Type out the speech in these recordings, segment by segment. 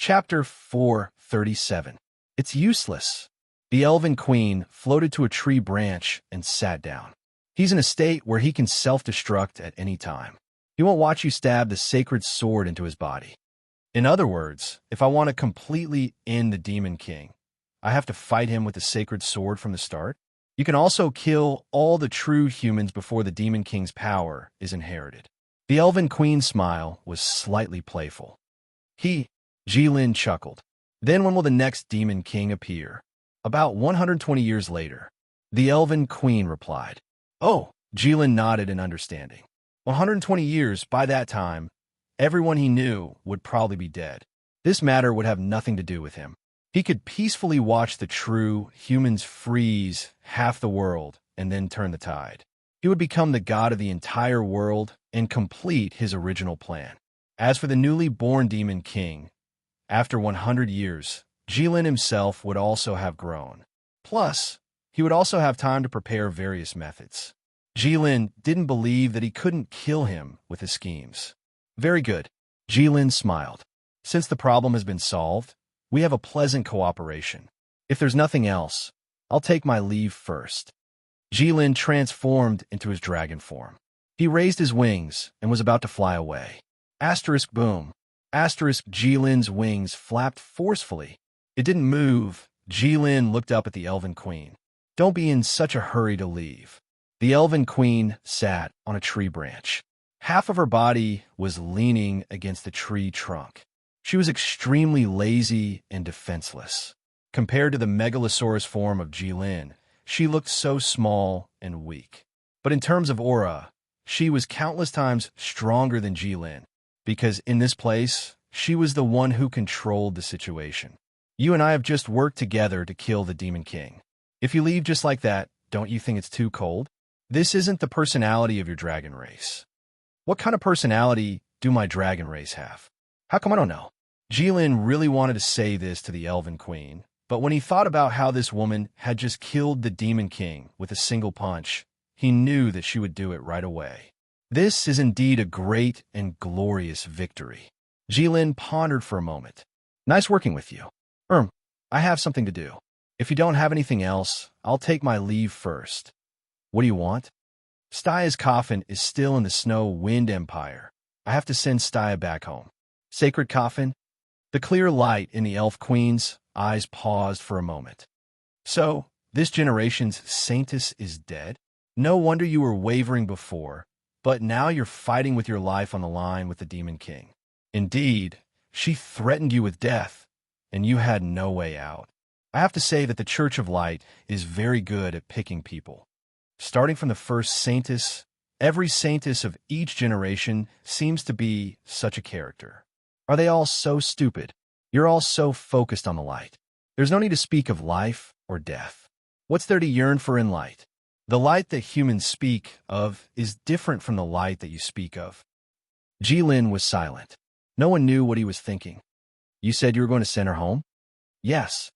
Chapter 437. It's useless. The Elven Queen floated to a tree branch and sat down. He's in a state where he can self-destruct at any time. He won't watch you stab the sacred sword into his body. In other words, if I want to completely end the Demon King, I have to fight him with the sacred sword from the start. You can also kill all the true humans before the Demon King's power is inherited. The Elven Queen's smile was slightly playful. Jilin chuckled. Then when will the next Demon King appear? About 120 years later. The Elven Queen replied. Oh, Jilin nodded in understanding. 120 years, by that time, everyone he knew would probably be dead. This matter would have nothing to do with him. He could peacefully watch the true humans freeze half the world and then turn the tide. He would become the god of the entire world and complete his original plan. As for the newly born Demon King, after 100 years, Jilin himself would also have grown. Plus, he would also have time to prepare various methods. Jilin didn't believe that he couldn't kill him with his schemes. Very good. Jilin smiled. Since the problem has been solved, we have a pleasant cooperation. If there's nothing else, I'll take my leave first. Jilin transformed into his dragon form. He raised his wings and was about to fly away. Asterisk boom. Asterisk Jilin's wings flapped forcefully. It didn't move. Jilin looked up at the Elven Queen. Don't be in such a hurry to leave. The Elven Queen sat on a tree branch. Half of her body was leaning against the tree trunk. She was extremely lazy and defenseless. Compared to the megalosaurus form of Jilin, she looked so small and weak. But in terms of aura, she was countless times stronger than Jilin, because in this place, she was the one who controlled the situation. You and I have just worked together to kill the Demon King. If you leave just like that, don't you think it's too cold? This isn't the personality of your dragon race. What kind of personality do my dragon race have? How come I don't know? Jilin really wanted to say this to the Elven Queen, but when he thought about how this woman had just killed the Demon King with a single punch, he knew that she would do it right away. This is indeed a great and glorious victory. Jilin pondered for a moment. Nice working with you. I have something to do. If you don't have anything else, I'll take my leave first. What do you want? Stya's coffin is still in the Snow Wind Empire. I have to send Stya back home. Sacred coffin? The clear light in the Elf Queen's eyes paused for a moment. So, this generation's Saintess is dead? No wonder you were wavering before, but now you're fighting with your life on the line with the Demon King. Indeed, she threatened you with death, and you had no way out. I have to say that the Church of Light is very good at picking people. Starting from the first Saintess, every Saintess of each generation seems to be such a character. Are they all so stupid? You're all so focused on the light. There's no need to speak of life or death. What's there to yearn for in light? The light that humans speak of is different from the light that you speak of. Jilin was silent. No one knew what he was thinking. You said you were going to send her home? Yes.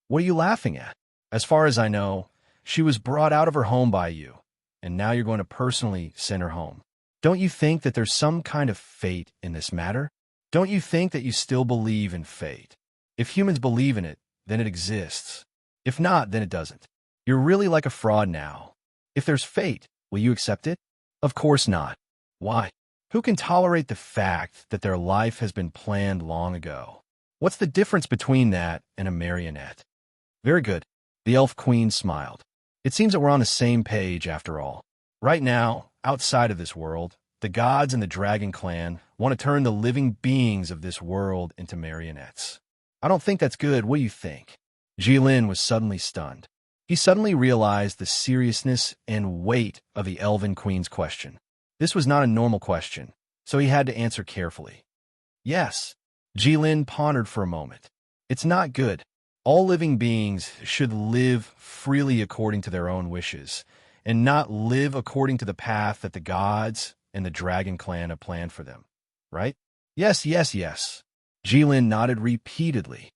What are you laughing at? As far as I know, she was brought out of her home by you, and now you're going to personally send her home. Don't you think that there's some kind of fate in this matter? Don't you think that you still believe in fate? If humans believe in it, then it exists. If not, then it doesn't. You're really like a fraud now. If there's fate, will you accept it? Of course not. Why? Who can tolerate the fact that their life has been planned long ago? What's the difference between that and a marionette? Very good. The Elf Queen smiled. It seems that we're on the same page after all. Right now, outside of this world, the gods and the Dragon Clan want to turn the living beings of this world into marionettes. I don't think that's good. What do you think? Jilin was suddenly stunned. He suddenly realized the seriousness and weight of the Elven Queen's question. This was not a normal question, so he had to answer carefully. Yes. Jilin pondered for a moment. It's not good. All living beings should live freely according to their own wishes, and not live according to the path that the gods and the Dragon Clan have planned for them. Right? Yes. Jilin nodded repeatedly.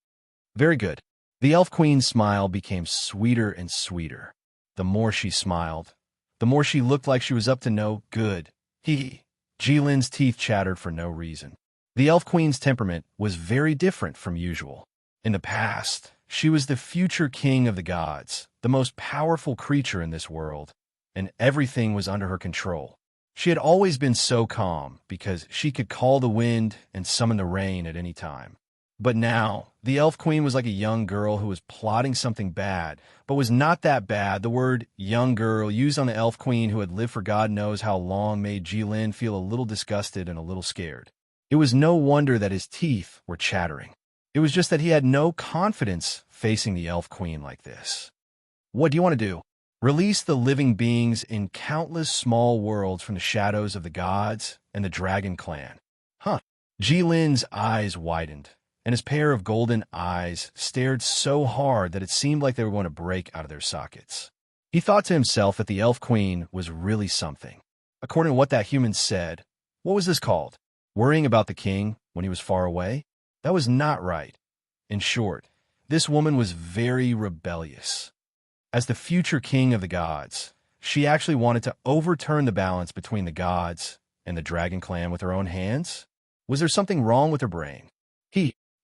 Very good. The Elf Queen's smile became sweeter and sweeter. The more she smiled, the more she looked like she was up to no good. Jilin's teeth chattered for no reason. The Elf Queen's temperament was very different from usual. In the past, she was the future king of the gods, the most powerful creature in this world, and everything was under her control. She had always been so calm because she could call the wind and summon the rain at any time. But now, the Elf Queen was like a young girl who was plotting something bad, but was not that bad. The word young girl used on the Elf Queen who had lived for God knows how long made Jilin feel a little disgusted and a little scared. It was no wonder that his teeth were chattering. It was just that he had no confidence facing the Elf Queen like this. What do you want to do? Release the living beings in countless small worlds from the shadows of the gods and the dragon clan. Huh. Jilin's eyes widened, and his pair of golden eyes stared so hard that it seemed like they were going to break out of their sockets. He thought to himself that the Elf Queen was really something. According to what that human said, what was this called? Worrying about the king when he was far away? That was not right. In short, this woman was very rebellious. As the future king of the gods, she actually wanted to overturn the balance between the gods and the dragon clan with her own hands? Was there something wrong with her brain?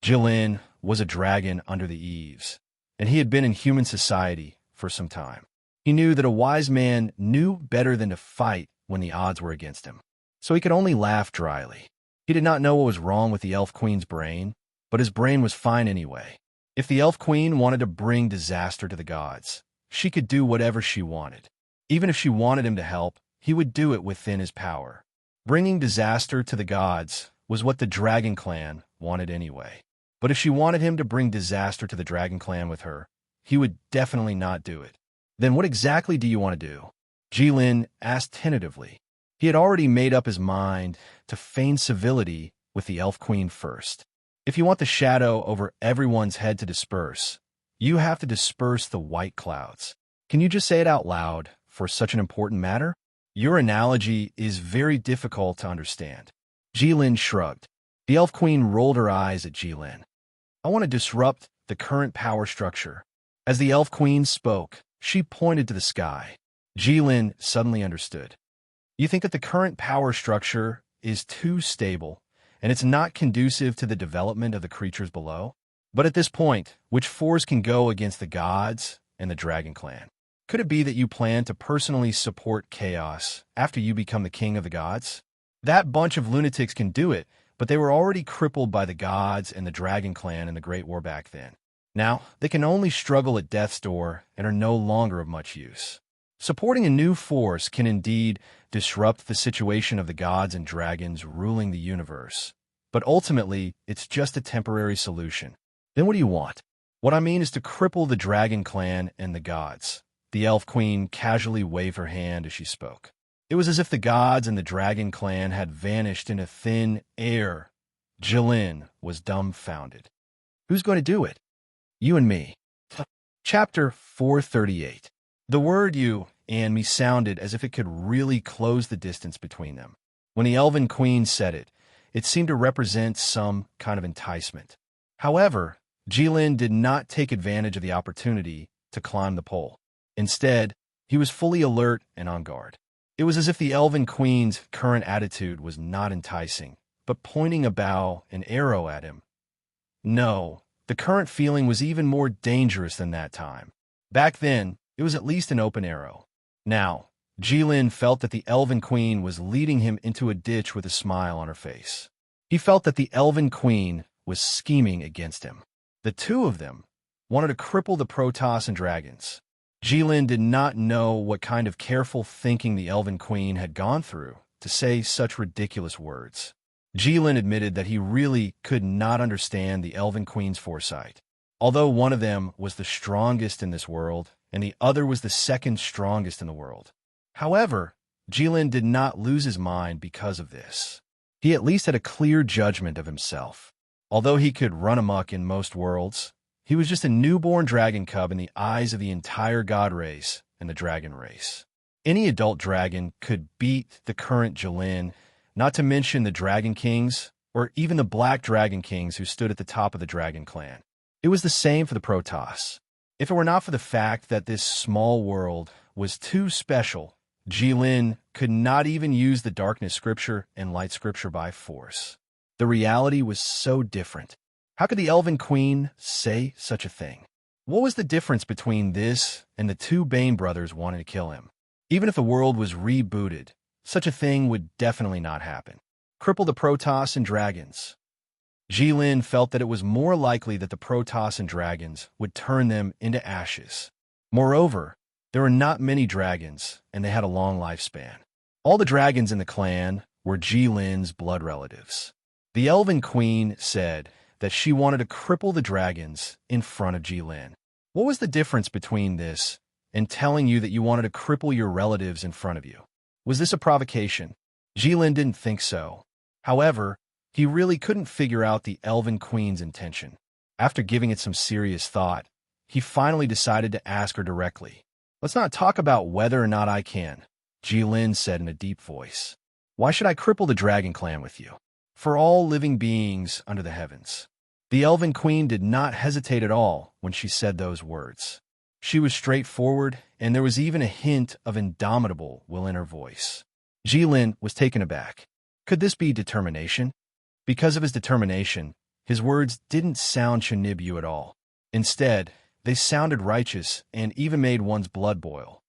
Jilin, was a dragon under the eaves, and he had been in human society for some time. He knew that a wise man knew better than to fight when the odds were against him, so he could only laugh dryly. He did not know what was wrong with the Elf Queen's brain, but his brain was fine anyway. If the Elf Queen wanted to bring disaster to the gods, she could do whatever she wanted. Even if she wanted him to help, he would do it within his power. Bringing disaster to the gods was what the Dragon Clan wanted anyway. But if she wanted him to bring disaster to the Dragon Clan with her, he would definitely not do it. Then what exactly do you want to do? Jilin asked tentatively. He had already made up his mind to feign civility with the Elf Queen first. If you want the shadow over everyone's head to disperse, you have to disperse the white clouds. Can you just say it out loud for such an important matter? Your analogy is very difficult to understand. Jilin shrugged. The Elf Queen rolled her eyes at Jilin. I want to disrupt the current power structure. As the Elf Queen spoke, she pointed to the sky. Jilin suddenly understood. You think that the current power structure is too stable, and it's not conducive to the development of the creatures below? But at this point, which force can go against the gods and the Dragon Clan? Could it be that you plan to personally support chaos after you become the king of the gods? That bunch of lunatics can do it, but they were already crippled by the gods and the Dragon Clan in the Great War back then. Now, they can only struggle at death's door and are no longer of much use. Supporting a new force can indeed disrupt the situation of the gods and dragons ruling the universe, but ultimately, it's just a temporary solution. Then what do you want? What I mean is to cripple the Dragon Clan and the gods. The Elf Queen casually waved her hand as she spoke. It was as if the gods and the Dragon Clan had vanished into thin air. Jilin was dumbfounded. Who's going to do it? You and me. Chapter 438. The word you and me sounded as if it could really close the distance between them. When the Elven Queen said it, it seemed to represent some kind of enticement. However, Jilin did not take advantage of the opportunity to climb the pole. Instead, he was fully alert and on guard. It was as if the Elven Queen's current attitude was not enticing, but pointing a bow and arrow at him. No, the current feeling was even more dangerous than that time. Back then, it was at least an open arrow. Now, Jilin felt that the Elven Queen was leading him into a ditch with a smile on her face. He felt that the Elven Queen was scheming against him. The two of them wanted to cripple the Protoss and dragons. Jilin did not know what kind of careful thinking the Elven Queen had gone through to say such ridiculous words. Jilin admitted that he really could not understand the Elven Queen's foresight. Although one of them was the strongest in this world, and the other was the second strongest in the world. However, Jilin did not lose his mind because of this. He at least had a clear judgment of himself. Although he could run amok in most worlds, he was just a newborn dragon cub in the eyes of the entire god race and the dragon race. Any adult dragon could beat the current Jilin, not to mention the Dragon Kings, or even the Black Dragon Kings who stood at the top of the Dragon Clan. It was the same for the Protoss. If it were not for the fact that this small world was too special, Jilin could not even use the Darkness Scripture and Light Scripture by force. The reality was so different. How could the Elven Queen say such a thing? What was the difference between this and the two Bane brothers wanting to kill him? Even if the world was rebooted, such a thing would definitely not happen. Cripple the Protoss and dragons. Jilin felt that it was more likely that the Protoss and dragons would turn them into ashes. Moreover, there were not many dragons, and they had a long lifespan. All the dragons in the clan were Jilin's blood relatives. The Elven Queen said that she wanted to cripple the dragons in front of Jilin. What was the difference between this and telling you that you wanted to cripple your relatives in front of you? Was this a provocation? Jilin didn't think so. However, he really couldn't figure out the Elven Queen's intention. After giving it some serious thought, he finally decided to ask her directly. "Let's not talk about whether or not I can," Jilin said in a deep voice. "Why should I cripple the Dragon Clan with you? For all living beings under the heavens." The Elven Queen did not hesitate at all when she said those words. She was straightforward, and there was even a hint of indomitable will in her voice. Jilin was taken aback. Could this be determination? Because of his determination, his words didn't sound Shinibu at all. Instead, they sounded righteous and even made one's blood boil.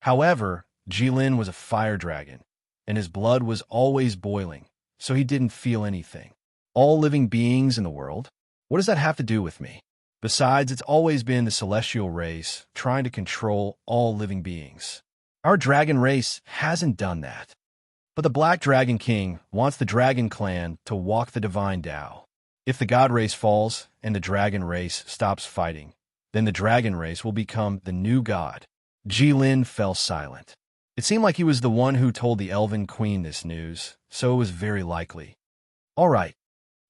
However, Jilin was a fire dragon, and his blood was always boiling, so he didn't feel anything. All living beings in the world? What does that have to do with me? Besides, it's always been the celestial race trying to control all living beings. Our dragon race hasn't done that. But the Black Dragon King wants the Dragon Clan to walk the divine Tao. If the God race falls and the dragon race stops fighting, then the dragon race will become the new god. Jilin fell silent. It seemed like he was the one who told the Elven Queen this news, so it was very likely. "All right,"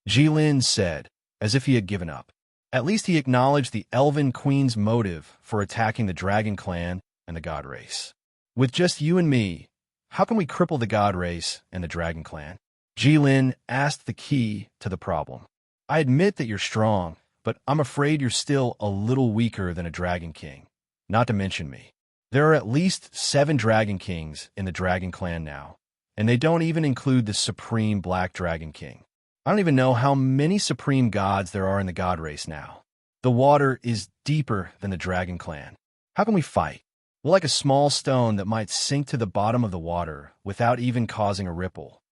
Jilin said, as if he had given up. At least he acknowledged the Elven Queen's motive for attacking the Dragon Clan and the God race. "With just you and me, how can we cripple the God race and the Dragon Clan?" Jilin asked the key to the problem. "I admit that you're strong, but I'm afraid you're still a little weaker than a Dragon King, not to mention me. There are at least 7 Dragon Kings in the Dragon Clan now, and they don't even include the Supreme Black Dragon King. I don't even know how many Supreme Gods there are in the God race now. The water is deeper than the Dragon Clan. How can we fight? We're like a small stone that might sink to the bottom of the water without even causing a ripple."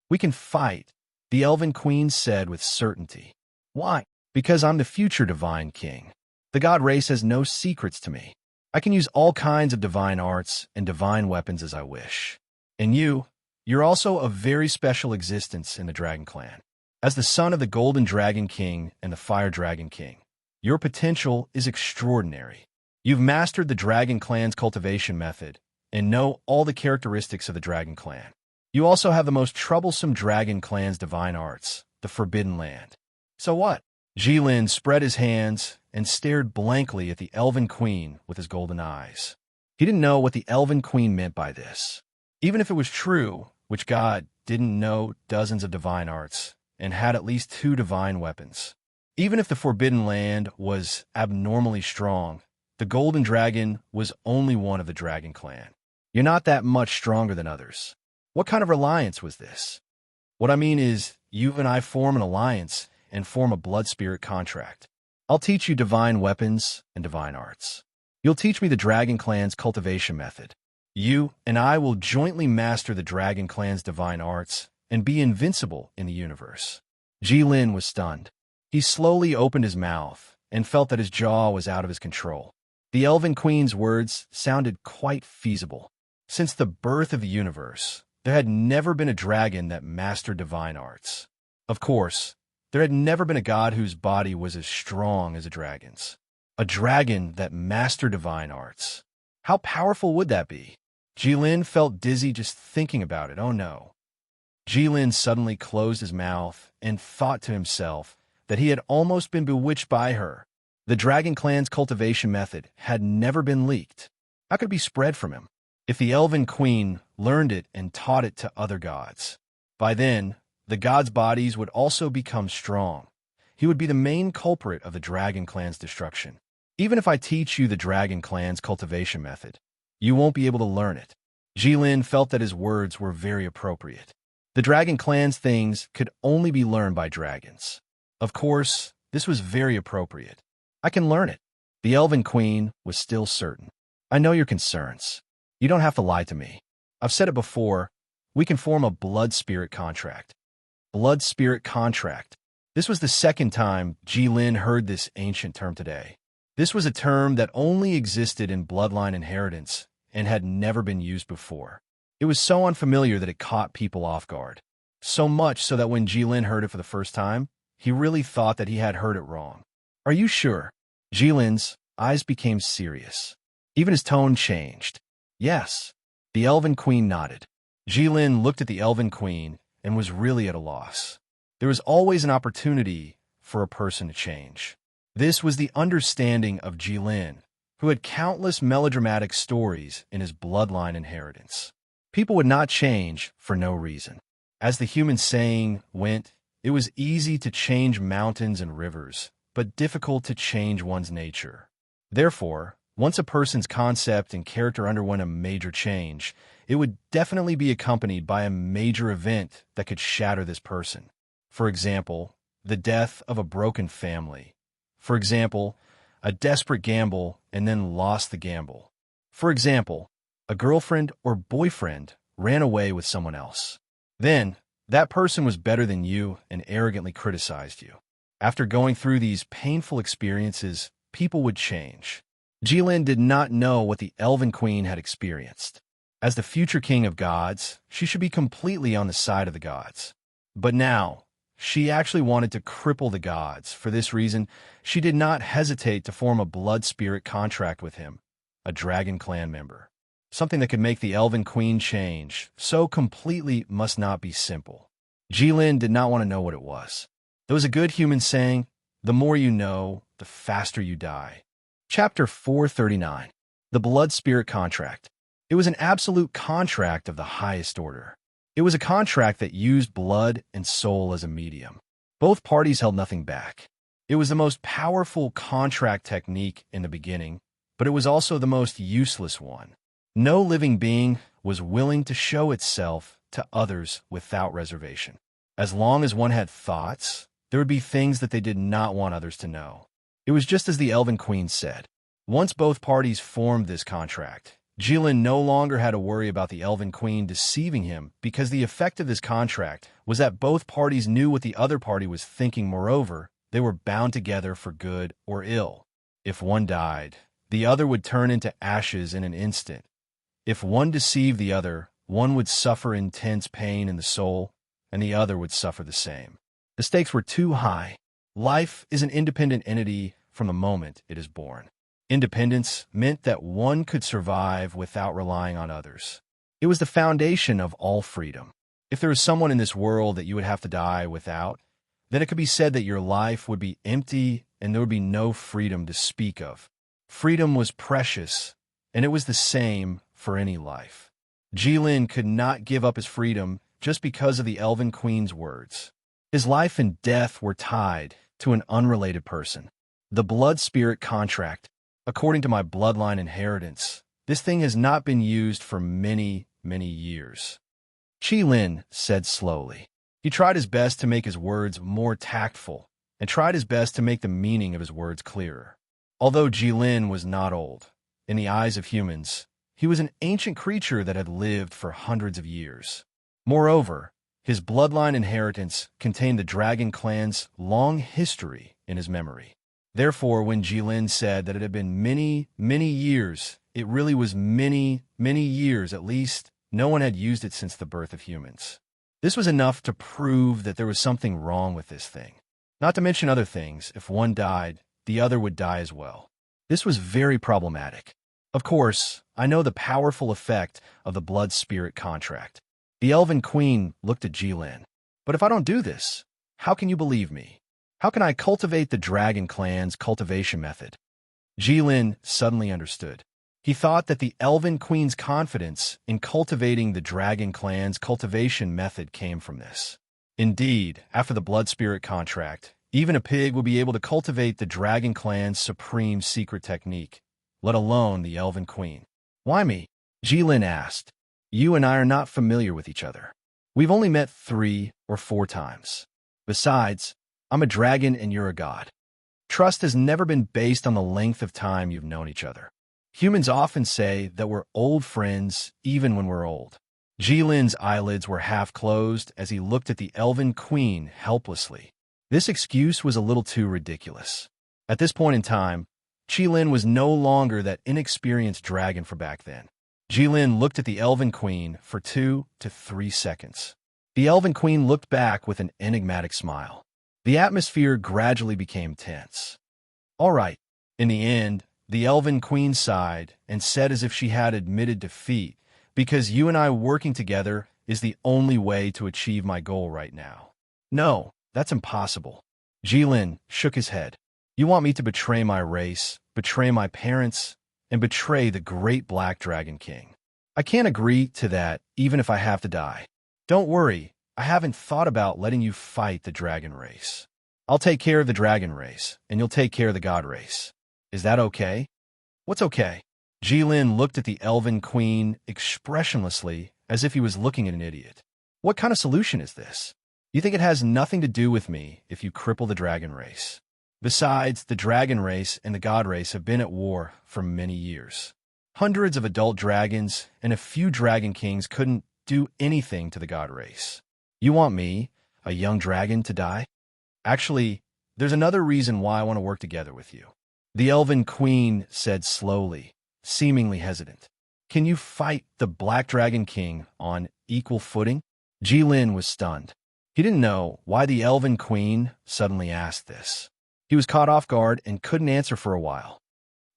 "We can fight," the Elven Queen said with certainty. "Why?" "Because I'm the future Divine King. The God race has no secrets to me. I can use all kinds of divine arts and divine weapons as I wish. And you're also a very special existence in the Dragon Clan. As the son of the Golden Dragon King and the Fire Dragon King, your potential is extraordinary. You've mastered the Dragon Clan's cultivation method and know all the characteristics of the Dragon Clan. You also have the most troublesome Dragon Clan's divine arts, the Forbidden Land. So what?" Jilin spread his hands and stared blankly at the Elven Queen with his golden eyes. He didn't know what the Elven Queen meant by this. Even if it was true, which God didn't know dozens of divine arts and had at least 2 divine weapons. Even if the Forbidden Land was abnormally strong, the Golden Dragon was only one of the Dragon Clan. You're not that much stronger than others. What kind of alliance was this? What I mean is, you and I form an alliance and form a blood spirit contract. I'll teach you divine weapons and divine arts. You'll teach me the Dragon Clan's cultivation method. You and I will jointly master the Dragon Clan's divine arts and be invincible in the universe." Jilin was stunned. He slowly opened his mouth and felt that his jaw was out of his control. The Elven Queen's words sounded quite feasible. Since the birth of the universe, there had never been a dragon that mastered divine arts. Of course, there had never been a god whose body was as strong as a dragon's. A dragon that mastered divine arts. How powerful would that be? Jilin felt dizzy just thinking about it. Oh no. Jilin suddenly closed his mouth and thought to himself that he had almost been bewitched by her. The Dragon Clan's cultivation method had never been leaked. How could it be spread from him? If the Elven Queen learned it and taught it to other gods, by then, the gods' bodies would also become strong. He would be the main culprit of the Dragon Clan's destruction. Even if I teach you the Dragon Clan's cultivation method, you won't be able to learn it. Jilin felt that his words were very appropriate. The dragon clan's things could only be learned by dragons. Of course, this was very appropriate. I can learn it. The Elven Queen was still certain. I know your concerns. You don't have to lie to me. I've said it before. We can form a blood spirit contract. Blood spirit contract. This was the second time Jilin heard this ancient term today. This was a term that only existed in bloodline inheritance and had never been used before. It was so unfamiliar that it caught people off guard. So much so that when Jilin heard it for the first time, he really thought that he had heard it wrong. Are you sure? Jilin's eyes became serious. Even his tone changed. Yes. The Elven Queen nodded. Jilin looked at the Elven Queen and was really at a loss. There was always an opportunity for a person to change. This was the understanding of Jilin, who had countless melodramatic stories in his bloodline inheritance. People would not change for no reason. As the human saying went, it was easy to change mountains and rivers, but difficult to change one's nature. Therefore, once a person's concept and character underwent a major change, it would definitely be accompanied by a major event that could shatter this person. For example, the death of a broken family. For example, a desperate gamble and then lost the gamble. For example, a girlfriend or boyfriend ran away with someone else. Then, that person was better than you and arrogantly criticized you. After going through these painful experiences, people would change. Jilin did not know what the Elven Queen had experienced. As the future king of gods, she should be completely on the side of the gods. But now, she actually wanted to cripple the gods. For this reason, she did not hesitate to form a blood spirit contract with him, a dragon clan member. Something that could make the Elven Queen change so completely must not be simple. Jilin did not want to know what it was. There was a good human saying, the more you know, the faster you die. Chapter 439. The Blood Spirit Contract. It was an absolute contract of the highest order. It was a contract that used blood and soul as a medium. Both parties held nothing back. It was the most powerful contract technique in the beginning, but it was also the most useless one. No living being was willing to show itself to others without reservation. As long as one had thoughts, there would be things that they did not want others to know. It was just as the Elven Queen said. Once both parties formed this contract, Jilin no longer had to worry about the Elven Queen deceiving him because the effect of this contract was that both parties knew what the other party was thinking. Moreover, they were bound together for good or ill. If one died, the other would turn into ashes in an instant. If one deceived the other, one would suffer intense pain in the soul, and the other would suffer the same. The stakes were too high. Life is an independent entity from the moment it is born. Independence meant that one could survive without relying on others. It was the foundation of all freedom. If there was someone in this world that you would have to die without, then it could be said that your life would be empty and there would be no freedom to speak of. Freedom was precious, and it was the same for any life. Jilin could not give up his freedom just because of the Elven Queen's words. His life and death were tied to an unrelated person. The blood spirit contract. According to my bloodline inheritance, this thing has not been used for many, many years. Jilin said slowly. He tried his best to make his words more tactful and tried his best to make the meaning of his words clearer. Although Jilin was not old, in the eyes of humans, he was an ancient creature that had lived for hundreds of years. Moreover, his bloodline inheritance contained the dragon clan's long history in his memory. Therefore, when Jilin said that it had been many, many years, it really was many, many years at least. No one had used it since the birth of humans. This was enough to prove that there was something wrong with this thing. Not to mention other things, if one died, the other would die as well. This was very problematic. Of course, I know the powerful effect of the blood spirit contract. The Elven Queen looked at Jilin. But if I don't do this, how can you believe me? How can I cultivate the dragon clan's cultivation method? Jilin suddenly understood. He thought that the Elven Queen's confidence in cultivating the dragon clan's cultivation method came from this. Indeed, after the blood spirit contract, even a pig will be able to cultivate the dragon clan's supreme secret technique, let alone the Elven Queen. Why me? Jilin asked. You and I are not familiar with each other. We've only met 3 or 4 times. Besides, I'm a dragon and you're a god. Trust has never been based on the length of time you've known each other. Humans often say that we're old friends even when we're old. Jilin's eyelids were half closed as he looked at the elven queen helplessly. This excuse was a little too ridiculous. At this point in time, Jilin was no longer that inexperienced dragon from back then. Jilin looked at the elven queen for 2 to 3 seconds. The elven queen looked back with an enigmatic smile. The atmosphere gradually became tense. All right. In the end, the elven queen sighed and said as if she had admitted defeat, because you and I working together is the only way to achieve my goal right now. No, that's impossible. Jilin shook his head. You want me to betray my race, betray my parents, and betray the great Black Dragon King. I can't agree to that even if I have to die. Don't worry, I haven't thought about letting you fight the dragon race. I'll take care of the dragon race, and you'll take care of the god race. Is that okay? What's okay? Jilin looked at the elven queen expressionlessly as if he was looking at an idiot. What kind of solution is this? You think it has nothing to do with me if you cripple the dragon race? Besides, the dragon race and the god race have been at war for many years. Hundreds of adult dragons and a few dragon kings couldn't do anything to the god race. You want me, a young dragon, to die? Actually, there's another reason why I want to work together with you. The elven queen said slowly, seemingly hesitant. Can you fight the Black Dragon King on equal footing? Jilin was stunned. He didn't know why the elven queen suddenly asked this. He was caught off guard and couldn't answer for a while.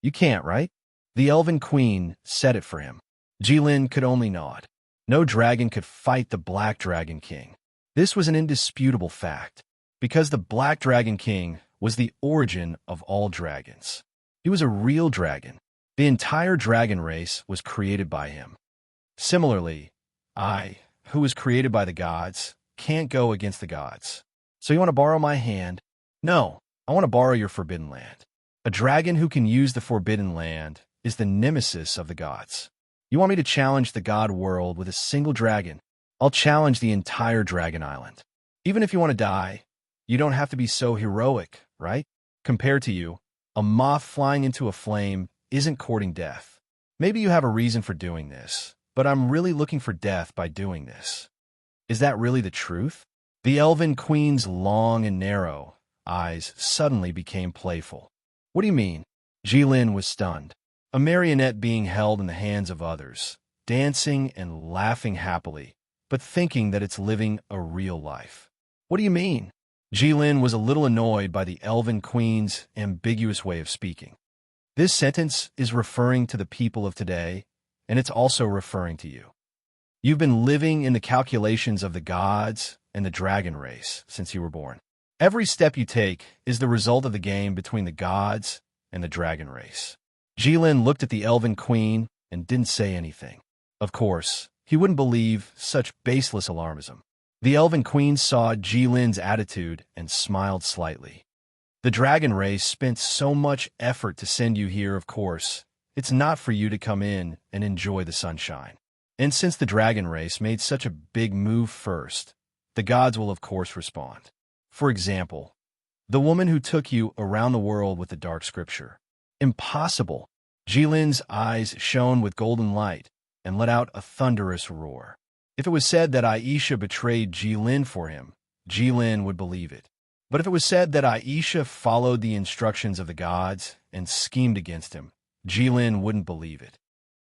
You can't, right? The elven queen said it for him. Jilin could only nod. No dragon could fight the Black Dragon King. This was an indisputable fact, because the Black Dragon King was the origin of all dragons. He was a real dragon. The entire dragon race was created by him. Similarly, I, who was created by the gods, can't go against the gods. So you want to borrow my hand? No, I want to borrow your Forbidden Land. A dragon who can use the Forbidden Land is the nemesis of the gods. You want me to challenge the god world with a single dragon? I'll challenge the entire dragon island. Even if you want to die, you don't have to be so heroic, right? Compared to you, a moth flying into a flame isn't courting death. Maybe you have a reason for doing this, but I'm really looking for death by doing this. Is that really the truth? The elven queen's long and narrow eyes suddenly became playful. What do you mean? Jilin was stunned. A marionette being held in the hands of others, dancing and laughing happily, but thinking that it's living a real life. What do you mean? Jilin was a little annoyed by the elven queen's ambiguous way of speaking. This sentence is referring to the people of today, and it's also referring to you. You've been living in the calculations of the gods and the dragon race since you were born. Every step you take is the result of the game between the gods and the dragon race. Jilin looked at the elven queen and didn't say anything. Of course, he wouldn't believe such baseless alarmism. The elven queen saw Jilin's attitude and smiled slightly. The dragon race spent so much effort to send you here, of course. It's not for you to come in and enjoy the sunshine. And since the dragon race made such a big move first, the gods will of course respond. For example, the woman who took you around the world with the dark scripture. Impossible! Jilin's eyes shone with golden light and let out a thunderous roar. If it was said that Aisha betrayed Jilin for him, Jilin would believe it. But if it was said that Aisha followed the instructions of the gods and schemed against him, Jilin wouldn't believe it.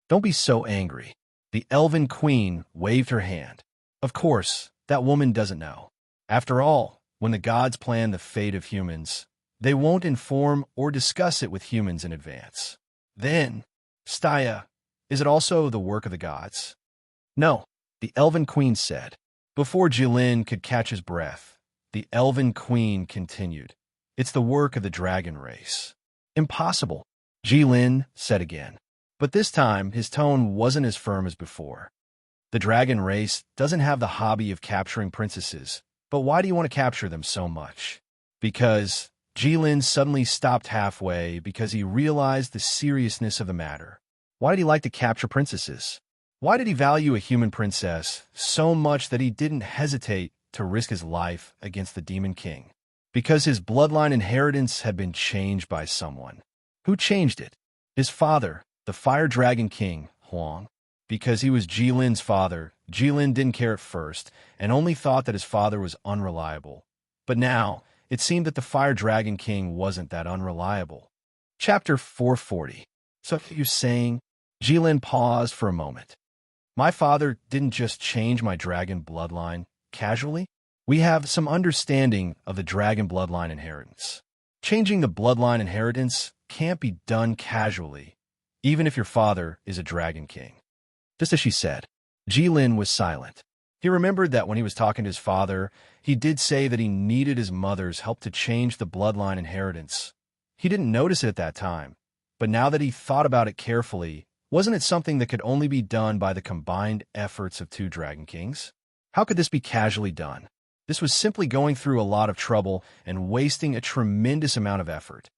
Don't be so angry. The elven queen waved her hand. Of course, that woman doesn't know. After all, when the gods plan the fate of humans, they won't inform or discuss it with humans in advance. Then, Staya, is it also the work of the gods? No, the elven queen said. Before Jilin could catch his breath, the elven queen continued. It's the work of the dragon race. Impossible, Jilin said again. But this time, his tone wasn't as firm as before. The dragon race doesn't have the hobby of capturing princesses, but why do you want to capture them so much? Because Jilin suddenly stopped halfway because he realized the seriousness of the matter. Why did he like to capture princesses? Why did he value a human princess so much that he didn't hesitate to risk his life against the Demon King? Because his bloodline inheritance had been changed by someone. Who changed it? His father, the Fire Dragon King, Huang. Because he was Jilin's father, Jilin didn't care at first and only thought that his father was unreliable. But now, it seemed that the Fire Dragon King wasn't that unreliable. Chapter 440. So you're saying? Jilin paused for a moment. My father didn't just change my dragon bloodline casually. We have some understanding of the dragon bloodline inheritance. Changing the bloodline inheritance can't be done casually, even if your father is a dragon king. Just as she said, Jilin was silent. He remembered that when he was talking to his father, he did say that he needed his mother's help to change the bloodline inheritance. He didn't notice it at that time, but now that he thought about it carefully, wasn't it something that could only be done by the combined efforts of two Dragon Kings? How could this be casually done? This was simply going through a lot of trouble and wasting a tremendous amount of effort.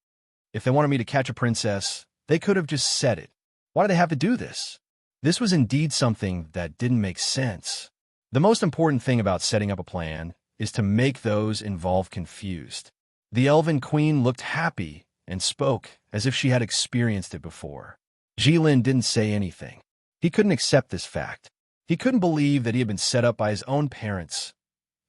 If they wanted me to catch a princess, they could have just said it. Why did they have to do this? This was indeed something that didn't make sense. The most important thing about setting up a plan is to make those involved confused. The Elven Queen looked happy and spoke as if she had experienced it before. Jilin didn't say anything. He couldn't accept this fact. He couldn't believe that he had been set up by his own parents.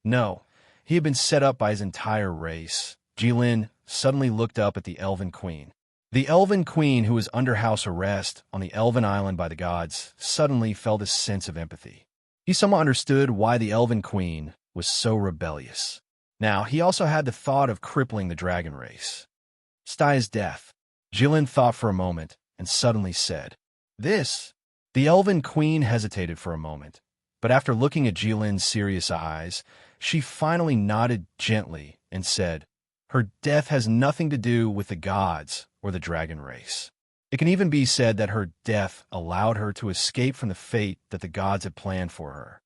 No, he had been set up by his entire race. Jilin suddenly looked up at the Elven Queen. The Elven Queen, who was under house arrest on the Elven Island by the gods, suddenly felt a sense of empathy. He somewhat understood why the Elven Queen was so rebellious. Now, he also had the thought of crippling the dragon race. Stai's death. Jilin thought for a moment and suddenly said, "This." The Elven Queen hesitated for a moment, but after looking at Jilin's serious eyes, she finally nodded gently and said, "Her death has nothing to do with the gods or the dragon race. It can even be said that her death allowed her to escape from the fate that the gods had planned for her."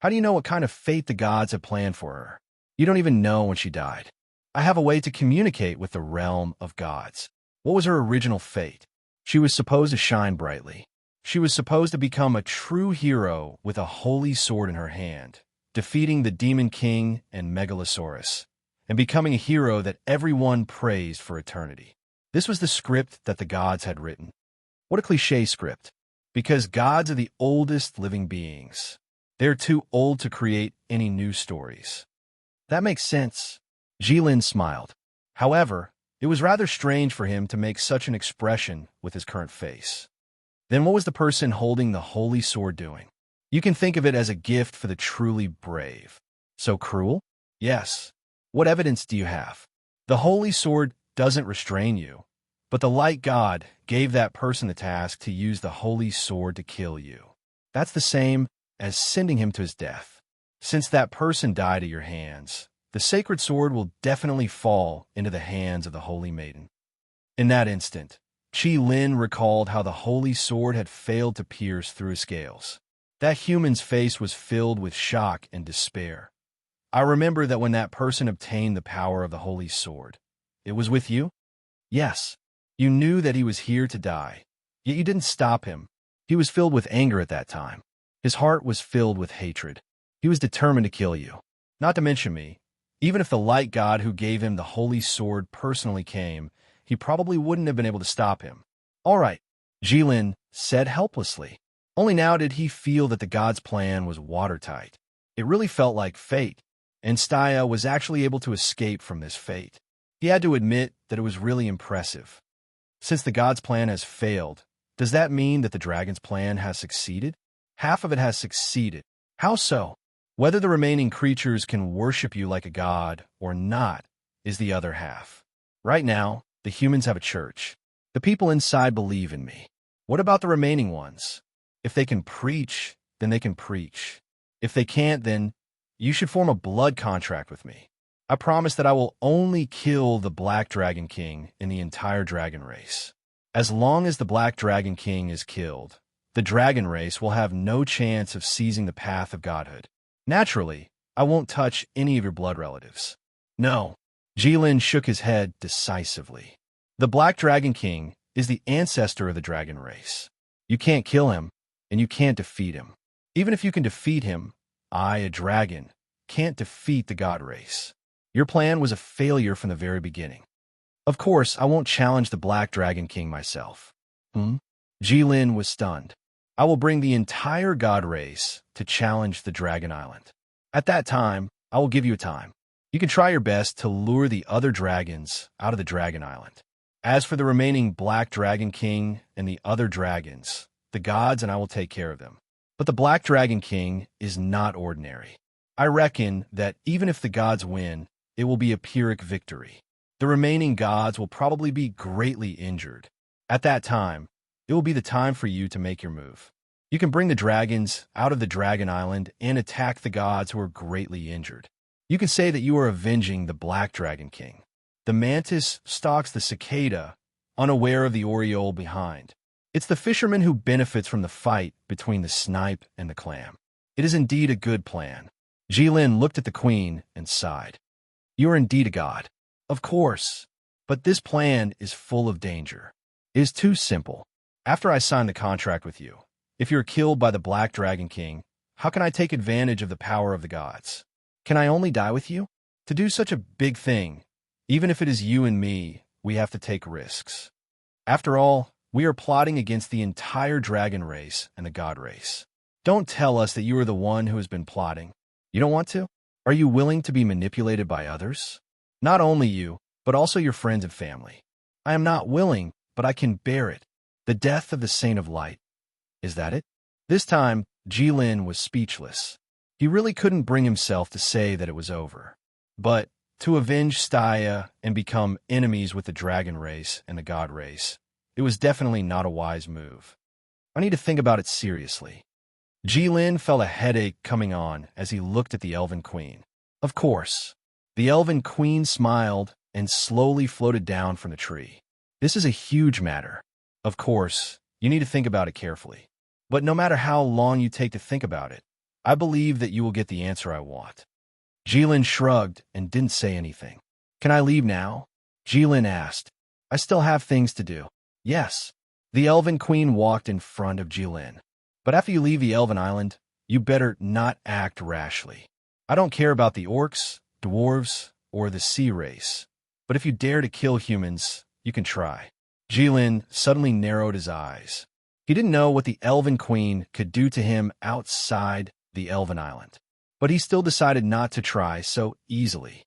How do you know what kind of fate the gods had planned for her? You don't even know when she died. I have a way to communicate with the realm of gods. What was her original fate? She was supposed to shine brightly. She was supposed to become a true hero with a holy sword in her hand, defeating the Demon King and Megalosaurus, and becoming a hero that everyone praised for eternity. This was the script that the gods had written. What a cliché script. Because gods are the oldest living beings. They're too old to create any new stories. That makes sense. Jilin smiled. However, it was rather strange for him to make such an expression with his current face. Then what was the person holding the holy sword doing? You can think of it as a gift for the truly brave. So cruel? Yes. What evidence do you have? The holy sword doesn't restrain you, but the light god gave that person the task to use the holy sword to kill you. That's the same as sending him to his death. Since that person died at your hands, the sacred sword will definitely fall into the hands of the holy maiden. In that instant, Jilin recalled how the holy sword had failed to pierce through his scales. That human's face was filled with shock and despair. I remember that when that person obtained the power of the holy sword, it was with you? Yes. You knew that he was here to die, yet you didn't stop him. He was filled with anger at that time. His heart was filled with hatred. He was determined to kill you. Not to mention me. Even if the light god who gave him the holy sword personally came, he probably wouldn't have been able to stop him. All right, Jilin said helplessly. Only now did he feel that the god's plan was watertight. It really felt like fate, and Staia was actually able to escape from this fate. He had to admit that it was really impressive. Since the god's plan has failed, does that mean that the dragon's plan has succeeded? Half of it has succeeded. How so? Whether the remaining creatures can worship you like a god or not is the other half. Right now, the humans have a church. The people inside believe in me. What about the remaining ones? If they can preach, then they can preach. If they can't, then you should form a blood contract with me. I promise that I will only kill the Black Dragon King in the entire dragon race. As long as the Black Dragon King is killed, the dragon race will have no chance of seizing the path of godhood. Naturally, I won't touch any of your blood relatives. No. Jilin shook his head decisively. The Black Dragon King is the ancestor of the dragon race. You can't kill him. and you can't defeat him. Even if you can defeat him, I, a dragon, can't defeat the god race. Your plan was a failure from the very beginning. Of course, I won't challenge the Black Dragon King myself. Jilin was stunned. I will bring the entire god race to challenge the Dragon Island. At that time, I will give you a time. You can try your best to lure the other dragons out of the Dragon Island. As for the remaining Black Dragon King and the other dragons, the gods and I will take care of them. But the Black Dragon King is not ordinary. I reckon that even if the gods win, it will be a Pyrrhic victory. The remaining gods will probably be greatly injured. At that time, it will be the time for you to make your move. You can bring the dragons out of the Dragon Island and attack the gods who are greatly injured. You can say that you are avenging the Black Dragon King. The mantis stalks the cicada, unaware of the oriole behind. It's the fisherman who benefits from the fight between the snipe and the clam. It is indeed a good plan. Jilin looked at the queen and sighed. You are indeed a god. Of course, but this plan is full of danger. It is too simple. After I sign the contract with you, if you're killed by the Black Dragon King, how can I take advantage of the power of the gods? Can I only die with you? To do such a big thing, even if it is you and me, we have to take risks. After all, we are plotting against the entire dragon race and the god race. Don't tell us that you are the one who has been plotting. You don't want to? Are you willing to be manipulated by others? Not only you, but also your friends and family. I am not willing, but I can bear it. The death of the Saint of Light. Is that it? This time, Jilin was speechless. He really couldn't bring himself to say that it was over. But to avenge Staya and become enemies with the dragon race and the god race, it was definitely not a wise move. I need to think about it seriously. Jilin felt a headache coming on as he looked at the Elven Queen. Of course. The Elven Queen smiled and slowly floated down from the tree. This is a huge matter. Of course, you need to think about it carefully. But no matter how long you take to think about it, I believe that you will get the answer I want. Jilin shrugged and didn't say anything. Can I leave now? Jilin asked. I still have things to do. Yes. The Elven Queen walked in front of Jilin. But after you leave the Elven Island, you better not act rashly. I don't care about the orcs, dwarves, or the sea race. But if you dare to kill humans, you can try. Jilin suddenly narrowed his eyes. He didn't know what the Elven Queen could do to him outside the Elven Island. But he still decided not to try so easily.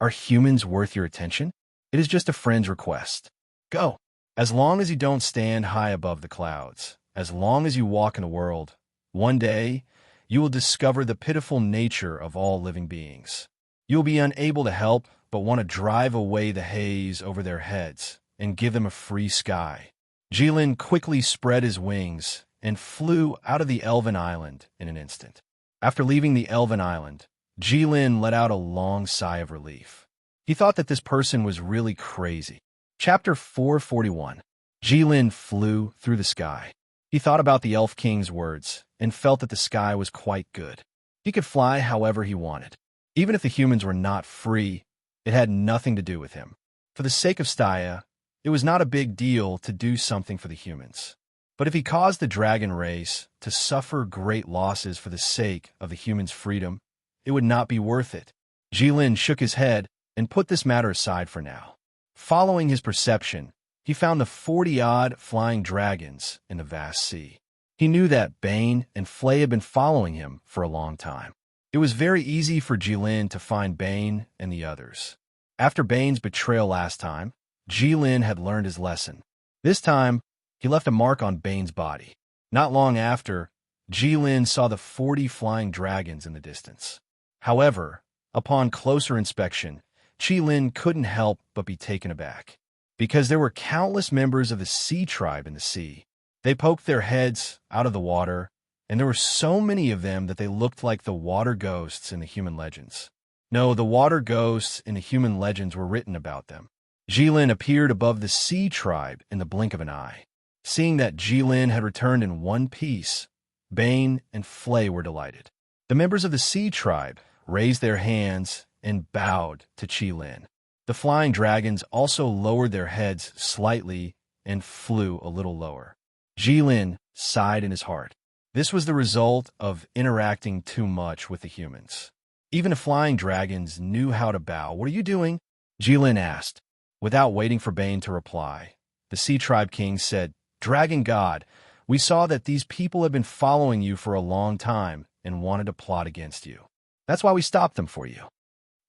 Are humans worth your attention? It is just a friend's request. Go. As long as you don't stand high above the clouds, as long as you walk in the world, one day you will discover the pitiful nature of all living beings. You will be unable to help but want to drive away the haze over their heads and give them a free sky. Jilin quickly spread his wings and flew out of the Elven Island in an instant. After leaving the Elven Island, Jilin let out a long sigh of relief. He thought that this person was really crazy. Chapter 441. Jilin flew through the sky. He thought about the Elf King's words and felt that the sky was quite good. He could fly however he wanted. Even if the humans were not free, it had nothing to do with him. For the sake of Staya, it was not a big deal to do something for the humans. But if he caused the dragon race to suffer great losses for the sake of the humans' freedom, it would not be worth it. Jilin shook his head and put this matter aside for now. Following his perception, he found the 40-odd flying dragons in the vast sea. He knew that Bane and Flay had been following him for a long time. It was very easy for Jilin to find Bane and the others. After Bane's betrayal last time, Jilin had learned his lesson. This time, he left a mark on Bane's body. Not long after, Jilin saw the 40 flying dragons in the distance. However, upon closer inspection, Jilin couldn't help but be taken aback. Because there were countless members of the sea tribe in the sea. They poked their heads out of the water, and there were so many of them that they looked like the water ghosts in the human legends. No, the water ghosts in the human legends were written about them. Jilin appeared above the sea tribe in the blink of an eye. Seeing that Jilin had returned in one piece, Bane and Flay were delighted. The members of the sea tribe raised their hands and bowed to Jilin. The flying dragons also lowered their heads slightly and flew a little lower. Jilin sighed in his heart. This was the result of interacting too much with the humans. Even the flying dragons knew how to bow. "What are you doing?" Jilin asked. Without waiting for Bane to reply, the Sea Tribe King said, "Dragon God, we saw that these people have been following you for a long time and wanted to plot against you. That's why we stopped them for you."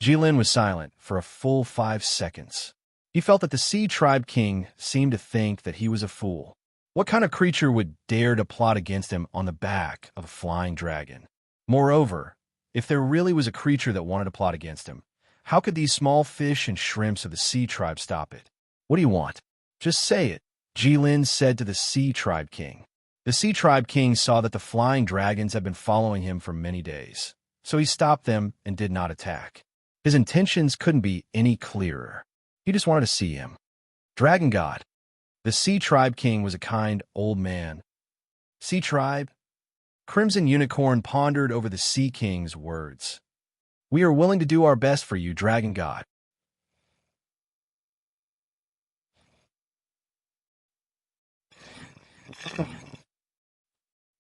Jilin was silent for a full 5 seconds. He felt that the Sea Tribe King seemed to think that he was a fool. What kind of creature would dare to plot against him on the back of a flying dragon? Moreover, if there really was a creature that wanted to plot against him, how could these small fish and shrimps of the Sea Tribe stop it? "What do you want? Just say it," Jilin said to the Sea Tribe King. The Sea Tribe King saw that the flying dragons had been following him for many days, so he stopped them and did not attack. His intentions couldn't be any clearer. He just wanted to see him. "Dragon God." The Sea Tribe King was a kind old man. "Sea Tribe?" Crimson Unicorn pondered over the Sea King's words. "We are willing to do our best for you, Dragon God."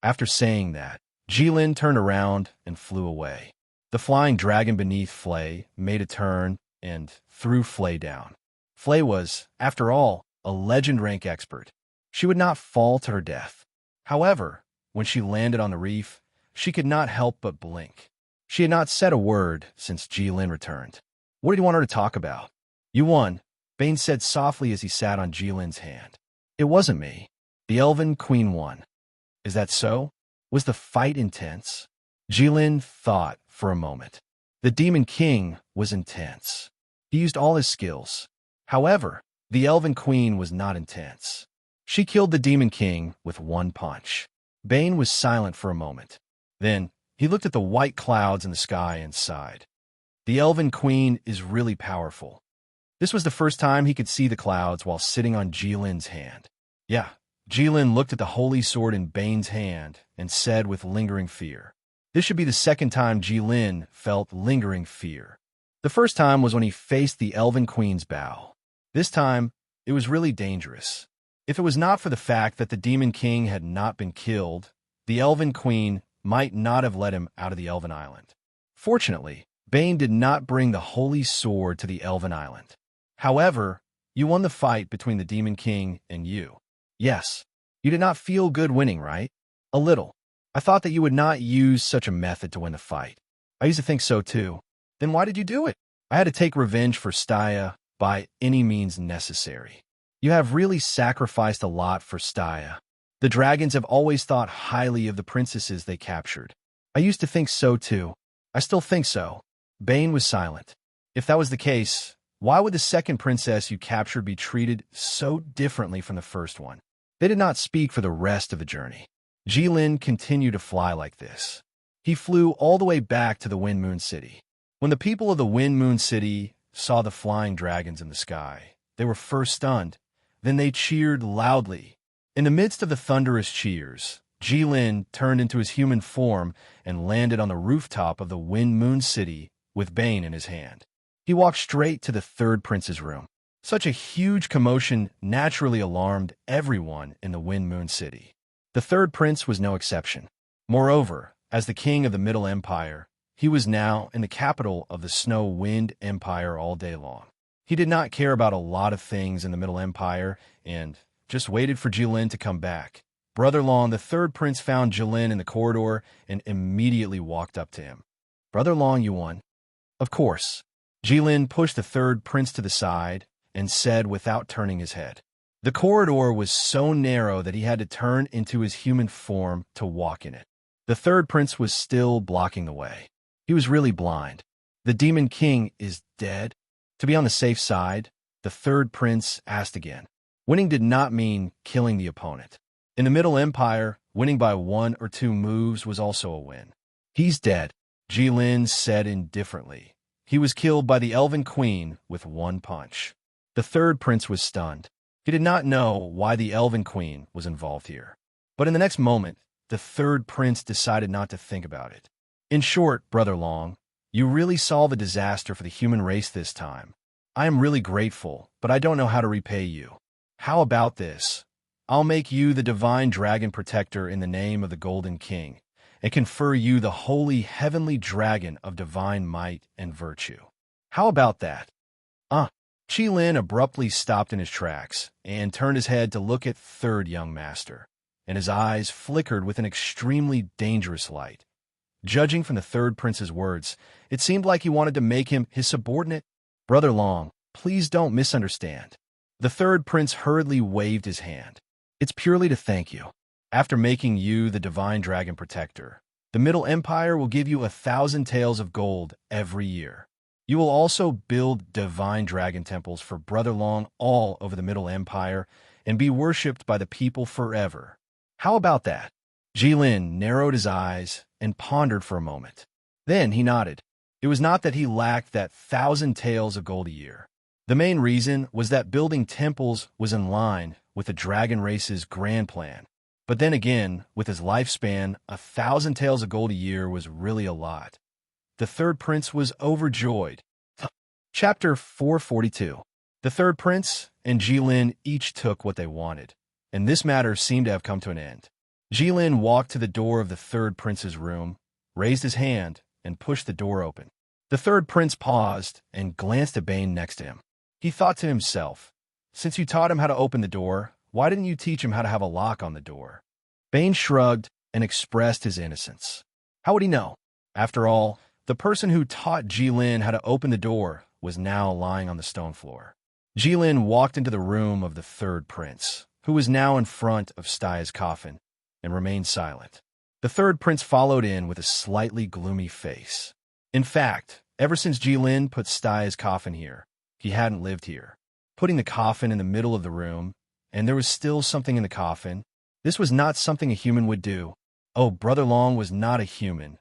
After saying that, Jilin turned around and flew away. The flying dragon beneath Flay made a turn and threw Flay down. Flay was, after all, a legend rank expert. She would not fall to her death. However, when she landed on the reef, she could not help but blink. She had not said a word since Jilin returned. "What did you want her to talk about?" "You won," Bane said softly as he sat on Jilin's hand. "It wasn't me. The Elven Queen won." "Is that so? Was the fight intense?" Jilin thought for a moment. The Demon King was intense. He used all his skills. However, the Elven Queen was not intense. She killed the Demon King with one punch. Bane was silent for a moment. Then, he looked at the white clouds in the sky and sighed. The Elven Queen is really powerful. This was the first time he could see the clouds while sitting on Jilin's hand. "Yeah." Jilin looked at the holy sword in Bane's hand and said with lingering fear. This should be the second time Jilin felt lingering fear. The first time was when he faced the Elven Queen's bow. This time, it was really dangerous. If it was not for the fact that the Demon King had not been killed, the Elven Queen might not have let him out of the Elven Island. Fortunately, Bane did not bring the holy sword to the Elven Island. However, you won the fight between the Demon King and you. Yes, you did not feel good winning, right? A little. I thought that you would not use such a method to win the fight. I used to think so too. Then why did you do it? I had to take revenge for Staya by any means necessary. You have really sacrificed a lot for Staya. The dragons have always thought highly of the princesses they captured. I used to think so too. I still think so. Bane was silent. If that was the case, why would the second princess you captured be treated so differently from the first one? They did not speak for the rest of the journey. Jilin continued to fly like this. He flew all the way back to the Wind Moon City. When the people of the Wind Moon City saw the flying dragons in the sky, they were first stunned. Then they cheered loudly. In the midst of the thunderous cheers, Jilin turned into his human form and landed on the rooftop of the Wind Moon City with Bane in his hand. He walked straight to the third prince's room. Such a huge commotion naturally alarmed everyone in the Wind Moon City. The third prince was no exception. Moreover, as the king of the Middle Empire, he was now in the capital of the Snow Wind Empire all day long. He did not care about a lot of things in the Middle Empire and just waited for Jilin to come back. Brother Long, the third prince, found Jilin in the corridor and immediately walked up to him. "Brother Long, you won." "Of course." Jilin pushed the third prince to the side and said without turning his head. The corridor was so narrow that he had to turn into his human form to walk in it. The third prince was still blocking the way. He was really blind. "The Demon King is dead?" To be on the safe side, the third prince asked again. Winning did not mean killing the opponent. In the Middle Empire, winning by 1 or 2 moves was also a win. "He's dead," Jilin said indifferently. "He was killed by the Elven Queen with one punch." The third prince was stunned. He did not know why the Elven Queen was involved here. But in the next moment, the third prince decided not to think about it. "In short, Brother Long, you really saw the disaster for the human race this time. I am really grateful, but I don't know how to repay you. How about this? I'll make you the divine dragon protector in the name of the Golden King, and confer you the holy heavenly dragon of divine might and virtue. How about that? Qilin abruptly stopped in his tracks and turned his head to look at third young master, and his eyes flickered with an extremely dangerous light. Judging from the third prince's words, it seemed like he wanted to make him his subordinate. Brother Long, please don't misunderstand. The third prince hurriedly waved his hand. It's purely to thank you. After making you the divine dragon protector, the Middle Empire will give you 1,000 taels of gold every year. You will also build divine dragon temples for Brother Long all over the Middle Empire and be worshipped by the people forever. How about that? Jilin narrowed his eyes and pondered for a moment. Then he nodded. It was not that he lacked that 1,000 taels of gold a year. The main reason was that building temples was in line with the dragon race's grand plan. But then again, with his lifespan, 1,000 taels of gold a year was really a lot. The third prince was overjoyed. Chapter 442. The third prince and Jilin each took what they wanted, and this matter seemed to have come to an end. Jilin walked to the door of the third prince's room, raised his hand, and pushed the door open. The third prince paused and glanced at Bane next to him. He thought to himself, since you taught him how to open the door, why didn't you teach him how to have a lock on the door? Bane shrugged and expressed his innocence. How would he know? After all, the person who taught Jilin how to open the door was now lying on the stone floor. Jilin walked into the room of the third prince, who was now in front of Staya's coffin, and remained silent. The third prince followed in with a slightly gloomy face. In fact, ever since Jilin put Staya's coffin here, he hadn't lived here. Putting the coffin in the middle of the room, and there was still something in the coffin, this was not something a human would do. Oh, Brother Long was not a human.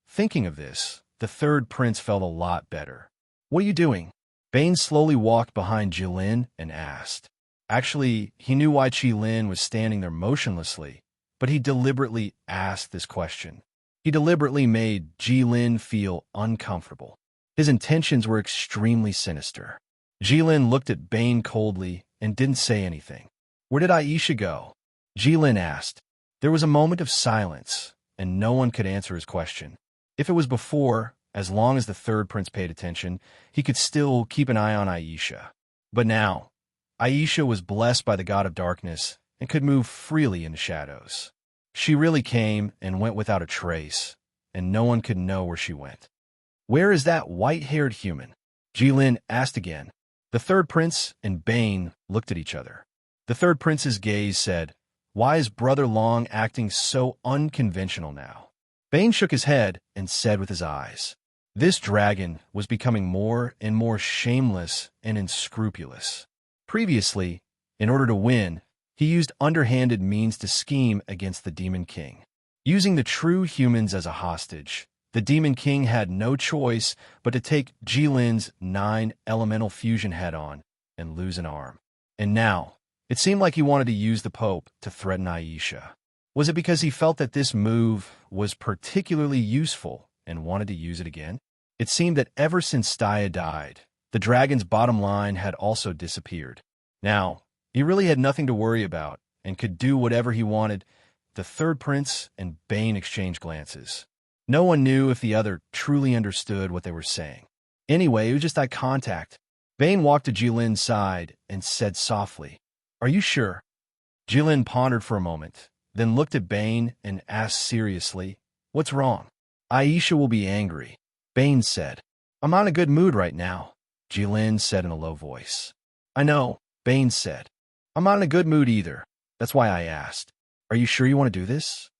Thinking of this, the third prince felt a lot better. What are you doing? Bane slowly walked behind Jilin and asked. Actually, he knew why Qilin was standing there motionlessly, but he deliberately asked this question. He deliberately made Jilin feel uncomfortable. His intentions were extremely sinister. Jilin looked at Bane coldly and didn't say anything. Where did Aisha go? Jilin asked. There was a moment of silence, and no one could answer his question. If it was before, as long as the third prince paid attention, he could still keep an eye on Aisha. But now, Aisha was blessed by the god of darkness and could move freely in the shadows. She really came and went without a trace, and no one could know where she went. Where is that white-haired human? Jilin asked again. The third prince and Bane looked at each other. The third prince's gaze said, why is Brother Long acting so unconventional now? Bane shook his head and said with his eyes, this dragon was becoming more and more shameless and unscrupulous. Previously, in order to win, he used underhanded means to scheme against the Demon King. Using the true humans as a hostage, the Demon King had no choice but to take Jilin's 9 elemental fusion head-on and lose an arm. And now, it seemed like he wanted to use the Pope to threaten Aisha. Was it because he felt that this move was particularly useful and wanted to use it again? It seemed that ever since Staya died, the dragon's bottom line had also disappeared. Now, he really had nothing to worry about and could do whatever he wanted. The third prince and Bane exchanged glances. No one knew if the other truly understood what they were saying. Anyway, it was just eye contact. Bane walked to Jilin's side and said softly, are you sure? Jilin pondered for a moment, then looked at Bane and asked seriously, what's wrong? Aisha will be angry. Bane said, I'm not in a good mood right now, Jilin said in a low voice. I know, Bane said. I'm not in a good mood either. That's why I asked. Are you sure you want to do this?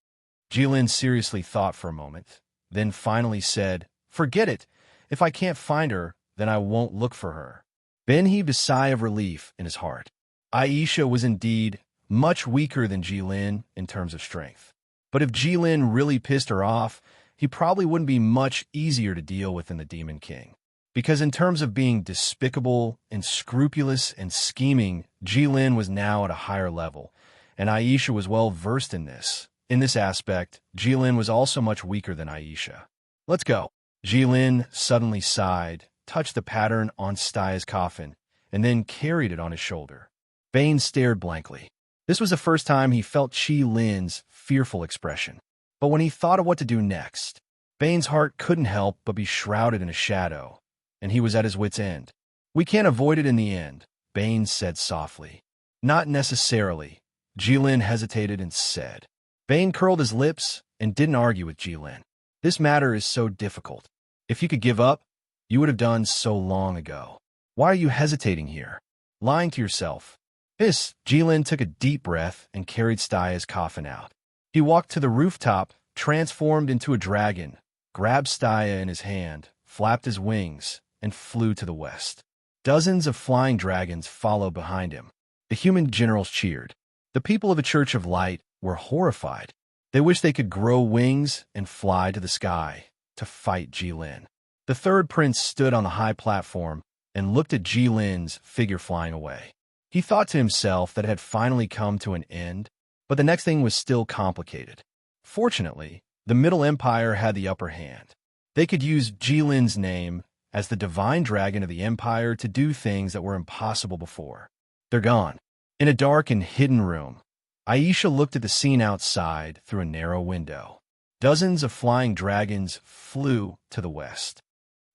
Jilin seriously thought for a moment, then finally said, forget it. If I can't find her, then I won't look for her. Ben heaved a sigh of relief in his heart. Aisha was indeed much weaker than Jilin in terms of strength. But if Jilin really pissed her off, he probably wouldn't be much easier to deal with than the Demon King. Because in terms of being despicable, unscrupulous, and scheming, Jilin was now at a higher level, and Aisha was well versed in this. In this aspect, Jilin was also much weaker than Aisha. Let's go. Jilin suddenly sighed, touched the pattern on Staya's coffin, and then carried it on his shoulder. Bane stared blankly. This was the first time he felt Qi Lin's fearful expression. But when he thought of what to do next, Bane's heart couldn't help but be shrouded in a shadow, and he was at his wit's end. "We can't avoid it in the end," Bane said softly. "Not necessarily," Jilin hesitated and said. Bane curled his lips and didn't argue with Jilin. "This matter is so difficult. If you could give up, you would have done so long ago. Why are you hesitating here? Lying to yourself?" Jilin took a deep breath and carried Staya's coffin out. He walked to the rooftop, transformed into a dragon, grabbed Staya in his hand, flapped his wings, and flew to the west. Dozens of flying dragons followed behind him. The human generals cheered. The people of the Church of Light were horrified. They wished they could grow wings and fly to the sky to fight Jilin. The third prince stood on the high platform and looked at Jilin's figure flying away. He thought to himself that it had finally come to an end, but the next thing was still complicated. Fortunately, the Middle Empire had the upper hand. They could use Jilin's name as the divine dragon of the Empire to do things that were impossible before. They're gone. In a dark and hidden room, Aisha looked at the scene outside through a narrow window. Dozens of flying dragons flew to the west.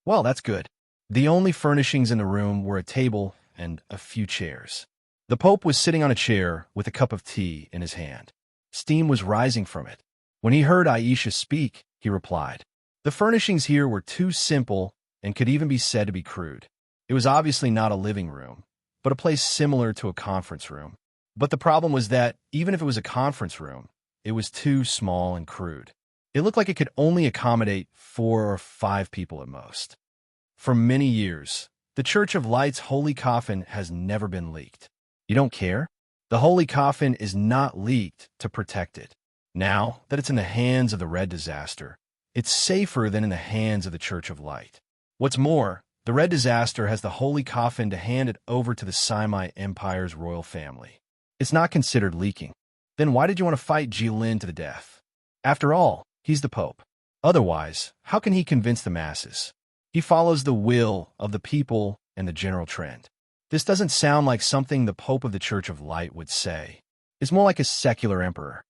Well, that's good. The only furnishings in the room were a table and a few chairs. The Pope was sitting on a chair with a cup of tea in his hand. Steam was rising from it. When he heard Aisha speak, he replied. The furnishings here were too simple and could even be said to be crude. It was obviously not a living room, but a place similar to a conference room. But the problem was that, even if it was a conference room, it was too small and crude. It looked like it could only accommodate 4 or 5 people at most. For many years, the Church of Light's holy coffin has never been leaked. You don't care? The holy coffin is not leaked to protect it. Now that it's in the hands of the Red Disaster, it's safer than in the hands of the Church of Light. What's more, the Red Disaster has the holy coffin to hand it over to the Saimai Empire's royal family. It's not considered leaking. Then why did you want to fight Jilin to the death? After all, he's the Pope. Otherwise, how can he convince the masses? He follows the will of the people and the general trend. This doesn't sound like something the Pope of the Church of Light would say. It's more like a secular emperor.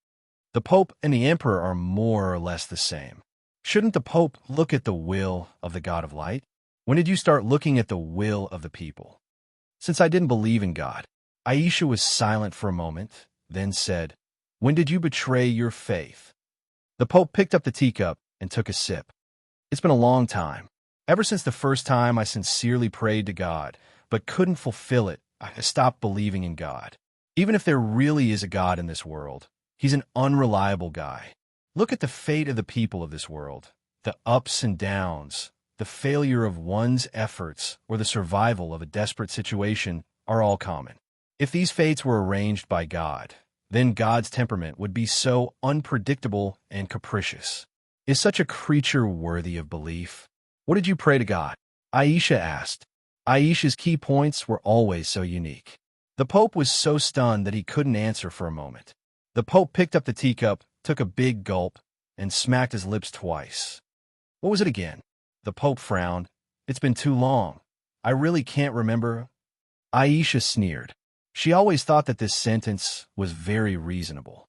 The Pope and the Emperor are more or less the same. Shouldn't the Pope look at the will of the God of Light? When did you start looking at the will of the people? Since I didn't believe in God. Aisha was silent for a moment, then said, When did you betray your faith? The Pope picked up the teacup and took a sip. It's been a long time. Ever since the first time I sincerely prayed to God, but couldn't fulfill it, I stopped believing in God. Even if there really is a God in this world, he's an unreliable guy. Look at the fate of the people of this world, the ups and downs, the failure of one's efforts, or the survival of a desperate situation are all common. If these fates were arranged by God, then God's temperament would be so unpredictable and capricious. Is such a creature worthy of belief? What did you pray to God? Aisha asked. Aisha's key points were always so unique. The Pope was so stunned that he couldn't answer for a moment. The Pope picked up the teacup, took a big gulp, and smacked his lips twice. What was it again? The Pope frowned. It's been too long. I really can't remember. Aisha sneered. She always thought that this sentence was very reasonable.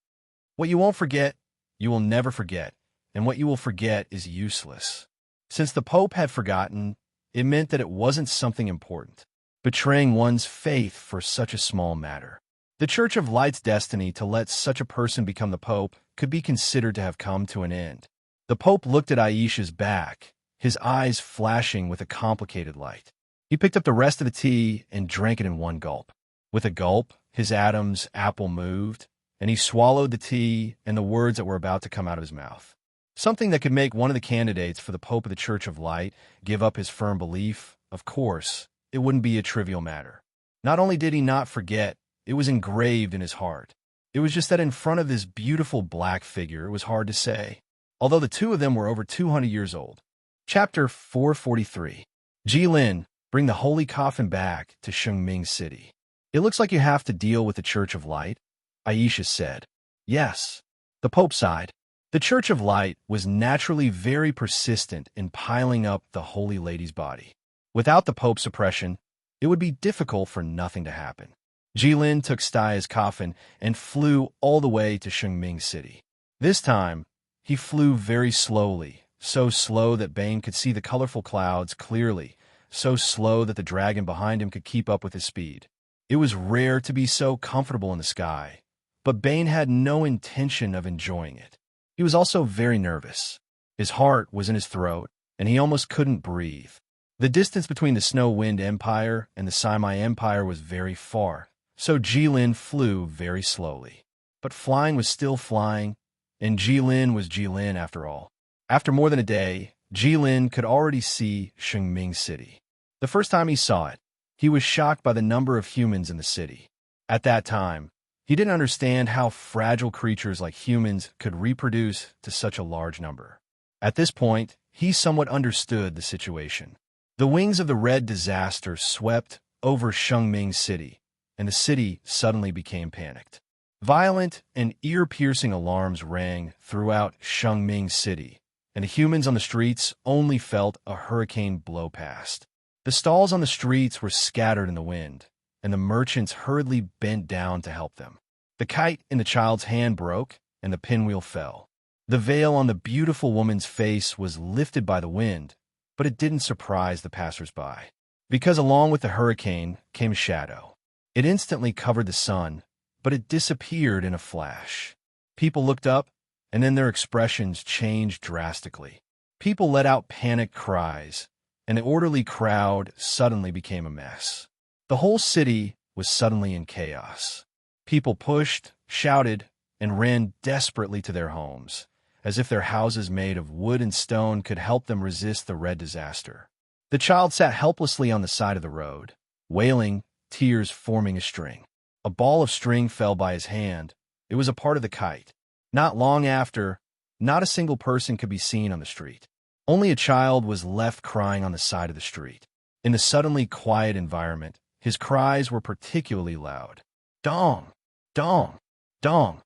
What you won't forget, you will never forget, and what you will forget is useless. Since the Pope had forgotten, it meant that it wasn't something important, betraying one's faith for such a small matter. The Church of Light's destiny to let such a person become the Pope could be considered to have come to an end. The Pope looked at Aisha's back, his eyes flashing with a complicated light. He picked up the rest of the tea and drank it in one gulp. With a gulp, his Adam's apple moved, and he swallowed the tea and the words that were about to come out of his mouth. Something that could make one of the candidates for the Pope of the Church of Light give up his firm belief, of course, it wouldn't be a trivial matter. Not only did he not forget, it was engraved in his heart. It was just that in front of this beautiful black figure, it was hard to say, although the two of them were over 200 years old. Chapter 443. Jilin, bring the holy coffin back to Shengming City. It looks like you have to deal with the Church of Light, Aisha said. Yes. The Pope sighed. The Church of Light was naturally very persistent in piling up the Holy Lady's body. Without the Pope's suppression, it would be difficult for nothing to happen. Jilin took Stai's coffin and flew all the way to Shengming City. This time, he flew very slowly, so slow that Bane could see the colorful clouds clearly, so slow that the dragon behind him could keep up with his speed. It was rare to be so comfortable in the sky, but Bane had no intention of enjoying it. He was also very nervous. His heart was in his throat, and he almost couldn't breathe. The distance between the Snow Wind Empire and the Saimai Empire was very far, so Jilin flew very slowly. But flying was still flying, and Jilin was Jilin after all. After more than a day, Jilin could already see Shengming City. The first time he saw it, he was shocked by the number of humans in the city. At that time, he didn't understand how fragile creatures like humans could reproduce to such a large number. At this point, he somewhat understood the situation. The wings of the red disaster swept over Shengming City, and the city suddenly became panicked. Violent and ear-piercing alarms rang throughout Shengming City, and the humans on the streets only felt a hurricane blow past. The stalls on the streets were scattered in the wind, and the merchants hurriedly bent down to help them. The kite in the child's hand broke, and the pinwheel fell. The veil on the beautiful woman's face was lifted by the wind, but it didn't surprise the passers-by, because along with the hurricane came shadow. It instantly covered the sun, but it disappeared in a flash. People looked up, and then their expressions changed drastically. People let out panicked cries, and the orderly crowd suddenly became a mess. The whole city was suddenly in chaos. People pushed, shouted, and ran desperately to their homes, as if their houses made of wood and stone could help them resist the red disaster. The child sat helplessly on the side of the road, wailing, tears forming a string. A ball of string fell by his hand. It was a part of the kite. Not long after, not a single person could be seen on the street. Only a child was left crying on the side of the street. In the suddenly quiet environment, his cries were particularly loud. Dong! Dong! Dong!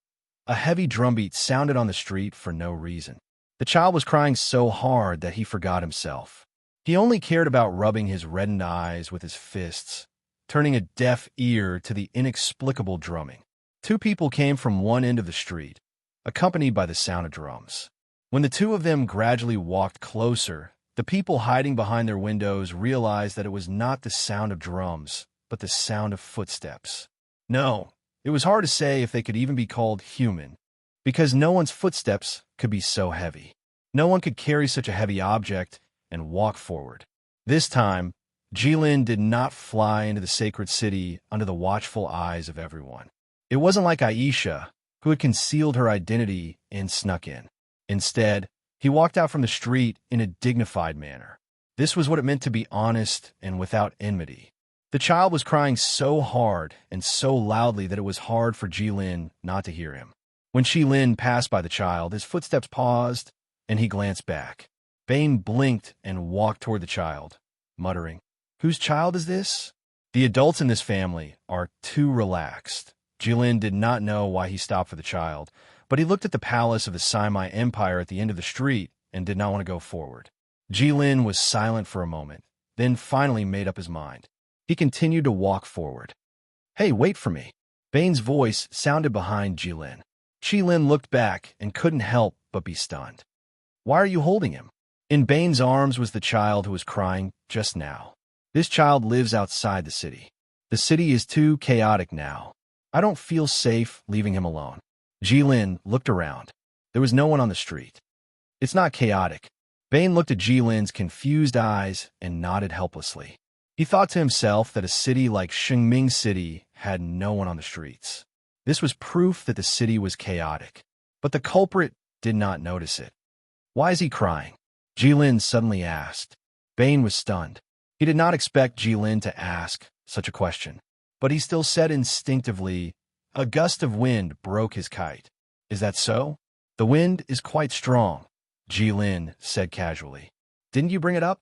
A heavy drumbeat sounded on the street for no reason. The child was crying so hard that he forgot himself. He only cared about rubbing his reddened eyes with his fists, turning a deaf ear to the inexplicable drumming. Two people came from one end of the street, accompanied by the sound of drums. When the two of them gradually walked closer, the people hiding behind their windows realized that it was not the sound of drums, but the sound of footsteps. No, it was hard to say if they could even be called human, because no one's footsteps could be so heavy. No one could carry such a heavy object and walk forward. This time, Jilin did not fly into the sacred city under the watchful eyes of everyone. It wasn't like Aisha, who had concealed her identity and snuck in. Instead, he walked out from the street in a dignified manner. This was what it meant to be honest and without enmity. The child was crying so hard and so loudly that it was hard for Jilin not to hear him. When Jilin passed by the child, his footsteps paused, and he glanced back. Bane blinked and walked toward the child, muttering, "Whose child is this?" The adults in this family are too relaxed. Jilin did not know why he stopped for the child, but he looked at the palace of the Saimai Empire at the end of the street and did not want to go forward. Jilin was silent for a moment, then finally made up his mind. He continued to walk forward. "Hey, wait for me." Bane's voice sounded behind Jilin. Jilin looked back and couldn't help but be stunned. "Why are you holding him?" In Bane's arms was the child who was crying just now. This child lives outside the city. The city is too chaotic now. I don't feel safe leaving him alone. Jilin looked around. There was no one on the street. "It's not chaotic." Bane looked at Jilin's confused eyes and nodded helplessly. He thought to himself that a city like Shengming City had no one on the streets. This was proof that the city was chaotic. But the culprit did not notice it. "Why is he crying?" Jilin suddenly asked. Bane was stunned. He did not expect Jilin to ask such a question, but he still said instinctively, "A gust of wind broke his kite." "Is that so?" "The wind is quite strong," Jilin said casually. "Didn't you bring it up?"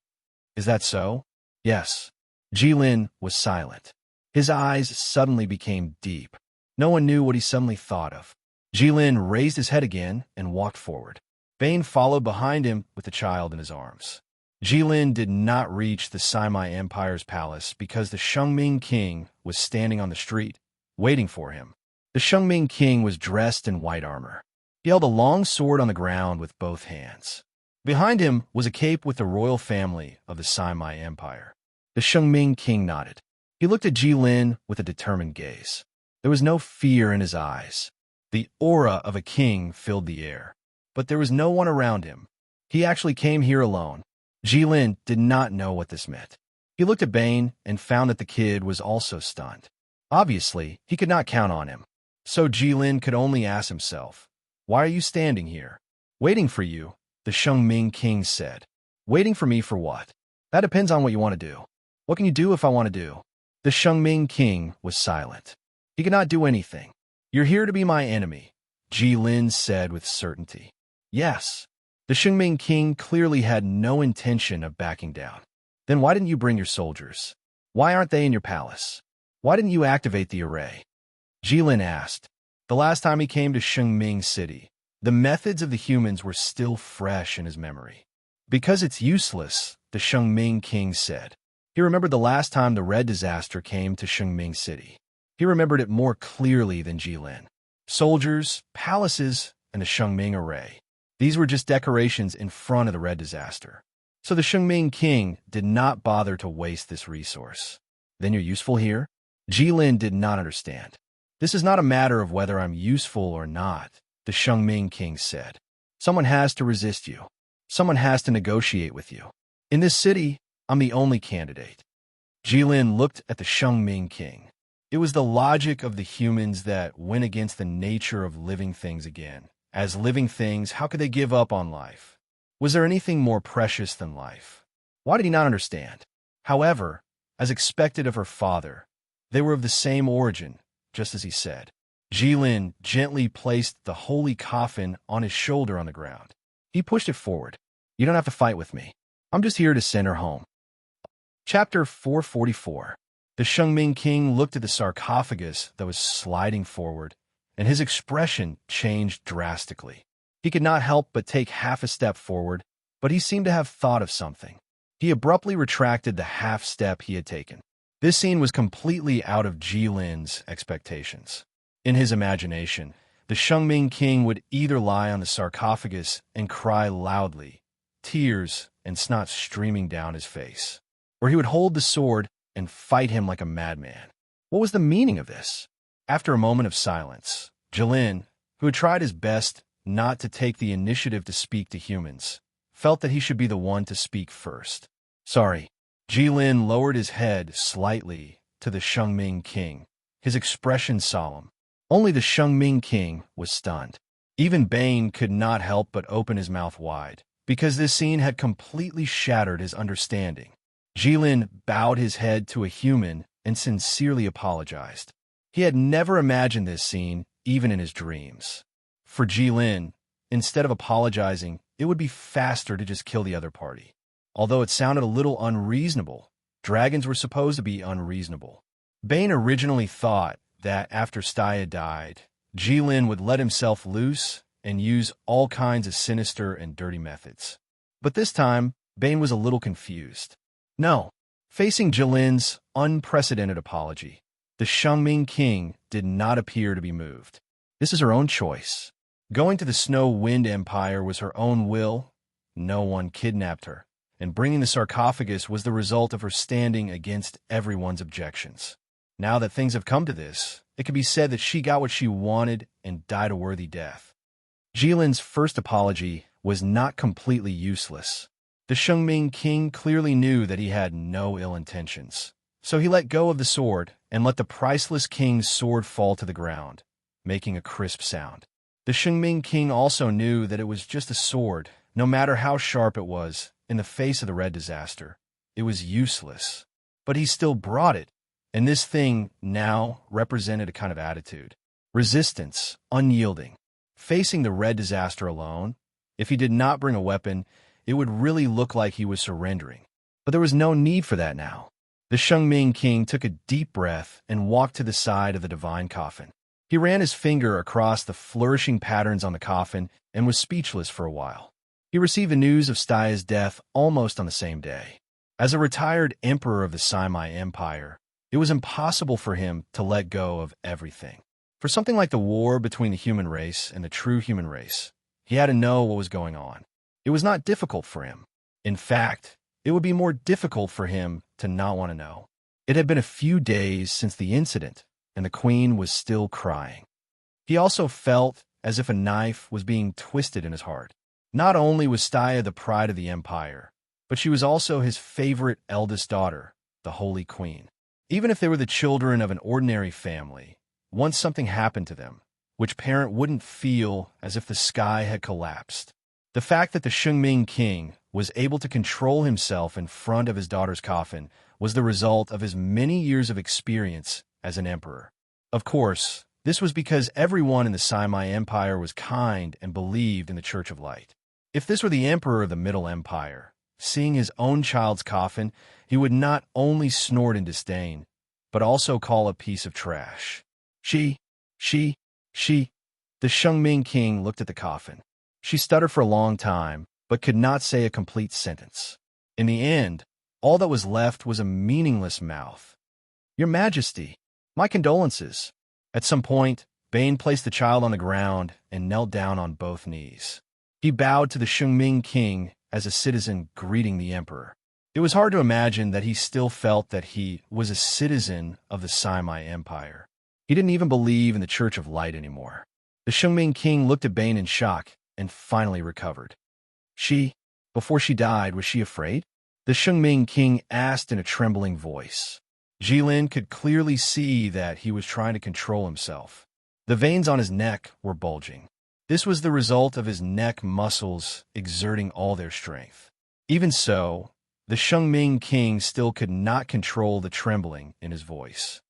"Is that so?" "Yes." Jilin was silent. His eyes suddenly became deep. No one knew what he suddenly thought of. Jilin raised his head again and walked forward. Bane followed behind him with the child in his arms. Jilin did not reach the Saimai Empire's palace because the Shengming king was standing on the street, waiting for him. The Shengming king was dressed in white armor. He held a long sword on the ground with both hands. Behind him was a cape with the royal family of the Saimai Empire. The Shengming king nodded. He looked at Jilin with a determined gaze. There was no fear in his eyes. The aura of a king filled the air. But there was no one around him. He actually came here alone. Jilin did not know what this meant. He looked at Bane and found that the kid was also stunned. Obviously, he could not count on him. So Jilin could only ask himself, "Why are you standing here?" "Waiting for you," the Shengming king said. "Waiting for me for what?" "That depends on what you want to do." "What can you do if I want to do?" The Shengming king was silent. He could not do anything. "You're here to be my enemy," Jilin said with certainty. "Yes." The Shengming king clearly had no intention of backing down. "Then why didn't you bring your soldiers? Why aren't they in your palace? Why didn't you activate the array?" Jilin asked. The last time he came to Shengming City, the methods of the humans were still fresh in his memory. "Because it's useless," the Shengming king said. He remembered the last time the Red Disaster came to Shengming City. He remembered it more clearly than Jilin. Soldiers, palaces, and the Shengming array. These were just decorations in front of the Red Disaster. So the Shengming king did not bother to waste this resource. "Then you're useful here?" Jilin did not understand. "This is not a matter of whether I'm useful or not," the Shengming king said. "Someone has to resist you. Someone has to negotiate with you. In this city, I'm the only candidate." Jilin looked at the Shengming king. It was the logic of the humans that went against the nature of living things again. As living things, how could they give up on life? Was there anything more precious than life? Why did he not understand? However, as expected of her father, they were of the same origin, just as he said. Jilin gently placed the holy coffin on his shoulder on the ground. He pushed it forward. "You don't have to fight with me. I'm just here to send her home." Chapter 444. The Shengming king looked at the sarcophagus that was sliding forward, and his expression changed drastically. He could not help but take half a step forward, but he seemed to have thought of something. He abruptly retracted the half step he had taken. This scene was completely out of Jilin's expectations. In his imagination, the Shengming king would either lie on the sarcophagus and cry loudly, tears and snot streaming down his face, or he would hold the sword and fight him like a madman. What was the meaning of this? After a moment of silence, Jilin, who had tried his best not to take the initiative to speak to humans, felt that he should be the one to speak first. "Sorry." Jilin lowered his head slightly to the Shengming king, his expression solemn. Only the Shengming king was stunned. Even Bane could not help but open his mouth wide, because this scene had completely shattered his understanding. Jilin bowed his head to a human and sincerely apologized. He had never imagined this scene, even in his dreams. For Jilin, instead of apologizing, it would be faster to just kill the other party. Although it sounded a little unreasonable, dragons were supposed to be unreasonable. Bane originally thought that after Staya died, Jilin would let himself loose and use all kinds of sinister and dirty methods. But this time, Bane was a little confused. No. Facing Jilin's unprecedented apology, the Shengming king did not appear to be moved. This is her own choice. Going to the Snow Wind Empire was her own will. No one kidnapped her, and bringing the sarcophagus was the result of her standing against everyone's objections. Now that things have come to this, it can be said that she got what she wanted and died a worthy death. Jilin's first apology was not completely useless. The Shengming king clearly knew that he had no ill intentions. So he let go of the sword and let the priceless king's sword fall to the ground, making a crisp sound. The Shengming king also knew that it was just a sword, no matter how sharp it was, in the face of the Red Disaster. It was useless. But he still brought it, and this thing now represented a kind of attitude. Resistance, unyielding. Facing the Red Disaster alone, if he did not bring a weapon, it would really look like he was surrendering. But there was no need for that now. The Shengming king took a deep breath and walked to the side of the divine coffin. He ran his finger across the flourishing patterns on the coffin and was speechless for a while. He received the news of Staya's death almost on the same day. As a retired emperor of the Saimai Empire, It was impossible for him to let go of everything. For something like the war between the human race and the true human race, he had to know what was going on. It was not difficult for him. In fact, it would be more difficult for him to not want to know. It had been a few days since the incident, and the queen was still crying. He also felt as if a knife was being twisted in his heart. Not only was Staya the pride of the empire, but she was also his favorite eldest daughter, the Holy Queen. Even if they were the children of an ordinary family, once something happened to them, which parent wouldn't feel as if the sky had collapsed? The fact that the Shengming king was able to control himself in front of his daughter's coffin was the result of his many years of experience as an emperor. Of course, this was because everyone in the Saimai Empire was kind and believed in the Church of Light. If this were the emperor of the Middle Empire, seeing his own child's coffin, he would not only snort in disdain, but also call a piece of trash. She. The Shengming king looked at the coffin. She stuttered for a long time, but could not say a complete sentence. In the end, all that was left was a meaningless mouth. Your Majesty, my condolences. At some point, Bane placed the child on the ground and knelt down on both knees. He bowed to the Shengming king as a citizen greeting the emperor. It was hard to imagine that he still felt that he was a citizen of the Saimai Empire. He didn't even believe in the Church of Light anymore. The Shengming king looked at Bane in shock and finally recovered. Before she died, was she afraid? The Shengming king asked in a trembling voice. Jilin could clearly see that he was trying to control himself. The veins on his neck were bulging. This was the result of his neck muscles exerting all their strength. Even so, the Shengming king still could not control the trembling in his voice.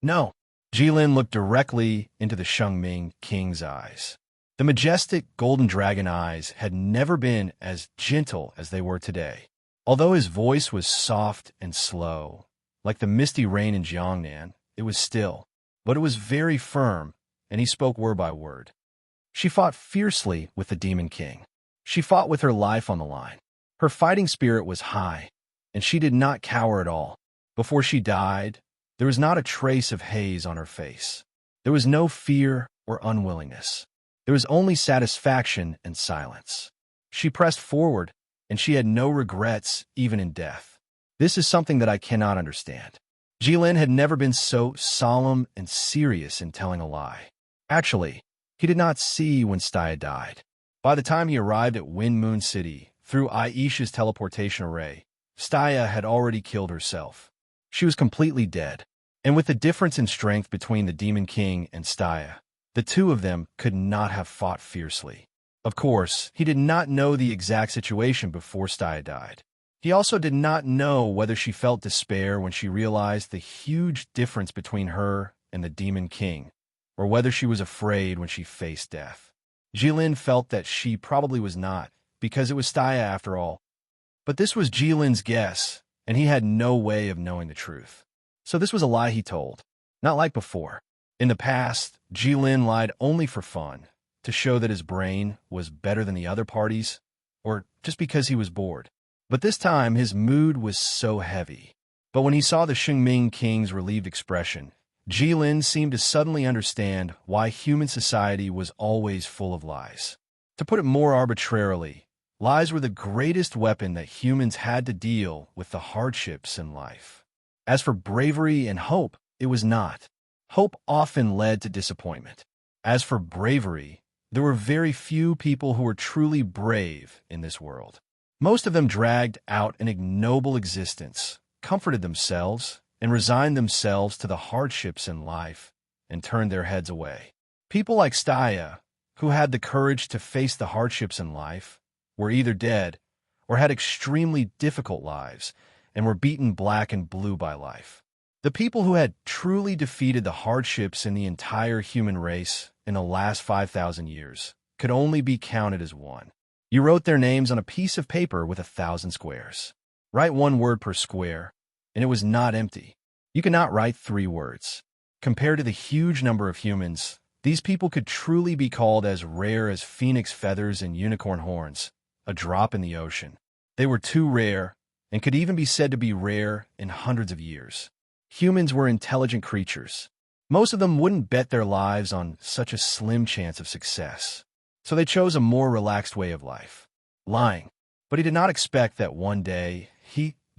No. Jilin looked directly into the Shengming king's eyes. The majestic golden dragon eyes had never been as gentle as they were today. Although his voice was soft and slow, like the misty rain in Jiangnan, it was still, but it was very firm, and he spoke word by word. She fought fiercely with the Demon King. She fought with her life on the line. Her fighting spirit was high, and she did not cower at all. Before she died, there was not a trace of haze on her face. There was no fear or unwillingness. There was only satisfaction and silence. She pressed forward, and she had no regrets even in death. This is something that I cannot understand. Jilin had never been so solemn and serious in telling a lie. Actually, he did not see when Staya died. By the time he arrived at Wind Moon City, through Aisha's teleportation array, Staya had already killed herself. She was completely dead. And with the difference in strength between the Demon King and Staya, the two of them could not have fought fiercely. Of course, he did not know the exact situation before Staya died. He also did not know whether she felt despair when she realized the huge difference between her and the Demon King, or whether she was afraid when she faced death. Jilin felt that she probably was not, because it was Staya after all. But this was Jilin's guess, and he had no way of knowing the truth. So this was a lie he told, not like before. In the past, Jilin lied only for fun, to show that his brain was better than the other parties, or just because he was bored. But this time, his mood was so heavy. But when he saw the Shengming king's relieved expression, Jilin seemed to suddenly understand why human society was always full of lies. To put it more arbitrarily, lies were the greatest weapon that humans had to deal with the hardships in life. As for bravery and hope, it was not. Hope often led to disappointment. As for bravery, there were very few people who were truly brave in this world. Most of them dragged out an ignoble existence, comforted themselves, and resigned themselves to the hardships in life, and turned their heads away. People like Staya, who had the courage to face the hardships in life, were either dead or had extremely difficult lives and were beaten black and blue by life. The people who had truly defeated the hardships in the entire human race in the last 5,000 years could only be counted as one. You wrote their names on a piece of paper with 1,000 squares. Write one word per square, and it was not empty. You could not write 3 words. Compared to the huge number of humans, these people could truly be called as rare as phoenix feathers and unicorn horns, a drop in the ocean. They were too rare, and could even be said to be rare in hundreds of years. Humans were intelligent creatures. Most of them wouldn't bet their lives on such a slim chance of success. So they chose a more relaxed way of life, lying. But he did not expect that one day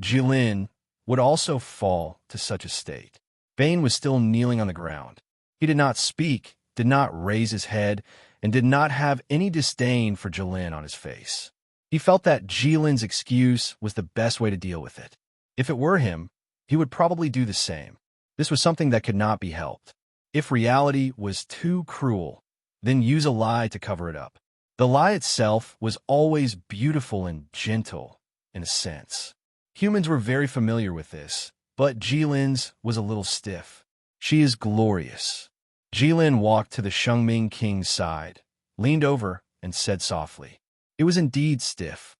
Jilin, would also fall to such a state. Bane was still kneeling on the ground. He did not speak, did not raise his head, and did not have any disdain for Jilin on his face. He felt that Jilin's excuse was the best way to deal with it. If it were him, he would probably do the same. This was something that could not be helped. If reality was too cruel, then use a lie to cover it up. The lie itself was always beautiful and gentle, in a sense. Humans were very familiar with this, but Jilin's was a little stiff. She is glorious. Jilin walked to the Shengming king's side, leaned over, and said softly. It was indeed stiff.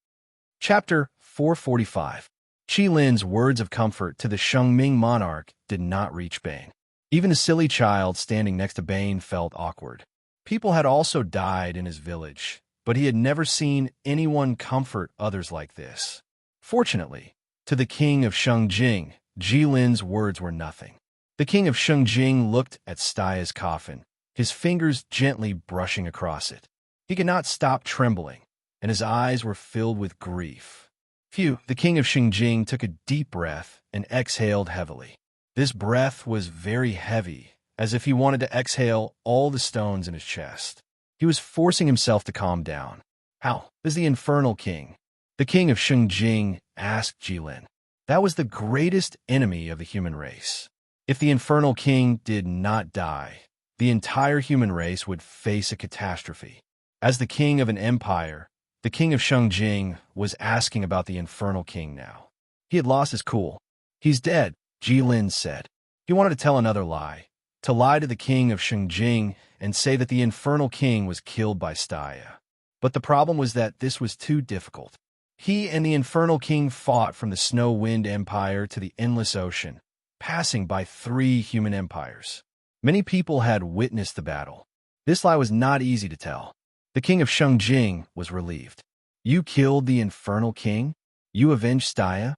Chapter 445. Jilin's words of comfort to the Shengming monarch did not reach Bane. Even a silly child standing next to Bane felt awkward. People had also died in his village, but he had never seen anyone comfort others like this. Fortunately, to the king of Shengjing, Jilin's words were nothing. The king of Shengjing looked at Stia's coffin, his fingers gently brushing across it. He could not stop trembling, and his eyes were filled with grief. Phew, the king of Shengjing took a deep breath and exhaled heavily. This breath was very heavy, as if he wanted to exhale all the stones in his chest. He was forcing himself to calm down. How is the infernal king? The king of Shengjing asked Jilin. That was the greatest enemy of the human race. If the infernal king did not die, the entire human race would face a catastrophe. As the king of an empire, the king of Shengjing was asking about the infernal king now. He had lost his cool. He's dead, Jilin said. He wanted to tell another lie, to lie to the king of Shengjing and say that the infernal king was killed by Stia. But the problem was that this was too difficult. He and the infernal king fought from the Snow Wind Empire to the Endless Ocean, passing by 3 human empires. Many people had witnessed the battle. This lie was not easy to tell. The king of Shengjing was relieved. You killed the infernal king? You avenged Stia?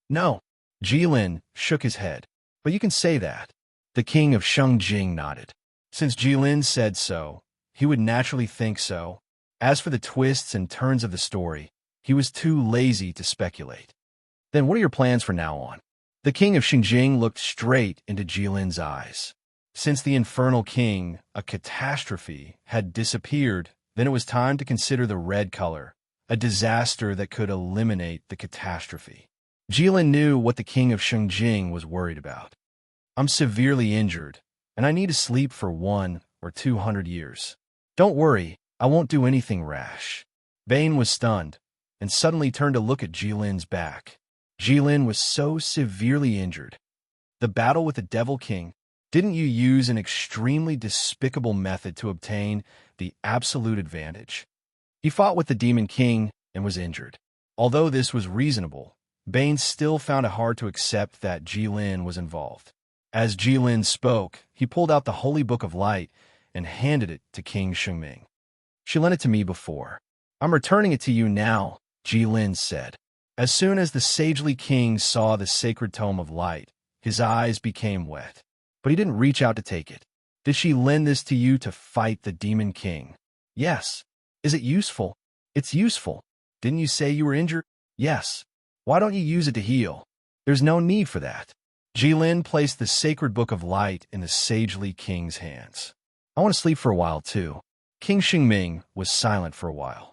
No. Jilin shook his head. But you can say that. The king of Shengjing nodded. Since Jilin said so, he would naturally think so. As for the twists and turns of the story, he was too lazy to speculate. Then what are your plans from now on? The king of Shengjing looked straight into Jilin's eyes. Since the infernal king, a catastrophe, had disappeared, then it was time to consider the red color, a disaster that could eliminate the catastrophe. Jilin knew what the king of Shengjing was worried about. I'm severely injured, and I need to sleep for 100 or 200 years. Don't worry, I won't do anything rash. Bane was stunned, and suddenly turned to look at Jilin's back. Jilin was so severely injured. The battle with the Devil King, didn't you use an extremely despicable method to obtain the absolute advantage? He fought with the Demon King and was injured. Although this was reasonable, Bane still found it hard to accept that Jilin was involved. As Jilin spoke, he pulled out the Holy Book of Light and handed it to King Shengming. She lent it to me before. I'm returning it to you now, Jilin said. As soon as the sagely king saw the sacred tome of light, his eyes became wet. But he didn't reach out to take it. Did she lend this to you to fight the Demon King? Yes. Is it useful? It's useful. Didn't you say you were injured? Yes. Why don't you use it to heal? There's no need for that. Jilin placed the sacred book of light in the sagely king's hands. I want to sleep for a while, too. King Shengming was silent for a while.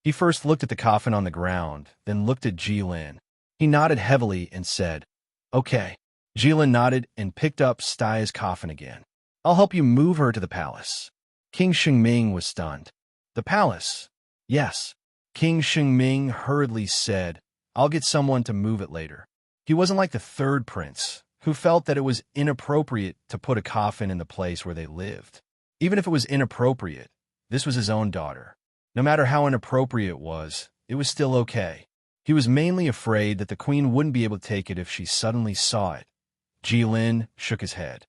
He first looked at the coffin on the ground, then looked at Jilin. He nodded heavily and said, Okay. Jilin nodded and picked up Stia's coffin again. I'll help you move her to the palace. King Shengming was stunned. The palace? Yes. King Shengming hurriedly said, I'll get someone to move it later. He wasn't like the third prince, who felt that it was inappropriate to put a coffin in the place where they lived. Even if it was inappropriate, this was his own daughter. No matter how inappropriate it was still okay. He was mainly afraid that the queen wouldn't be able to take it if she suddenly saw it. Jilin shook his head.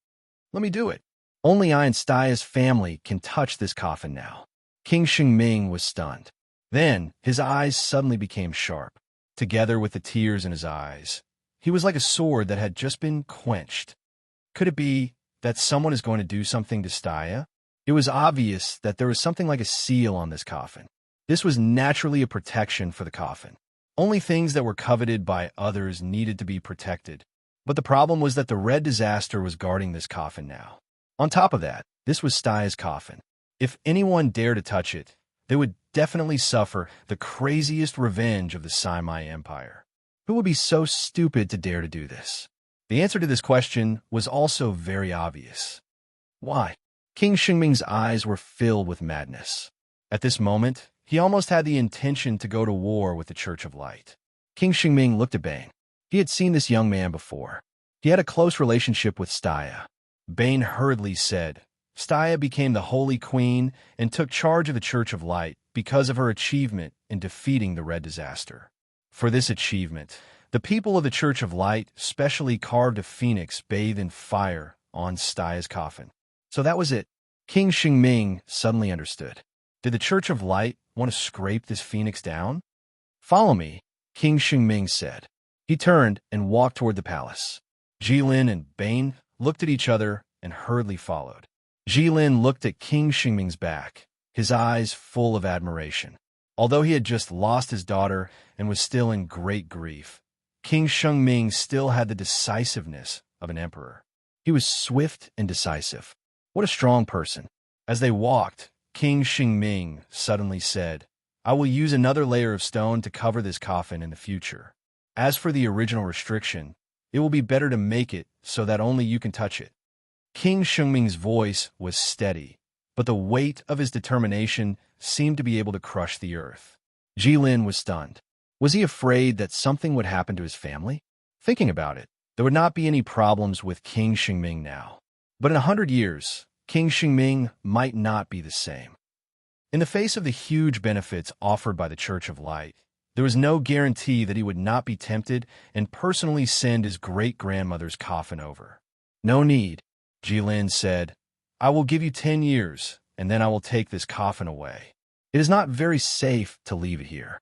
Let me do it. Only I and Stia's family can touch this coffin now. King Shengming was stunned. Then his eyes suddenly became sharp. Together with the tears in his eyes, He was like a sword that had just been quenched. Could it be that someone is going to do something to Staya? It was obvious that there was something like a seal on this coffin. This was naturally a protection for the coffin. Only things that were coveted by others needed to be protected. But the problem was that the red disaster was guarding this coffin now. On top of that, this was Staya's coffin. If anyone dared to touch it, they would definitely suffer the craziest revenge of the Saimai Empire. Who would be so stupid to dare to do this? The answer to this question was also very obvious. Why? King Shengming's eyes were filled with madness. At this moment, he almost had the intention to go to war with the Church of Light. King Shengming looked at Bane. He had seen this young man before. He had a close relationship with Staya. Bane hurriedly said, Staya became the Holy Queen and took charge of the Church of Light because of her achievement in defeating the Red Disaster. For this achievement, the people of the Church of Light specially carved a phoenix bathed in fire on Staya's coffin. So that was it. King Shengming suddenly understood. Did the Church of Light want to scrape this phoenix down? Follow me, King Shengming said. He turned and walked toward the palace. Jilin and Bane looked at each other and hurriedly followed. Jilin looked at King Shengming's back, his eyes full of admiration. Although he had just lost his daughter and was still in great grief, King Shengming still had the decisiveness of an emperor. He was swift and decisive. What a strong person. As they walked, King Shengming suddenly said, I will use another layer of stone to cover this coffin in the future. As for the original restriction, it will be better to make it so that only you can touch it. King Shengming's voice was steady, but the weight of his determination seemed to be able to crush the earth. Jilin was stunned. Was he afraid that something would happen to his family? Thinking about it, there would not be any problems with King Shengming now. But in 100 years, King Shengming might not be the same. In the face of the huge benefits offered by the Church of Light, there was no guarantee that he would not be tempted and personally send his great-grandmother's coffin over. No need, Jilin said. I will give you 10 years, and then I will take this coffin away. It is not very safe to leave it here.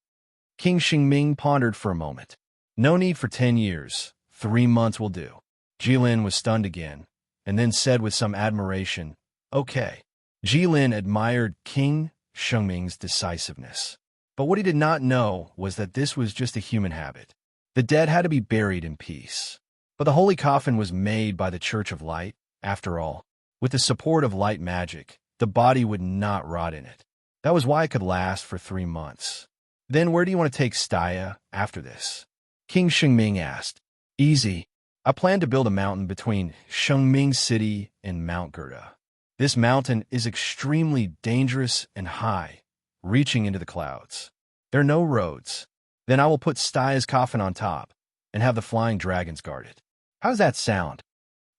King Shengming pondered for a moment. No need for 10 years. 3 months will do. Jilin was stunned again, and then said with some admiration, Okay. Jilin admired King Shengming's decisiveness. But what he did not know was that this was just a human habit. The dead had to be buried in peace. But the holy coffin was made by the Church of Light, after all. With the support of light magic, the body would not rot in it. That was why it could last for 3 months. Then where do you want to take Staya after this? King Shengming asked. Easy. I plan to build a mountain between Shengming City and Mount Gerda. This mountain is extremely dangerous and high, reaching into the clouds. There are no roads. Then I will put Staya's coffin on top and have the flying dragons guard it. How does that sound?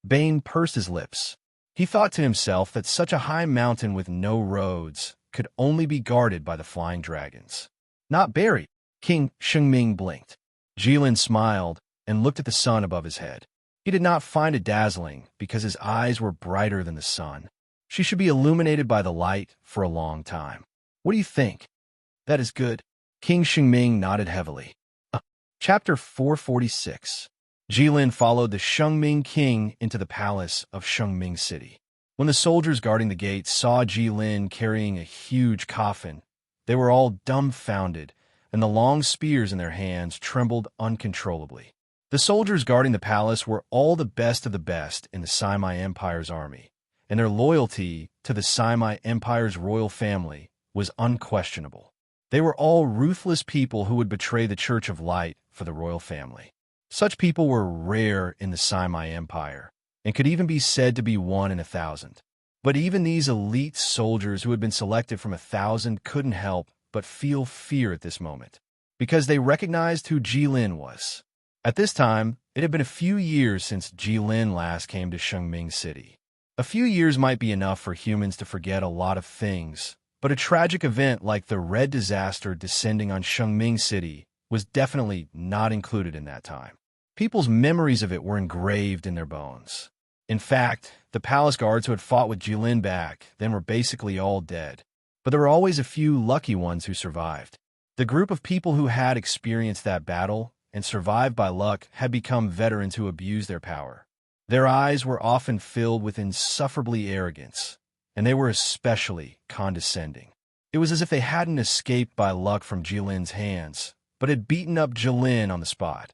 Bane pursed his lips. He thought to himself that such a high mountain with no roads could only be guarded by the flying dragons. Not buried. King Shengming blinked. Jilin smiled and looked at the sun above his head. He did not find it dazzling because his eyes were brighter than the sun. She should be illuminated by the light for a long time. What do you think? That is good. King Shengming nodded heavily. Chapter 446. Jilin followed the Shengming king into the palace of Shengming City. When the soldiers guarding the gates saw Jilin carrying a huge coffin, they were all dumbfounded, and the long spears in their hands trembled uncontrollably. The soldiers guarding the palace were all the best of the best in the Saimai Empire's army, and their loyalty to the Saimai Empire's royal family was unquestionable. They were all ruthless people who would betray the Church of Light for the royal family. Such people were rare in the Saimai Empire, and could even be said to be 1 in 1,000. But even these elite soldiers who had been selected from 1,000 couldn't help but feel fear at this moment, because they recognized who Jilin was. At this time, it had been a few years since Jilin last came to Shengming City. A few years might be enough for humans to forget a lot of things, but a tragic event like the Red Disaster descending on Shengming City was definitely not included in that time. People's memories of it were engraved in their bones. In fact, the palace guards who had fought with Jilin back then were basically all dead. But there were always a few lucky ones who survived. The group of people who had experienced that battle and survived by luck had become veterans who abused their power. Their eyes were often filled with insufferably arrogance, and they were especially condescending. It was as if they hadn't escaped by luck from Jilin's hands, but had beaten up Jilin on the spot.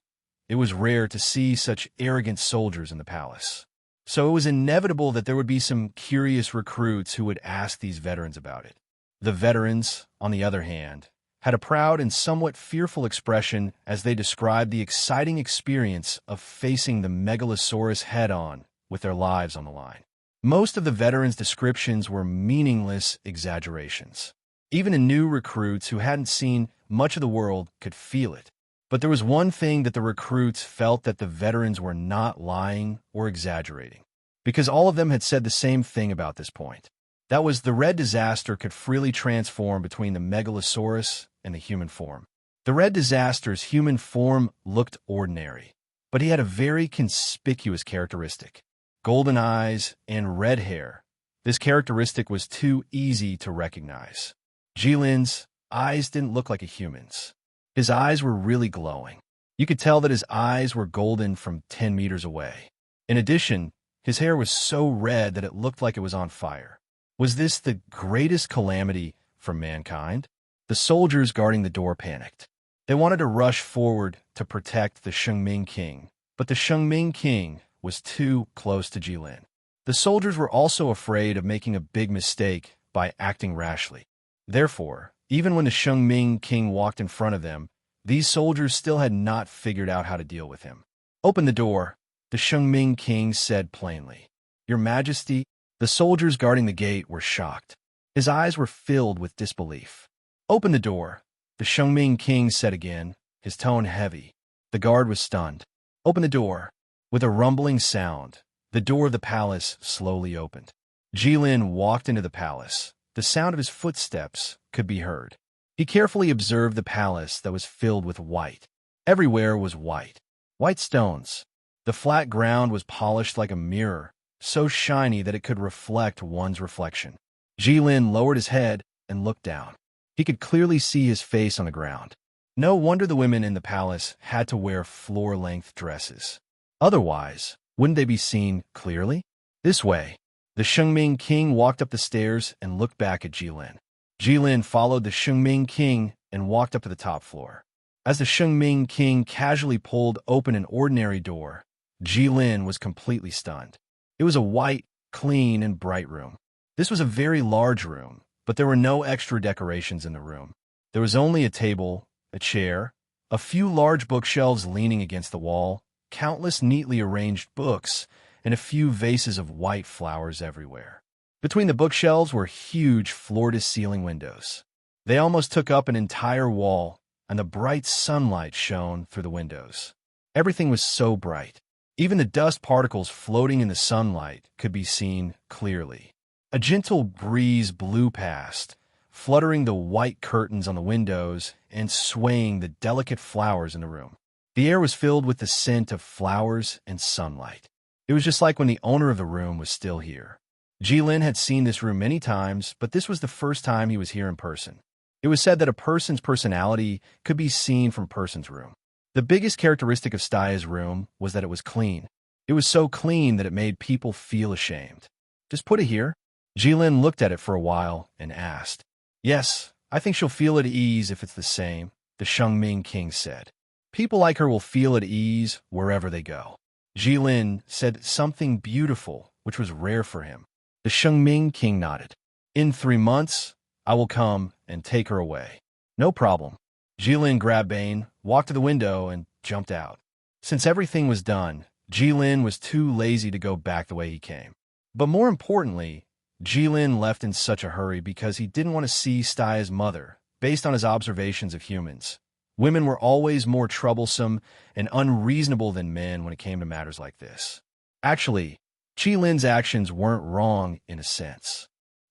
It was rare to see such arrogant soldiers in the palace. So it was inevitable that there would be some curious recruits who would ask these veterans about it. The veterans, on the other hand, had a proud and somewhat fearful expression as they described the exciting experience of facing the megalosaurus head-on with their lives on the line. Most of the veterans' descriptions were meaningless exaggerations. Even the new recruits who hadn't seen much of the world could feel it. But there was one thing that the recruits felt that the veterans were not lying or exaggerating, because all of them had said the same thing about this point. That was, the red disaster could freely transform between the megalosaurus and the human form. The red disaster's human form looked ordinary, but he had a very conspicuous characteristic: golden eyes and red hair. This characteristic was too easy to recognize. Jilin's eyes didn't look like a human's. His eyes were really glowing. You could tell that his eyes were golden from 10 meters away. In addition, his hair was so red that it looked like it was on fire. Was this the greatest calamity for mankind? The soldiers guarding the door panicked. They wanted to rush forward to protect the Shengming king, but the Shengming king was too close to Jilin. The soldiers were also afraid of making a big mistake by acting rashly. Therefore, even when the Shengming king walked in front of them, these soldiers still had not figured out how to deal with him. "Open the door," the Shengming king said plainly. "Your Majesty." The soldiers guarding the gate were shocked. His eyes were filled with disbelief. "Open the door," the Shengming king said again, his tone heavy. The guard was stunned. "Open the door." With a rumbling sound, the door of the palace slowly opened. Jilin walked into the palace. The sound of his footsteps could be heard. He carefully observed the palace that was filled with white. Everywhere was white. White stones. The flat ground was polished like a mirror, so shiny that it could reflect one's reflection. Jilin lowered his head and looked down. He could clearly see his face on the ground. No wonder the women in the palace had to wear floor-length dresses. Otherwise, wouldn't they be seen clearly? This way. The Shengming king walked up the stairs and looked back at Jilin. Jilin followed the Shengming king and walked up to the top floor. As the Shengming king casually pulled open an ordinary door, Jilin was completely stunned. It was a white, clean, and bright room. This was a very large room, but there were no extra decorations in the room. There was only a table, a chair, a few large bookshelves leaning against the wall, countless neatly arranged books, and a few vases of white flowers everywhere. Between the bookshelves were huge floor-to-ceiling windows. They almost took up an entire wall, and the bright sunlight shone through the windows. Everything was so bright. Even the dust particles floating in the sunlight could be seen clearly. A gentle breeze blew past, fluttering the white curtains on the windows and swaying the delicate flowers in the room. The air was filled with the scent of flowers and sunlight. It was just like when the owner of the room was still here. Jilin had seen this room many times, but this was the first time he was here in person. It was said that a person's personality could be seen from a person's room. The biggest characteristic of Staya's room was that it was clean. It was so clean that it made people feel ashamed. "Just put it here." Jilin looked at it for a while and asked. "Yes, I think she'll feel at ease if it's the same," the Shengming king said. "People like her will feel at ease wherever they go." Jilin said something beautiful, which was rare for him. The Shengming king nodded. "In 3 months, I will come and take her away." "No problem." Jilin grabbed Bane, walked to the window, and jumped out. Since everything was done, Jilin was too lazy to go back the way he came. But more importantly, Jilin left in such a hurry because he didn't want to see Staya's mother. Based on his observations of humans, women were always more troublesome and unreasonable than men when it came to matters like this. Actually, Jilin's actions weren't wrong in a sense.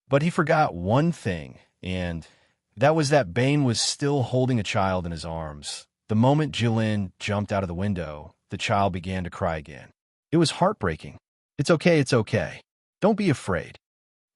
But he forgot one thing, and that was that Bane was still holding a child in his arms. The moment Jilin jumped out of the window, the child began to cry again. It was heartbreaking. "It's okay, it's okay. Don't be afraid."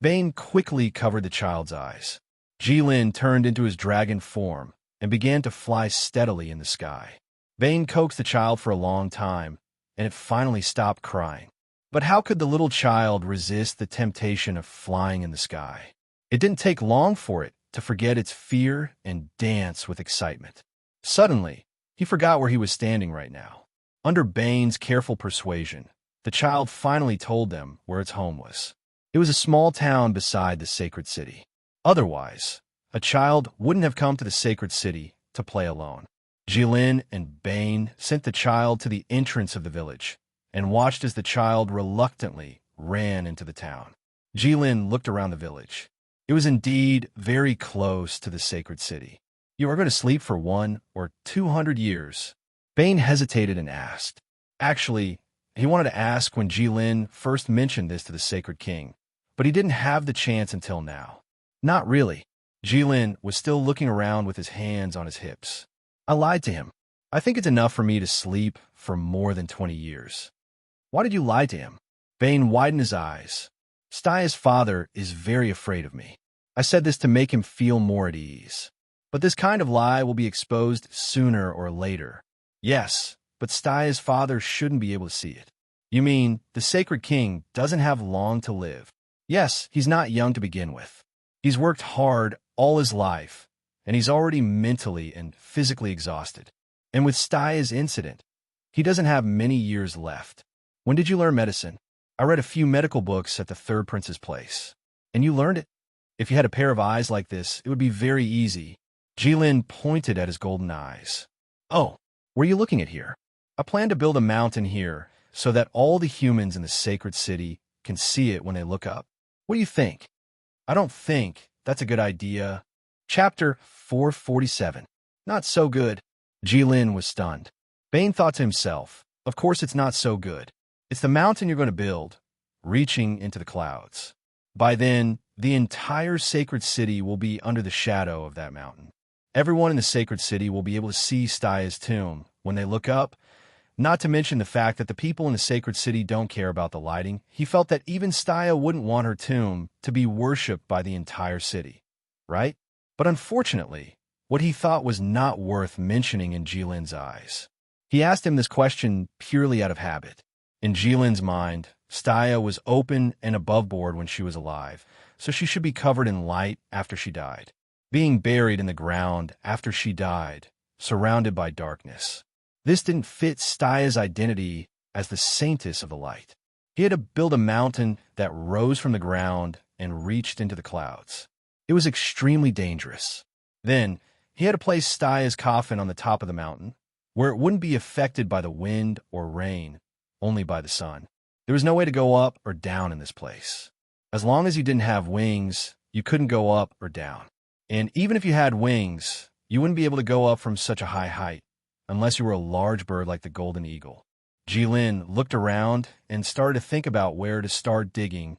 Bane quickly covered the child's eyes. Jilin turned into his dragon form and began to fly steadily in the sky. Bane coaxed the child for a long time, and it finally stopped crying. But how could the little child resist the temptation of flying in the sky? It didn't take long for it to forget its fear and dance with excitement. Suddenly, he forgot where he was standing right now. Under Bane's careful persuasion, the child finally told them where its home was. It was a small town beside the sacred city. Otherwise, a child wouldn't have come to the sacred city to play alone. Jilin and Bane sent the child to the entrance of the village and watched as the child reluctantly ran into the town. Jilin looked around the village. It was indeed very close to the sacred city. "You are going to sleep for 1 or 200 years. Bane hesitated and asked. Actually, he wanted to ask when Jilin first mentioned this to the sacred king, but he didn't have the chance until now. Not really. Jilin was still looking around with his hands on his hips. I lied to him. I think it's enough for me to sleep for more than 20 years. Why did you lie to him? Bane widened his eyes. Staya's father is very afraid of me. I said this to make him feel more at ease. But this kind of lie will be exposed sooner or later. Yes, but Staya's father shouldn't be able to see it. You mean the sacred king doesn't have long to live? Yes, he's not young to begin with. He's worked hard all his life, and he's already mentally and physically exhausted. And with Staya's incident, he doesn't have many years left. When did you learn medicine? I read a few medical books at the third prince's place. And you learned it? If you had a pair of eyes like this, it would be very easy. Jilin pointed at his golden eyes. Oh, were you looking at here? I plan to build a mountain here so that all the humans in the sacred city can see it when they look up. What do you think? I don't think that's a good idea. Chapter 447. Not so good. Jilin was stunned. Bane thought to himself, of course it's not so good. It's the mountain you're going to build, reaching into the clouds. By then, the entire sacred city will be under the shadow of that mountain. Everyone in the sacred city will be able to see Staya's tomb when they look up, not to mention the fact that the people in the sacred city don't care about the lighting. He felt that even Staya wouldn't want her tomb to be worshipped by the entire city, right? But unfortunately, what he thought was not worth mentioning in Jilin's eyes. He asked him this question purely out of habit. In Jilin's mind, Staya was open and above board when she was alive, so she should be covered in light after she died, being buried in the ground after she died, surrounded by darkness. This didn't fit Staya's identity as the saintess of the light. He had to build a mountain that rose from the ground and reached into the clouds. It was extremely dangerous. Then, he had to place Staya's coffin on the top of the mountain, where it wouldn't be affected by the wind or rain, only by the sun. There was no way to go up or down in this place. As long as you didn't have wings, you couldn't go up or down. And even if you had wings, you wouldn't be able to go up from such a high height, unless you were a large bird like the golden eagle. Jilin looked around and started to think about where to start digging.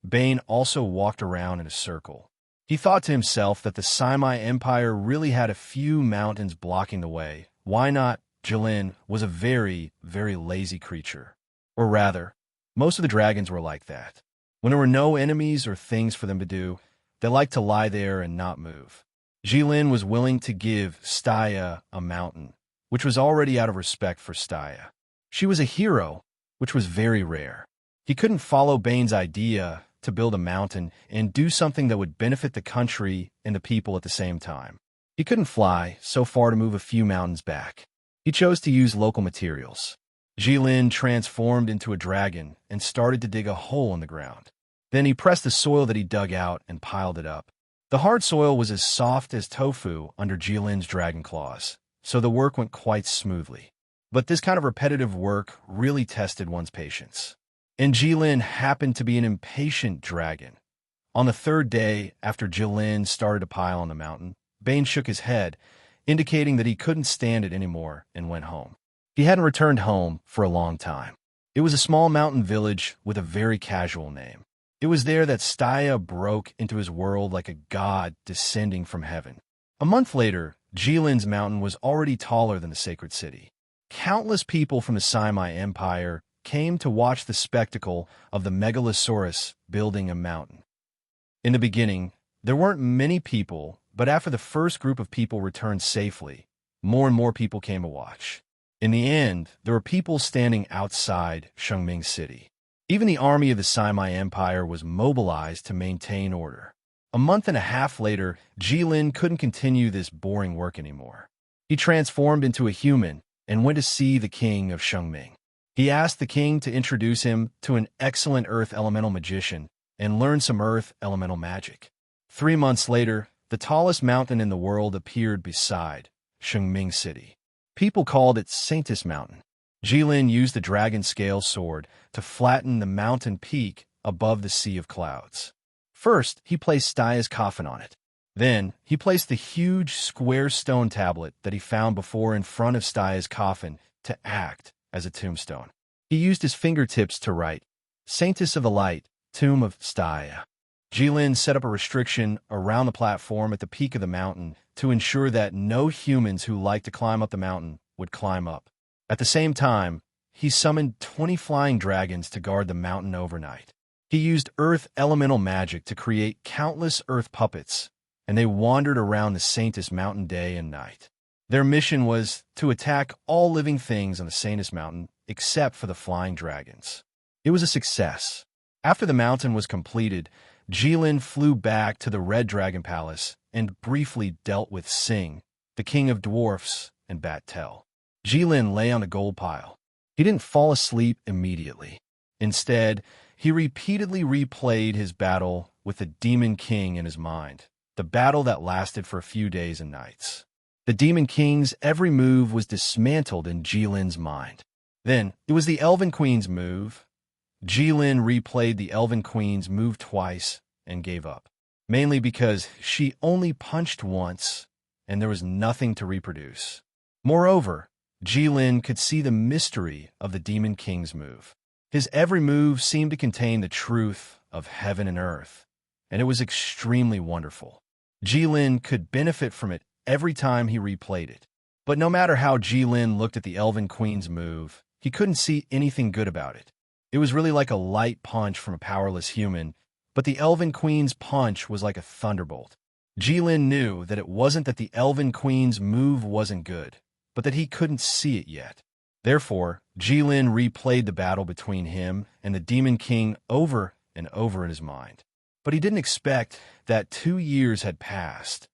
Bane also walked around in a circle. He thought to himself that the Saimai Empire really had a few mountains blocking the way. Why not? Jilin was a very, very lazy creature. Or rather, most of the dragons were like that. When there were no enemies or things for them to do, they liked to lie there and not move. Jilin was willing to give Staya a mountain, which was already out of respect for Staya. She was a hero, which was very rare. He couldn't follow Bane's idea to build a mountain and do something that would benefit the country and the people at the same time. He couldn't fly so far to move a few mountains back. He chose to use local materials. Jilin transformed into a dragon and started to dig a hole in the ground. Then he pressed the soil that he dug out and piled it up. The hard soil was as soft as tofu under Jilin's dragon claws, so the work went quite smoothly. But this kind of repetitive work really tested one's patience. And Jilin happened to be an impatient dragon. On the third day after Jilin started to pile on the mountain, Bane shook his head, indicating that he couldn't stand it anymore, and went home. He hadn't returned home for a long time. It was a small mountain village with a very casual name. It was there that Staya broke into his world like a god descending from heaven. A month later, Jilin's mountain was already taller than the sacred city. Countless people from the Saimai Empire came to watch the spectacle of the megalosaurus building a mountain. In the beginning, there weren't many people, but after the first group of people returned safely, more and more people came to watch. In the end, there were people standing outside Shengming City. Even the army of the Saimai Empire was mobilized to maintain order. A month and a half later, Jilin couldn't continue this boring work anymore. He transformed into a human and went to see the king of Shengming. He asked the king to introduce him to an excellent earth elemental magician and learn some earth elemental magic. 3 months later, the tallest mountain in the world appeared beside Shengming City. People called it Saintess Mountain. Jilin used the dragon scale sword to flatten the mountain peak above the sea of clouds. First, he placed Staya's coffin on it. Then, he placed the huge square stone tablet that he found before in front of Staya's coffin to act as a tombstone. He used his fingertips to write, Saintess of the Light, Tomb of Staya. Jilin set up a restriction around the platform at the peak of the mountain to ensure that no humans who liked to climb up the mountain would climb up. At the same time, he summoned 20 flying dragons to guard the mountain overnight. He used earth elemental magic to create countless earth puppets, and they wandered around the Saintess Mountain day and night. Their mission was to attack all living things on the Saintess Mountain except for the flying dragons. It was a success. After the mountain was completed, Jilin flew back to the Red Dragon Palace and briefly dealt with Sing, the king of dwarfs, and Bat-Tel. Jilin lay on a gold pile. He didn't fall asleep immediately. Instead, he repeatedly replayed his battle with the Demon King in his mind, the battle that lasted for a few days and nights. The Demon King's every move was dismantled in Jilin's mind. Then, it was the Elven Queen's move. Jilin replayed the Elven Queen's move twice and gave up, mainly because she only punched once and there was nothing to reproduce. Moreover, Jilin could see the mystery of the Demon King's move. His every move seemed to contain the truth of heaven and earth, and it was extremely wonderful. Jilin could benefit from it every time he replayed it. But no matter how Jilin looked at the Elven Queen's move, he couldn't see anything good about it. It was really like a light punch from a powerless human, but the Elven Queen's punch was like a thunderbolt. Jilin knew that it wasn't that the Elven Queen's move wasn't good, but that he couldn't see it yet. Therefore, Jilin replayed the battle between him and the Demon King over and over in his mind. But he didn't expect that 2 years had passed.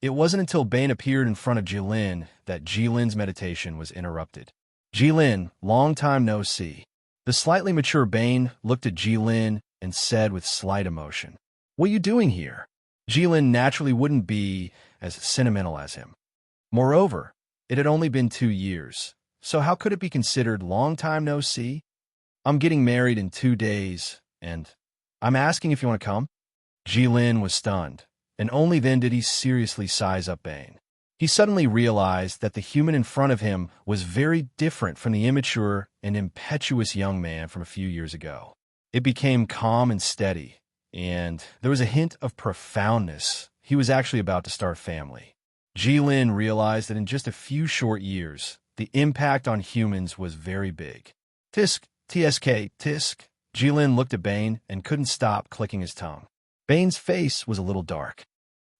It wasn't until Bane appeared in front of Jilin that Jilin's meditation was interrupted. Jilin, long time no see. The slightly mature Bane looked at Jilin and said with slight emotion, "What are you doing here?" Jilin naturally wouldn't be as sentimental as him. Moreover, it had only been 2 years, so how could it be considered long time no see? "I'm getting married in 2 days, and I'm asking if you want to come?" Jilin was stunned, and only then did he seriously size up Bane. He suddenly realized that the human in front of him was very different from the immature and impetuous young man from a few years ago. It became calm and steady, and there was a hint of profoundness. He was actually about to start a family. Jilin realized that in just a few short years, the impact on humans was very big. Tisk, TSK, tisk. Jilin looked at Bane and couldn't stop clicking his tongue. Bane's face was a little dark.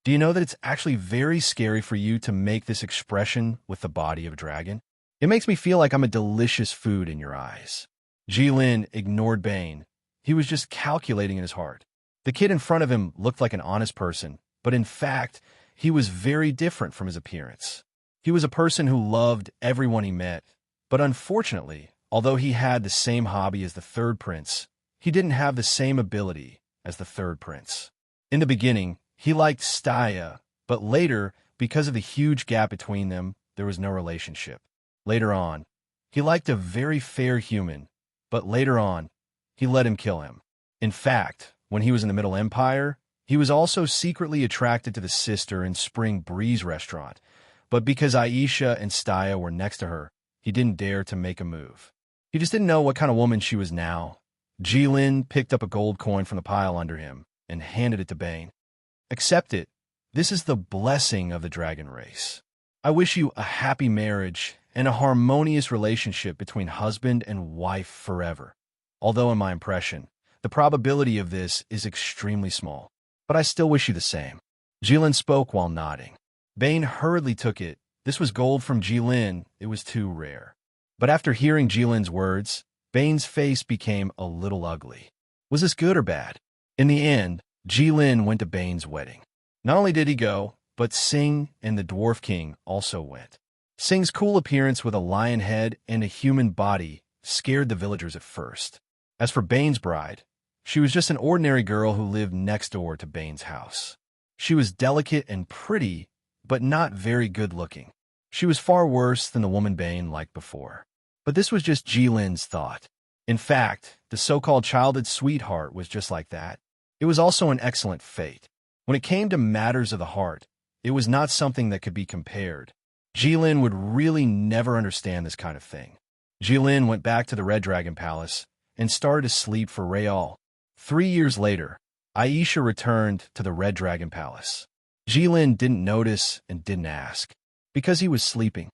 "Do you know that it's actually very scary for you to make this expression with the body of a dragon? It makes me feel like I'm a delicious food in your eyes." Jilin ignored Bane. He was just calculating in his heart. The kid in front of him looked like an honest person, but in fact, he was very different from his appearance. He was a person who loved everyone he met, but unfortunately, although he had the same hobby as the third prince, he didn't have the same ability as the third prince. In the beginning, he liked Staya, but later, because of the huge gap between them, there was no relationship. Later on, he liked a very fair human, but later on, he let him kill him. In fact, when he was in the Middle Empire, he was also secretly attracted to the sister in Spring Breeze restaurant, but because Aisha and Staya were next to her, he didn't dare to make a move. He just didn't know what kind of woman she was now. Jilin picked up a gold coin from the pile under him and handed it to Bane. "Accept it. This is the blessing of the dragon race. I wish you a happy marriage and a harmonious relationship between husband and wife forever. Although in my impression, the probability of this is extremely small, but I still wish you the same." Jilin spoke while nodding. Bane hurriedly took it. This was gold from Jilin. It was too rare. But after hearing Jilin's words, Bane's face became a little ugly. Was this good or bad? In the end, Jilin went to Bane's wedding. Not only did he go, but Sing and the Dwarf King also went. Sing's cool appearance with a lion head and a human body scared the villagers at first. As for Bane's bride, she was just an ordinary girl who lived next door to Bane's house. She was delicate and pretty, but not very good-looking. She was far worse than the woman Bane liked before. But this was just Jilin's thought. In fact, the so-called childhood sweetheart was just like that. It was also an excellent fate. When it came to matters of the heart, it was not something that could be compared. Jilin would really never understand this kind of thing. Jilin went back to the Red Dragon Palace and started to sleep for Rayal. 3 years later, Aisha returned to the Red Dragon Palace. Jilin didn't notice and didn't ask, because he was sleeping.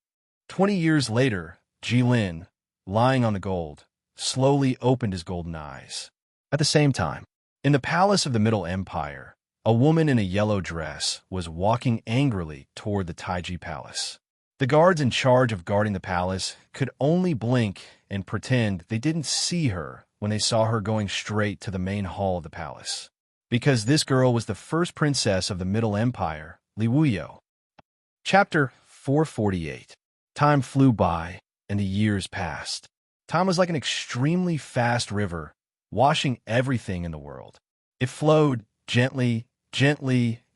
20 years later, Jilin, lying on the gold, slowly opened his golden eyes. At the same time, in the palace of the Middle Empire, a woman in a yellow dress was walking angrily toward the Taiji Palace. The guards in charge of guarding the palace could only blink and pretend they didn't see her when they saw her going straight to the main hall of the palace. Because this girl was the first princess of the Middle Empire, Li Wuyo. Chapter 448. Time flew by, and the years passed. Time was like an extremely fast river, washing everything in the world. It flowed gently,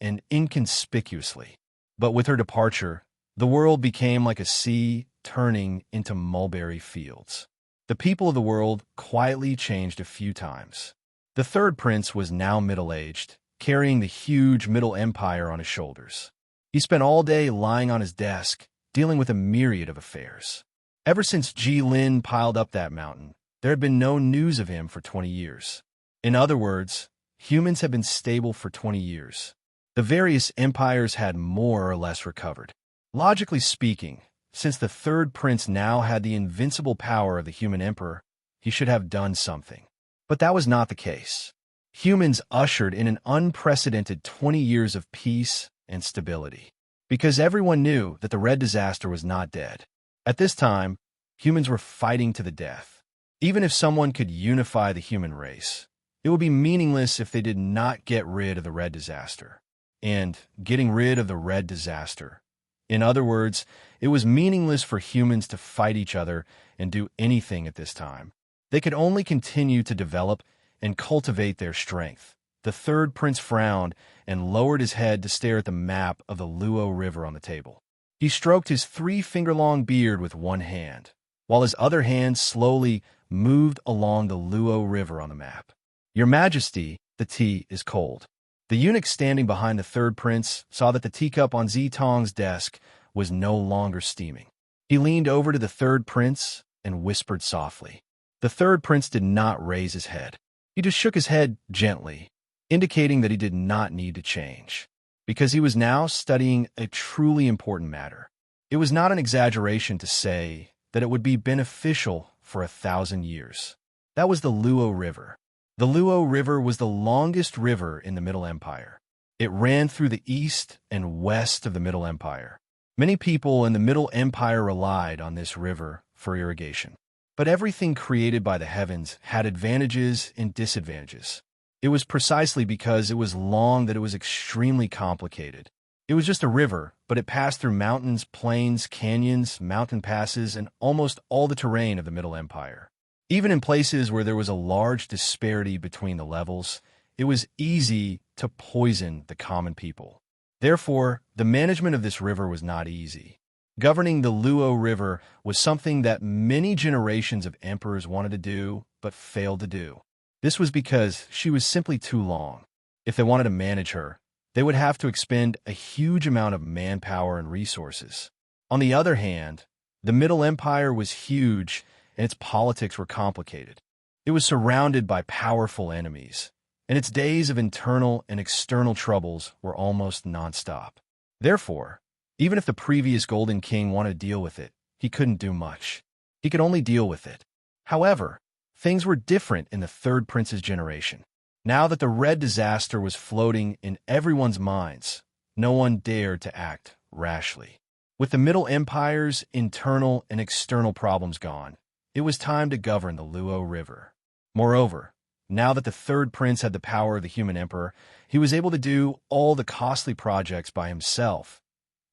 and inconspicuously. But with her departure, the world became like a sea turning into mulberry fields. The people of the world quietly changed a few times. The third prince was now middle-aged, carrying the huge Middle Empire on his shoulders. He spent all day lying on his desk, dealing with a myriad of affairs. Ever since Jilin piled up that mountain, there had been no news of him for 20 years. In other words, humans had been stable for 20 years. The various empires had more or less recovered. Logically speaking, since the third prince now had the invincible power of the human emperor, he should have done something. But that was not the case. Humans ushered in an unprecedented 20 years of peace and stability, because everyone knew that the Red Disaster was not dead. At this time, humans were fighting to the death. Even if someone could unify the human race, it would be meaningless if they did not get rid of the Red Disaster. And getting rid of the Red Disaster. In other words, it was meaningless for humans to fight each other and do anything at this time. They could only continue to develop and cultivate their strength. The third prince frowned and lowered his head to stare at the map of the Luo River on the table. He stroked his 3-finger-long beard with one hand, while his other hand slowly moved along the Luo River on the map. "Your Majesty, the tea is cold." The eunuch standing behind the third prince saw that the teacup on Zitong's desk was no longer steaming. He leaned over to the third prince and whispered softly. The third prince did not raise his head. He just shook his head gently, indicating that he did not need to change, because he was now studying a truly important matter. It was not an exaggeration to say that it would be beneficial for 1,000 years. That was the Luo River. The Luo River was the longest river in the Middle Empire. It ran through the east and west of the Middle Empire. Many people in the Middle Empire relied on this river for irrigation. But everything created by the heavens had advantages and disadvantages. It was precisely because it was long that it was extremely complicated. It was just a river, but it passed through mountains, plains, canyons, mountain passes, and almost all the terrain of the Middle Empire. Even in places where there was a large disparity between the levels, it was easy to poison the common people. Therefore, the management of this river was not easy. Governing the Luo River was something that many generations of emperors wanted to do, but failed to do. This was because she was simply too long. If they wanted to manage her, they would have to expend a huge amount of manpower and resources. On the other hand, the Middle Empire was huge, and its politics were complicated. It was surrounded by powerful enemies, and its days of internal and external troubles were almost nonstop. Therefore, even if the previous Golden King wanted to deal with it, he couldn't do much. He could only deal with it. However, things were different in the third prince's generation. Now that the Red Disaster was floating in everyone's minds, no one dared to act rashly. With the Middle Empire's internal and external problems gone, it was time to govern the Luo River. Moreover, now that the third prince had the power of the human emperor, he was able to do all the costly projects by himself.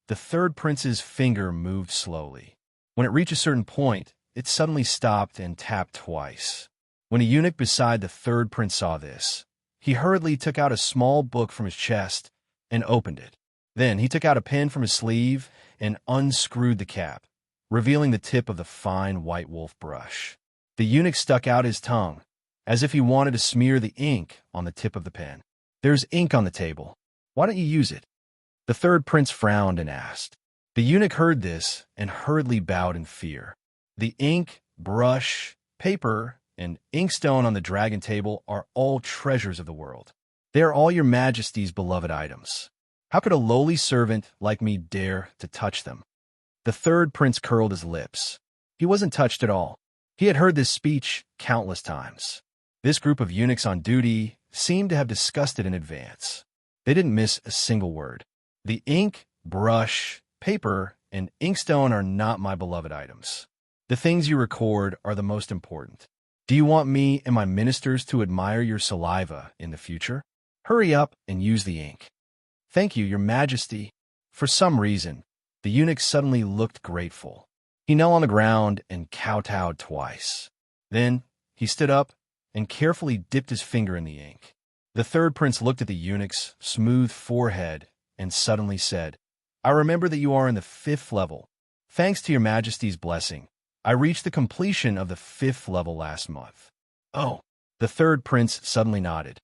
The third prince's finger moved slowly. When it reached a certain point, it suddenly stopped and tapped twice. When a eunuch beside the third prince saw this, he hurriedly took out a small book from his chest and opened it. Then he took out a pen from his sleeve and unscrewed the cap, revealing the tip of the fine white wolf brush. The eunuch stuck out his tongue, as if he wanted to smear the ink on the tip of the pen. "There's ink on the table. Why don't you use it?" The third prince frowned and asked. The eunuch heard this and hurriedly bowed in fear. The ink, brush, paper, and inkstone on the dragon table are all treasures of the world. They are all your majesty's beloved items. How could a lowly servant like me dare to touch them? The third prince curled his lips. He wasn't touched at all. He had heard this speech countless times. This group of eunuchs on duty seemed to have discussed it in advance. They didn't miss a single word. The ink, brush, paper, and inkstone are not my beloved items. The things you record are the most important. Do you want me and my ministers to admire your saliva in the future? Hurry up and use the ink. Thank you, your majesty. For some reason, the eunuch suddenly looked grateful. He knelt on the ground and kowtowed twice. Then he stood up and carefully dipped his finger in the ink. The third prince looked at the eunuch's smooth forehead and suddenly said, "I remember that you are in the 5th level. Thanks to your majesty's blessing, I reached the completion of the 5th level last month." "Oh." The third prince suddenly nodded.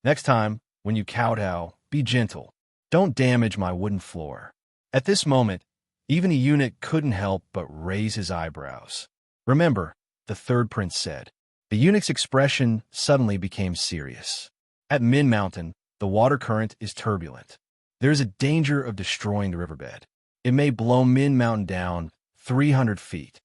"Next time, when you kowtow, be gentle. Don't damage my wooden floor." At this moment, even a eunuch couldn't help but raise his eyebrows. "Remember," the third prince said. The eunuch's expression suddenly became serious. "At Min Mountain, the water current is turbulent. There is a danger of destroying the riverbed. It may blow Min Mountain down 300 feet.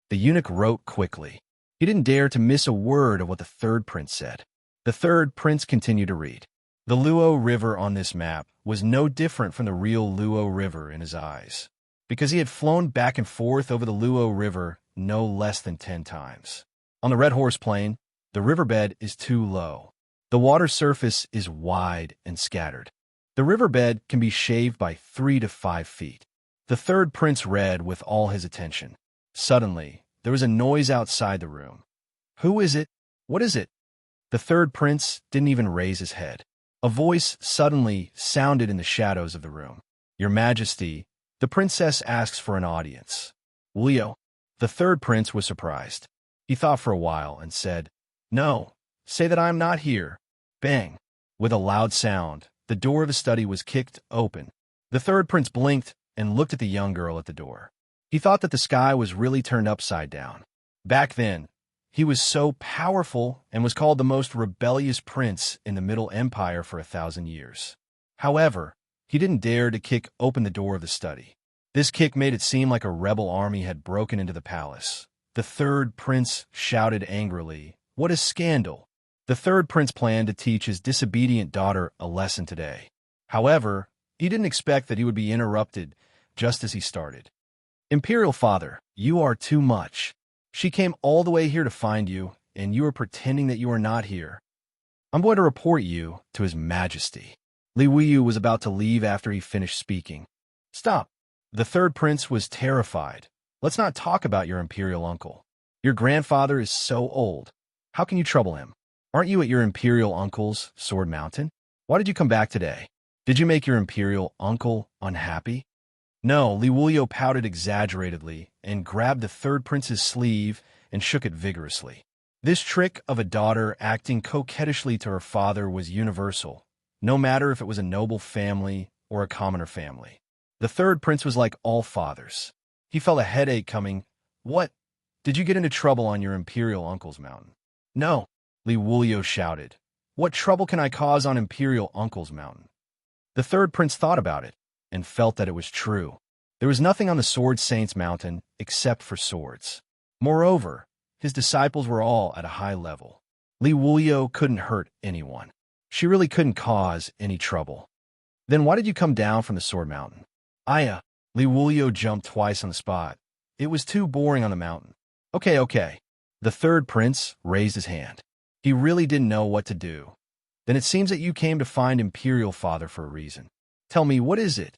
The eunuch wrote quickly. He didn't dare to miss a word of what the third prince said. The third prince continued to read. The Luo River on this map was no different from the real Luo River in his eyes, because he had flown back and forth over the Luo River no less than 10 times. On the Red Horse Plain, the riverbed is too low. The water surface is wide and scattered. The riverbed can be shaved by 3 to 5 feet. The third prince read with all his attention. Suddenly, there was a noise outside the room. "Who is it? What is it?" The third prince didn't even raise his head. A voice suddenly sounded in the shadows of the room. "Your Majesty, the princess asks for an audience." "Leo." The third prince was surprised. He thought for a while and said, "No, say that I am not here." Bang! With a loud sound, the door of his study was kicked open. The third prince blinked and looked at the young girl at the door. He thought that the sky was really turned upside down. Back then, he was so powerful and was called the most rebellious prince in the Middle Empire for 1,000 years. However, he didn't dare to kick open the door of the study. This kick made it seem like a rebel army had broken into the palace. The third prince shouted angrily, "What a scandal!" The third prince planned to teach his disobedient daughter a lesson today. However, he didn't expect that he would be interrupted just as he started. "Imperial father, you are too much. She came all the way here to find you, and you are pretending that you are not here. I'm going to report you to His Majesty." Li Wuyu was about to leave after he finished speaking. "Stop." The third prince was terrified. "Let's not talk about your imperial uncle. Your grandfather is so old. How can you trouble him? Aren't you at your imperial uncle's, Sword Mountain? Why did you come back today? Did you make your imperial uncle unhappy?" No, Li Wuyu pouted exaggeratedly and grabbed the third prince's sleeve and shook it vigorously. This trick of a daughter acting coquettishly to her father was universal, no matter if it was a noble family or a commoner family. The third prince was like all fathers. He felt a headache coming. "What? Did you get into trouble on your imperial uncle's mountain?" "No," Li Wuyu shouted. "What trouble can I cause on imperial uncle's mountain?" The third prince thought about it and felt that it was true. There was nothing on the Sword Saint's mountain except for swords. Moreover, his disciples were all at a high level. Li Wuyu couldn't hurt anyone. She really couldn't cause any trouble. "Then why did you come down from the Sword Mountain?" "Aya." Li Wuliu jumped twice on the spot. It was too boring on the mountain. Okay. The third prince raised his hand. He really didn't know what to do. Then it seems that you came to find Imperial Father for a reason. Tell me, what is it?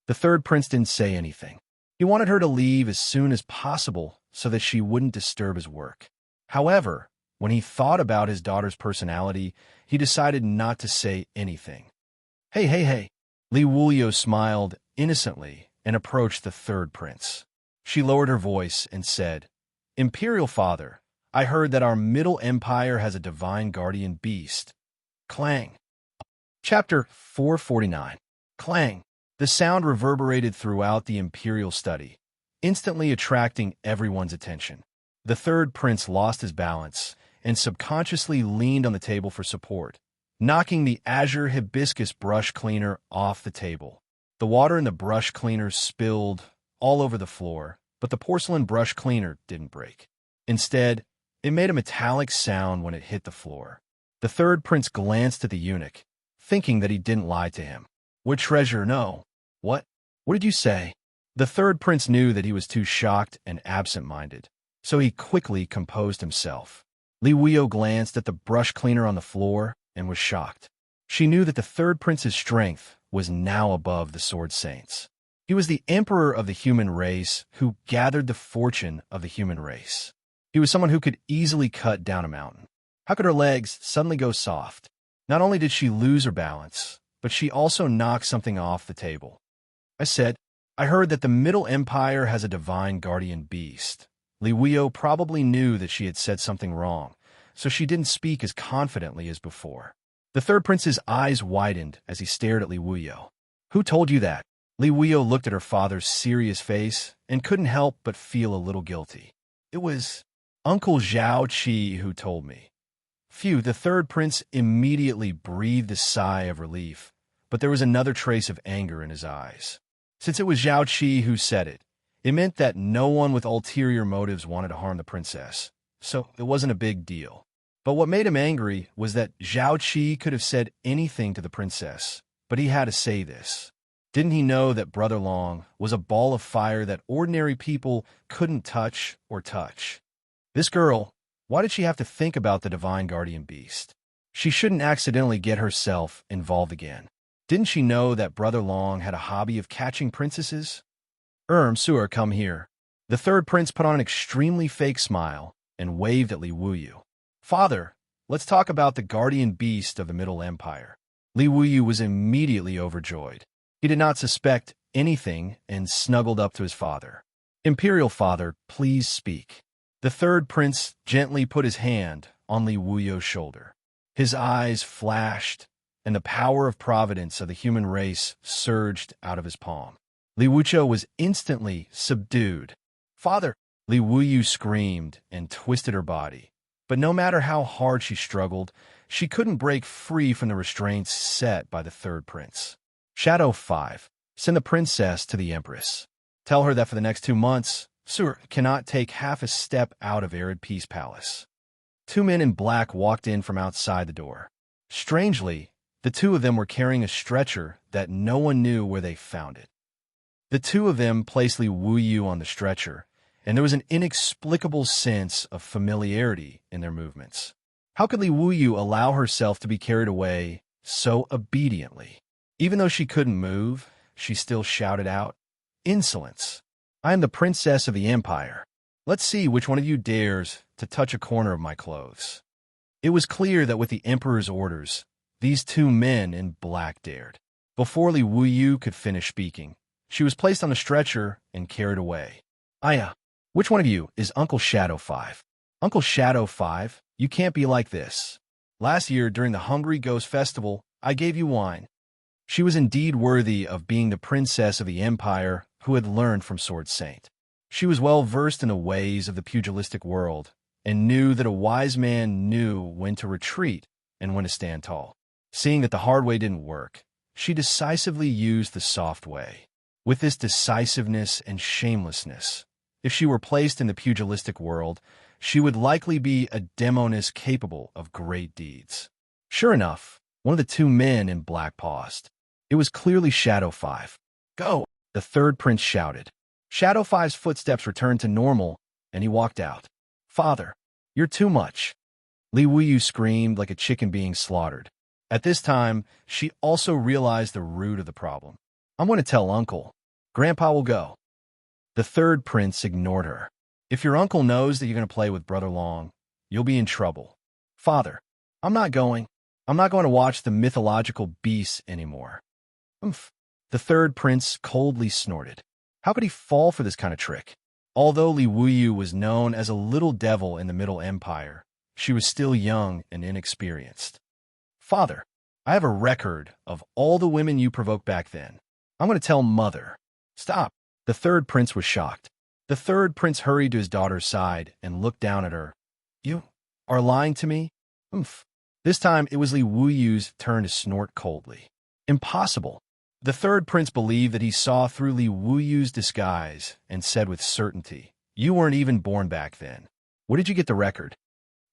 The third prince didn't say anything. He wanted her to leave as soon as possible so that she wouldn't disturb his work. However, when he thought about his daughter's personality, he decided not to say anything. Hey. Li Wuliu smiled innocently and approached the third prince. She lowered her voice and said, Imperial Father, I heard that our Middle Empire has a divine guardian beast. Clang. Chapter 449. Clang. The sound reverberated throughout the imperial study, instantly attracting everyone's attention. The third prince lost his balance and subconsciously leaned on the table for support, knocking the azure hibiscus brush cleaner off the table. The water in the brush cleaner spilled all over the floor, but the porcelain brush cleaner didn't break. Instead, it made a metallic sound when it hit the floor. The third prince glanced at the eunuch, thinking that he didn't lie to him. What treasure? No. What? What did you say? The third prince knew that he was too shocked and absent-minded, so he quickly composed himself. Li Wuliu glanced at the brush cleaner on the floor and was shocked. She knew that the third prince's strength was now above the sword saints. He was the emperor of the human race who gathered the fortune of the human race. He was someone who could easily cut down a mountain. How could her legs suddenly go soft? Not only did she lose her balance, but she also knocked something off the table. I heard that the Middle Empire has a divine guardian beast. Li Wuliu probably knew that she had said something wrong, so she didn't speak as confidently as before. The third prince's eyes widened as he stared at Li Wuliu. Who told you that? Li Wuliu looked at her father's serious face and couldn't help but feel a little guilty. It was Uncle Zhao Qi who told me. Phew, the third prince immediately breathed a sigh of relief, but there was another trace of anger in his eyes. Since it was Zhao Qi who said it, it meant that no one with ulterior motives wanted to harm the princess, so it wasn't a big deal. But what made him angry was that Zhao Qi could have said anything to the princess, but he had to say this. Didn't he know that Brother Long was a ball of fire that ordinary people couldn't touch or touch? This girl, why did she have to think about the divine guardian beast? She shouldn't accidentally get herself involved again. Didn't she know that Brother Long had a hobby of catching princesses? Suer, come here. The third prince put on an extremely fake smile and waved at Li Wuliu. Father, let's talk about the guardian beast of the Middle Empire. Li Wuliu was immediately overjoyed. He did not suspect anything and snuggled up to his father. Imperial Father, please speak. The third prince gently put his hand on Li Wuliu's shoulder. His eyes flashed, and the power of providence of the human race surged out of his palm. Li Wuliu was instantly subdued. Father! Li Wuliu screamed and twisted her body. But no matter how hard she struggled, she couldn't break free from the restraints set by the third prince. Shadow 5. Send the princess to the empress. Tell her that for the next 2 months, Sur cannot take half a step out of Arid Peace Palace. 2 men in black walked in from outside the door. Strangely, the 2 of them were carrying a stretcher that no one knew where they found it. The 2 of them placed Li Wuliu on the stretcher, and there was an inexplicable sense of familiarity in their movements. How could Li Wuliu allow herself to be carried away so obediently? Even though she couldn't move, she still shouted out, Insolence! I am the princess of the empire. Let's see which one of you dares to touch a corner of my clothes. It was clear that with the emperor's orders, these 2 men in black dared. Before Li Wuliu could finish speaking, she was placed on a stretcher and carried away. Aya, which one of you is Uncle Shadow 5? Uncle Shadow 5, you can't be like this. Last year, during the Hungry Ghost Festival, I gave you wine. She was indeed worthy of being the princess of the empire who had learned from Sword Saint. She was well versed in the ways of the pugilistic world and knew that a wise man knew when to retreat and when to stand tall. Seeing that the hard way didn't work, she decisively used the soft way. With this decisiveness and shamelessness, if she were placed in the pugilistic world, she would likely be a demoness capable of great deeds. Sure enough, one of the 2 men in black paused. It was clearly Shadow 5. Go! the third prince shouted. Shadow Five's footsteps returned to normal, and he walked out. Father, you're too much. Li Wuyu screamed like a chicken being slaughtered. At this time, she also realized the root of the problem. I'm going to tell Uncle. Grandpa will go. The third prince ignored her. If your uncle knows that you're going to play with Brother Long, you'll be in trouble. Father, I'm not going. I'm not going to watch the mythological beasts anymore. Oomph. The third prince coldly snorted. How could he fall for this kind of trick? Although Li Wuyu was known as a little devil in the Middle Empire, she was still young and inexperienced. Father, I have a record of all the women you provoked back then. I'm going to tell Mother. Stop. The third prince was shocked. The third prince hurried to his daughter's side and looked down at her. You are lying to me? Oomph. This time it was Li Wuyu's turn to snort coldly. Impossible. The third prince believed that he saw through Li Wuyu's disguise and said with certainty, You weren't even born back then. Where did you get the record?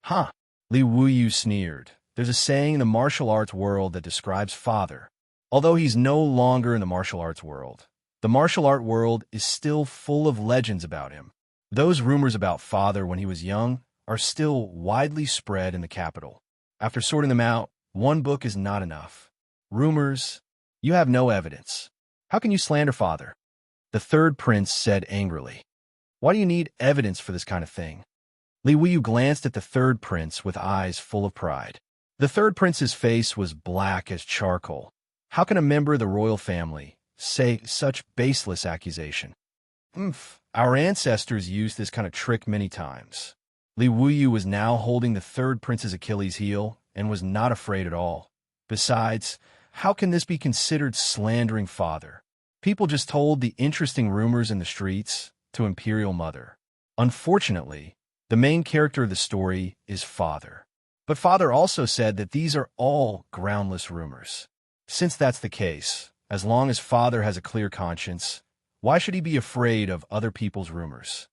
Huh. Li Wuyu sneered. There's a saying in the martial arts world that describes Father. Although he's no longer in the martial arts world, the martial art world is still full of legends about him. Those rumors about Father when he was young are still widely spread in the capital. After sorting them out, one book is not enough. Rumors. You have no evidence. How can you slander Father? The third prince said angrily. Why do you need evidence for this kind of thing? Li Wuyu glanced at the third prince with eyes full of pride. The third prince's face was black as charcoal. How can a member of the royal family say such baseless accusation? Our ancestors used this kind of trick many times. Li Wuyu was now holding the third prince's Achilles heel and was not afraid at all. Besides, how can this be considered slandering Father? People just told the interesting rumors in the streets to Imperial Mother. Unfortunately, the main character of the story is Father. But Father also said that these are all groundless rumors. Since that's the case, as long as Father has a clear conscience, why should he be afraid of other people's rumors?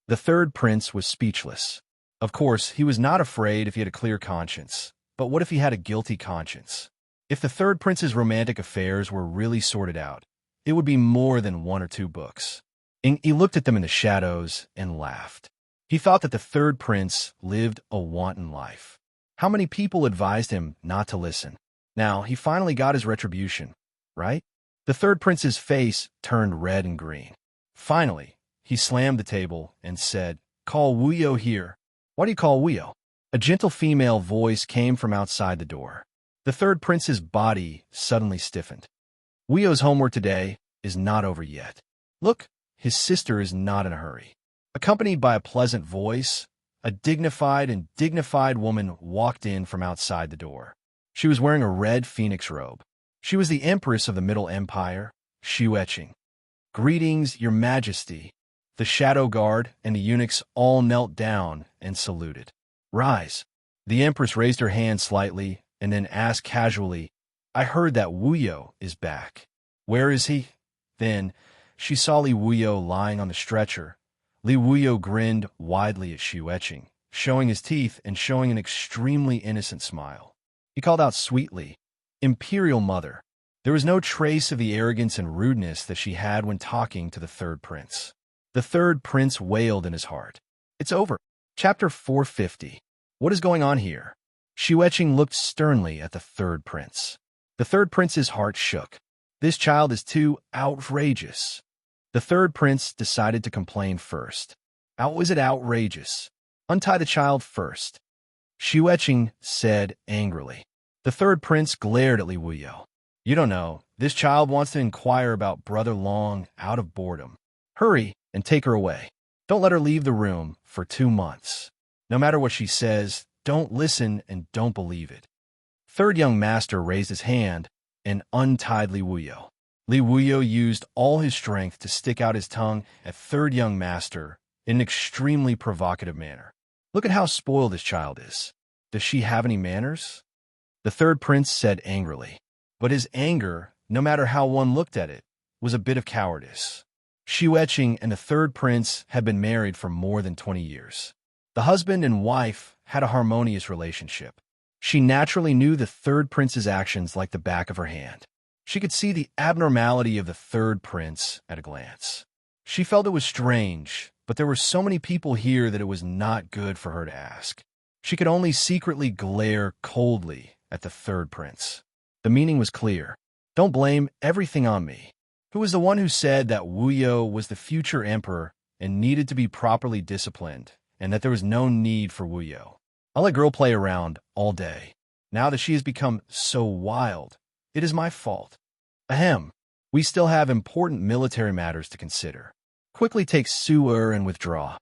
The third prince was speechless. Of course, he was not afraid if he had a clear conscience. But what if he had a guilty conscience? If the third prince's romantic affairs were really sorted out, it would be more than 1 or 2 books. He looked at them in the shadows and laughed. He thought that the third prince lived a wanton life. How many people advised him not to listen? Now, he finally got his retribution, right? The third prince's face turned red and green. Finally, he slammed the table and said, Call Wuyo here. Why do you call Wuyo? A gentle female voice came from outside the door. The third prince's body suddenly stiffened. Wuyo's homework today is not over yet. Look, his sister is not in a hurry. Accompanied by a pleasant voice, a dignified woman walked in from outside the door. She was wearing a red phoenix robe. She was the empress of the Middle Empire, Xueqing. Greetings, your majesty. The shadow guard and the eunuchs all knelt down and saluted. Rise. The empress raised her hand slightly and then asked casually, I heard that Wuyo is back. Where is he? Then she saw Li Wuyo lying on the stretcher. Li Wuyo grinned widely at Xueqing, showing his teeth and showing an extremely innocent smile. He called out sweetly, Imperial Mother. There was no trace of the arrogance and rudeness that she had when talking to the third prince. The third prince wailed in his heart. It's over. Chapter 450. What is going on here? Xueqing looked sternly at the third prince. The third prince's heart shook. This child is too outrageous. The third prince decided to complain first. How is it outrageous? Untie the child first. Xueqing said angrily. The third prince glared at Li Wuyo. You don't know. This child wants to inquire about Brother Long out of boredom. Hurry and take her away. Don't let her leave the room for 2 months. No matter what she says, don't listen and don't believe it. Third young master raised his hand and untied Li Wuyo. Li Wuyo used all his strength to stick out his tongue at third young master in an extremely provocative manner. Look at how spoiled this child is. Does she have any manners? The third prince said angrily. But his anger, no matter how one looked at it, was a bit of cowardice. Xueqing and the third prince had been married for more than 20 years. The husband and wife had a harmonious relationship. She naturally knew the third prince's actions like the back of her hand. She could see the abnormality of the third prince at a glance. She felt it was strange, but there were so many people here that it was not good for her to ask. She could only secretly glare coldly at the third prince. The meaning was clear. Don't blame everything on me. Who was the one who said that Wuyo was the future emperor and needed to be properly disciplined, and that there was no need for Wuyo? I'll let girl play around all day. Now that she has become so wild, it is my fault. Ahem. We still have important military matters to consider. Quickly take Su'er and withdraw.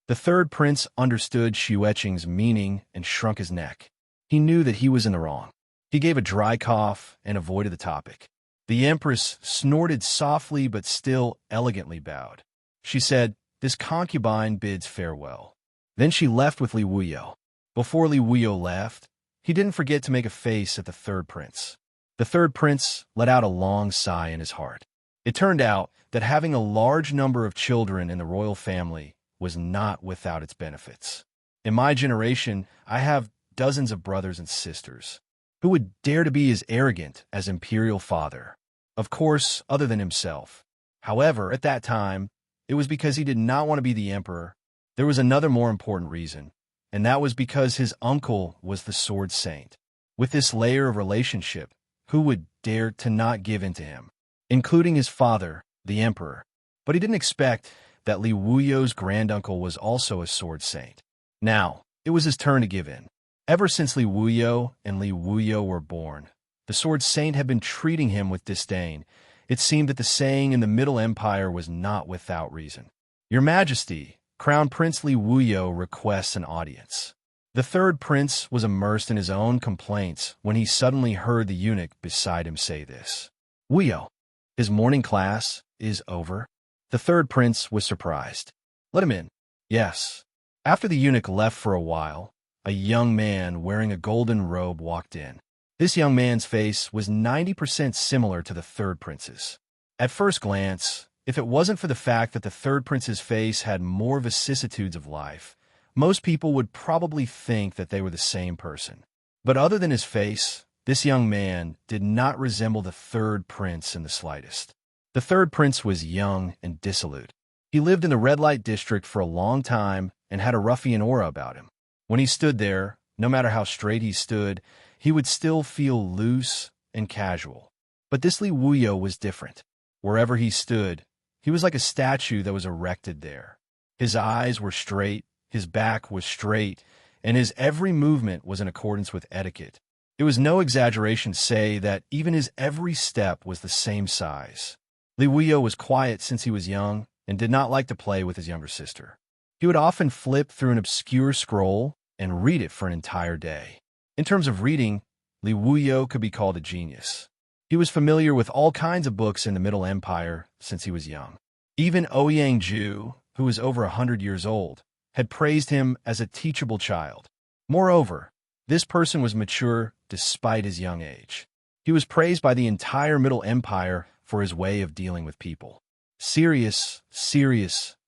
The third prince understood Xueqing's meaning and shrunk his neck. He knew that he was in the wrong. He gave a dry cough and avoided the topic. The empress snorted softly but still elegantly bowed. She said, "This concubine bids farewell." Then she left with Li Wuyo. Before Li Wuyo left, he didn't forget to make a face at the third prince. The third prince let out a long sigh in his heart. It turned out that having a large number of children in the royal family was not without its benefits. In my generation, I have dozens of brothers and sisters. Who would dare to be as arrogant as imperial father? Of course, other than himself. However, at that time, it was because he did not want to be the emperor. There was another more important reason, and that was because his uncle was the sword saint. With this layer of relationship, who would dare to not give in to him? Including his father, the emperor. But he didn't expect that Li Wuyo's granduncle was also a sword saint. Now, it was his turn to give in. Ever since Li Wuyo and Li Wuyo were born, the sword saint had been treating him with disdain. It seemed that the saying in the Middle Empire was not without reason. "Your Majesty, Crown Prince Li Wuyo requests an audience." The third prince was immersed in his own complaints when he suddenly heard the eunuch beside him say this. "Wuyo, his morning class is over?" The third prince was surprised. "Let him in." "Yes." After the eunuch left for a while, a young man wearing a golden robe walked in. This young man's face was 90% similar to the third prince's. At first glance, if it wasn't for the fact that the third prince's face had more vicissitudes of life, most people would probably think that they were the same person. But other than his face, this young man did not resemble the third prince in the slightest. The third prince was young and dissolute. He lived in the red light district for a long time and had a ruffian aura about him. When he stood there, no matter how straight he stood, he would still feel loose and casual. But this Li Wuyo was different. Wherever he stood, he was like a statue that was erected there. His eyes were straight, his back was straight, and his every movement was in accordance with etiquette. It was no exaggeration to say that even his every step was the same size. Li Wuyo was quiet since he was young and did not like to play with his younger sister. He would often flip through an obscure scroll and read it for an entire day. In terms of reading, Li Wuyo could be called a genius. He was familiar with all kinds of books in the Middle Empire since he was young. Even Ouyang Ju, who was over 100 years old, had praised him as a teachable child. Moreover, this person was mature despite his young age. He was praised by the entire Middle Empire for his way of dealing with people. Serious,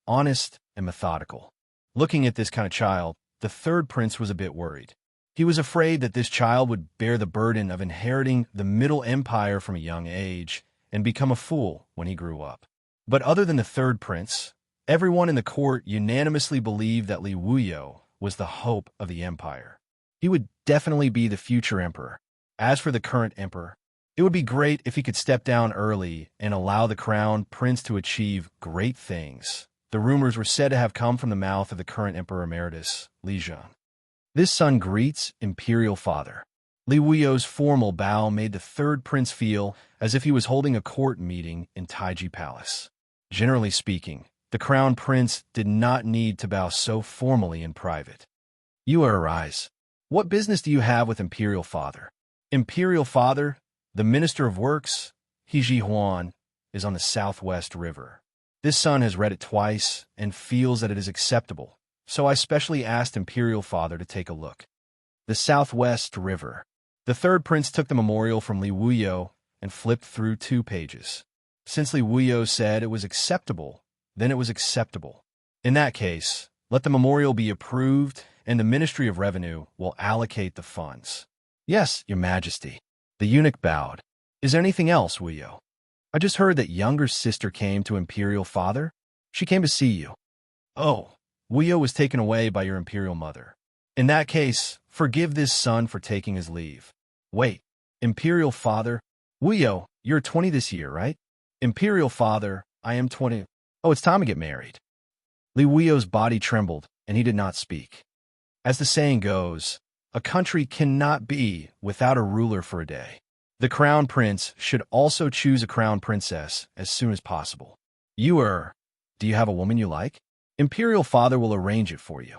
honest, and methodical. Looking at this kind of child, the third prince was a bit worried. He was afraid that this child would bear the burden of inheriting the Middle Empire from a young age and become a fool when he grew up. But other than the third prince, everyone in the court unanimously believed that Li Wuyo was the hope of the empire. He would definitely be the future emperor. As for the current emperor, it would be great if he could step down early and allow the crown prince to achieve great things. The rumors were said to have come from the mouth of the current emperor emeritus, Li Zhang. This son greets imperial father. Li Wuyo's formal bow made the third prince feel as if he was holding a court meeting in Taiji Palace. Generally speaking, the crown prince did not need to bow so formally in private. "You arise. What business do you have with imperial father?" Imperial father, the minister of works, He Ji Huan, is on the southwest river. This son has read it twice and feels that it is acceptable, so I specially asked imperial father to take a look. The southwest river. The third prince took the memorial from Li Wuyo and flipped through 2 pages. Since Li Wuyo said it was acceptable, then it was acceptable. In that case, let the memorial be approved and the Ministry of Revenue will allocate the funds. "Yes, Your Majesty." The eunuch bowed. Is there anything else, Wuyo? I just heard that younger sister came to Imperial Father. She came to see you. Oh, Wuyo was taken away by your Imperial Mother. In that case, forgive this son for taking his leave. Wait, Imperial Father? Wuyo, you're 20 this year, right? Imperial Father, I am 20. Oh, it's time to get married. Li Wuyo's body trembled, and he did not speak. As the saying goes, a country cannot be without a ruler for a day. The crown prince should also choose a crown princess as soon as possible. Do you have a woman you like? Imperial Father will arrange it for you.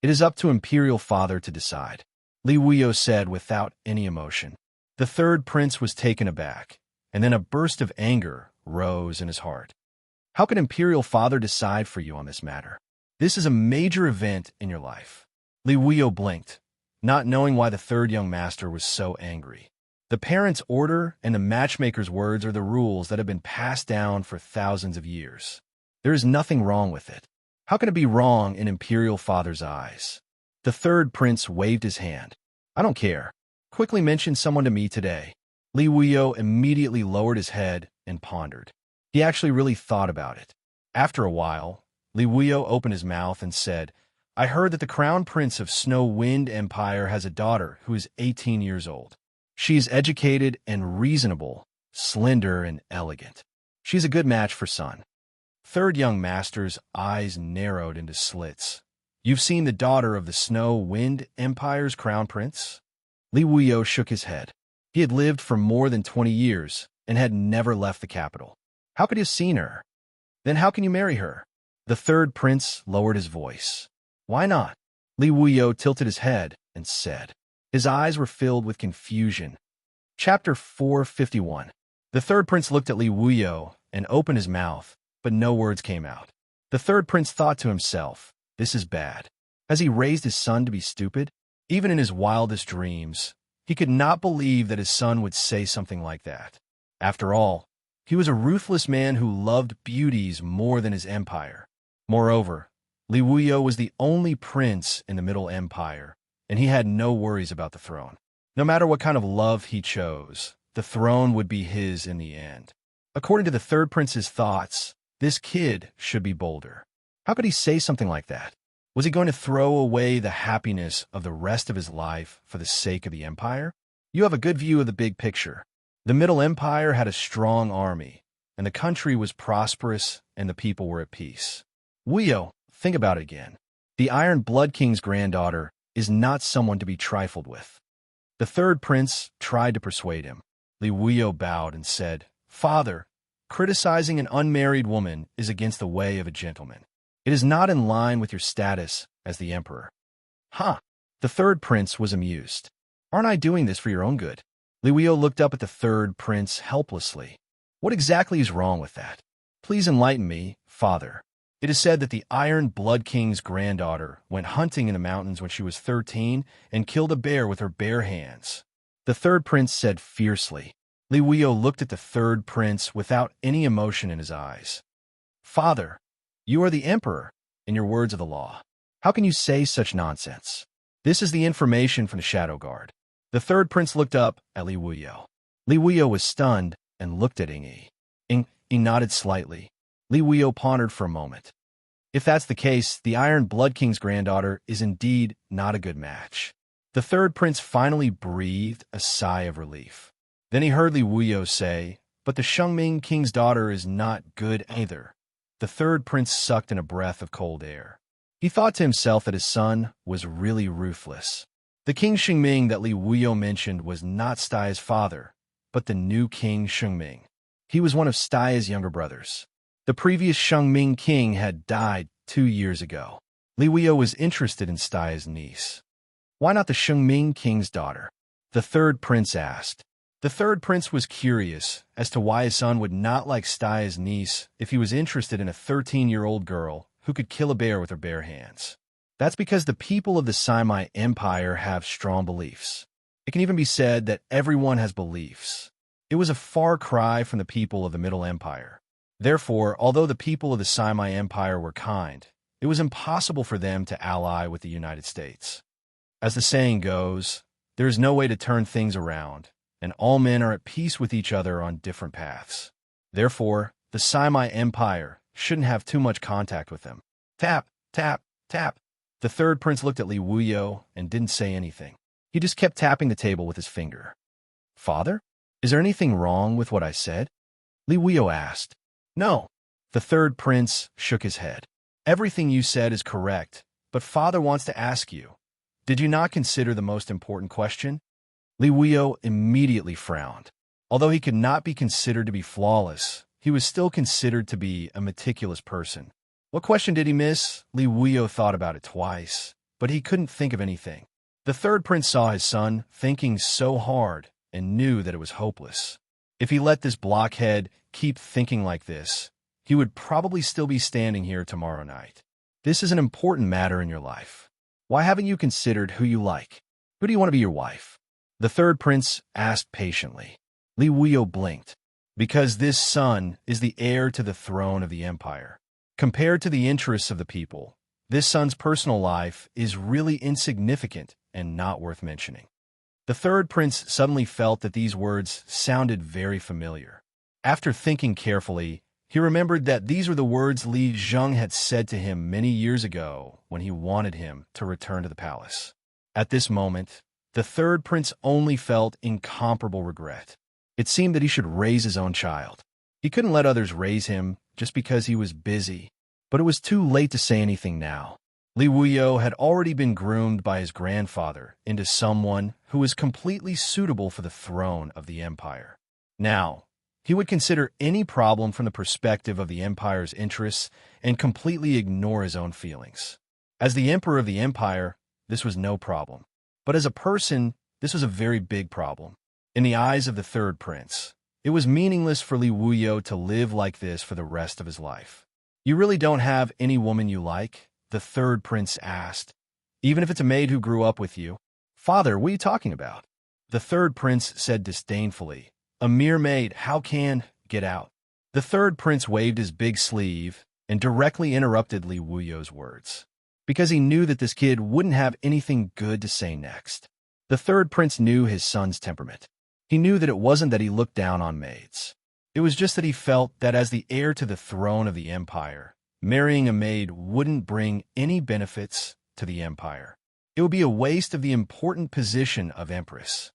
It is up to Imperial Father to decide, Li Wuyo said without any emotion. The third prince was taken aback, and then a burst of anger rose in his heart. How can Imperial Father decide for you on this matter? This is a major event in your life. Li Wuyo blinked, not knowing why the third young master was so angry. The parent's order and the matchmaker's words are the rules that have been passed down for thousands of years. There is nothing wrong with it. How can it be wrong in Imperial Father's eyes? The third prince waved his hand. I don't care. Quickly mention someone to me today. Li Wuyo immediately lowered his head and pondered. He actually really thought about it. After a while, Li Wuyo opened his mouth and said, I heard that the crown prince of Snow Wind Empire has a daughter who is 18 years old. She is educated and reasonable, slender and elegant. She's a good match for son. Third young master's eyes narrowed into slits. You've seen the daughter of the Snow Wind Empire's crown prince? Li Wuyo shook his head. He had lived for more than 20 years and had never left the capital. How could you have seen her? Then how can you marry her? The third prince lowered his voice. Why not? Li Wuyo tilted his head and said. His eyes were filled with confusion. Chapter 451. The third prince looked at Li Wuyo and opened his mouth, but no words came out. The third prince thought to himself, this is bad. Has he raised his son to be stupid? Even in his wildest dreams, he could not believe that his son would say something like that. After all, he was a ruthless man who loved beauties more than his empire. Moreover, Li Wuyo was the only prince in the Middle Empire, and he had no worries about the throne. No matter what kind of love he chose, the throne would be his in the end. According to the third prince's thoughts, this kid should be bolder. How could he say something like that? Was he going to throw away the happiness of the rest of his life for the sake of the empire? You have a good view of the big picture. The Middle Empire had a strong army, and the country was prosperous and the people were at peace. Wuyo, think about it again. The Iron Blood King's granddaughter is not someone to be trifled with. The third prince tried to persuade him. Li Wuyo bowed and said, Father, criticizing an unmarried woman is against the way of a gentleman. It is not in line with your status as the emperor. Huh. The third prince was amused. Aren't I doing this for your own good? Li Wuyo looked up at the third prince helplessly. What exactly is wrong with that? Please enlighten me, father. It is said that the Iron Blood King's granddaughter went hunting in the mountains when she was 13 and killed a bear with her bare hands. The third prince said fiercely. Li Wuyo looked at the third prince without any emotion in his eyes. Father, you are the emperor, in your words of the law. How can you say such nonsense? This is the information from the Shadow Guard. The third prince looked up at Li Wuyo. Li Wuyo was stunned and looked at Yi. He nodded slightly. Li Wuyo pondered for a moment. If that's the case, the Iron Blood King's granddaughter is indeed not a good match. The third prince finally breathed a sigh of relief. Then he heard Li Wuyo say, but the Shengming King's daughter is not good either. The third prince sucked in a breath of cold air. He thought to himself that his son was really ruthless. The King Shengming that Li Wuyo mentioned was not Stai's father, but the new King Shengming. He was one of Stai's younger brothers. The previous Shengming king had died 2 years ago. Li Wuyo was interested in Stai's niece. Why not the Shengming king's daughter? The third prince asked. The third prince was curious as to why his son would not like Stai's niece if he was interested in a 13-year-old girl who could kill a bear with her bare hands. That's because the people of the Saimai Empire have strong beliefs. It can even be said that everyone has beliefs. It was a far cry from the people of the Middle Empire. Therefore, although the people of the Saimai Empire were kind, it was impossible for them to ally with the United States. As the saying goes, there is no way to turn things around, and all men are at peace with each other on different paths. Therefore, the Saimai Empire shouldn't have too much contact with them. Tap, tap, tap. The third prince looked at Li Wuyo and didn't say anything. He just kept tapping the table with his finger. Father? Is there anything wrong with what I said? Li Wuyo asked. No. The third prince shook his head. Everything you said is correct, but father wants to ask you. Did you not consider the most important question? Li Wuyo immediately frowned. Although he could not be considered to be flawless, he was still considered to be a meticulous person. What question did he miss? Li Wuyo thought about it twice, but he couldn't think of anything. The third prince saw his son thinking so hard and knew that it was hopeless. If he let this blockhead keep thinking like this, he would probably still be standing here tomorrow night. This is an important matter in your life. Why haven't you considered who you like? Who do you want to be your wife? The third prince asked patiently. Li Wuyo blinked. Because this son is the heir to the throne of the empire. Compared to the interests of the people, this son's personal life is really insignificant and not worth mentioning. The third prince suddenly felt that these words sounded very familiar. After thinking carefully, he remembered that these were the words Li Zheng had said to him many years ago when he wanted him to return to the palace. At this moment, the third prince only felt incomparable regret. It seemed that he should raise his own child. He couldn't let others raise him just because he was busy, but it was too late to say anything now. Li Wuyo had already been groomed by his grandfather into someone who was completely suitable for the throne of the empire. Now, he would consider any problem from the perspective of the empire's interests and completely ignore his own feelings. As the emperor of the empire, this was no problem. But as a person, this was a very big problem. In the eyes of the third prince, it was meaningless for Li Wuyo to live like this for the rest of his life. You really don't have any woman you like? The third prince asked. Even if it's a maid who grew up with you? Father, what are you talking about? The third prince said disdainfully. A mere maid, how can... Get out. The third prince waved his big sleeve and directly interrupted Li Wuyo's words, because he knew that this kid wouldn't have anything good to say next. The third prince knew his son's temperament. He knew that it wasn't that he looked down on maids. It was just that he felt that as the heir to the throne of the empire, marrying a maid wouldn't bring any benefits to the empire. It would be a waste of the important position of empress.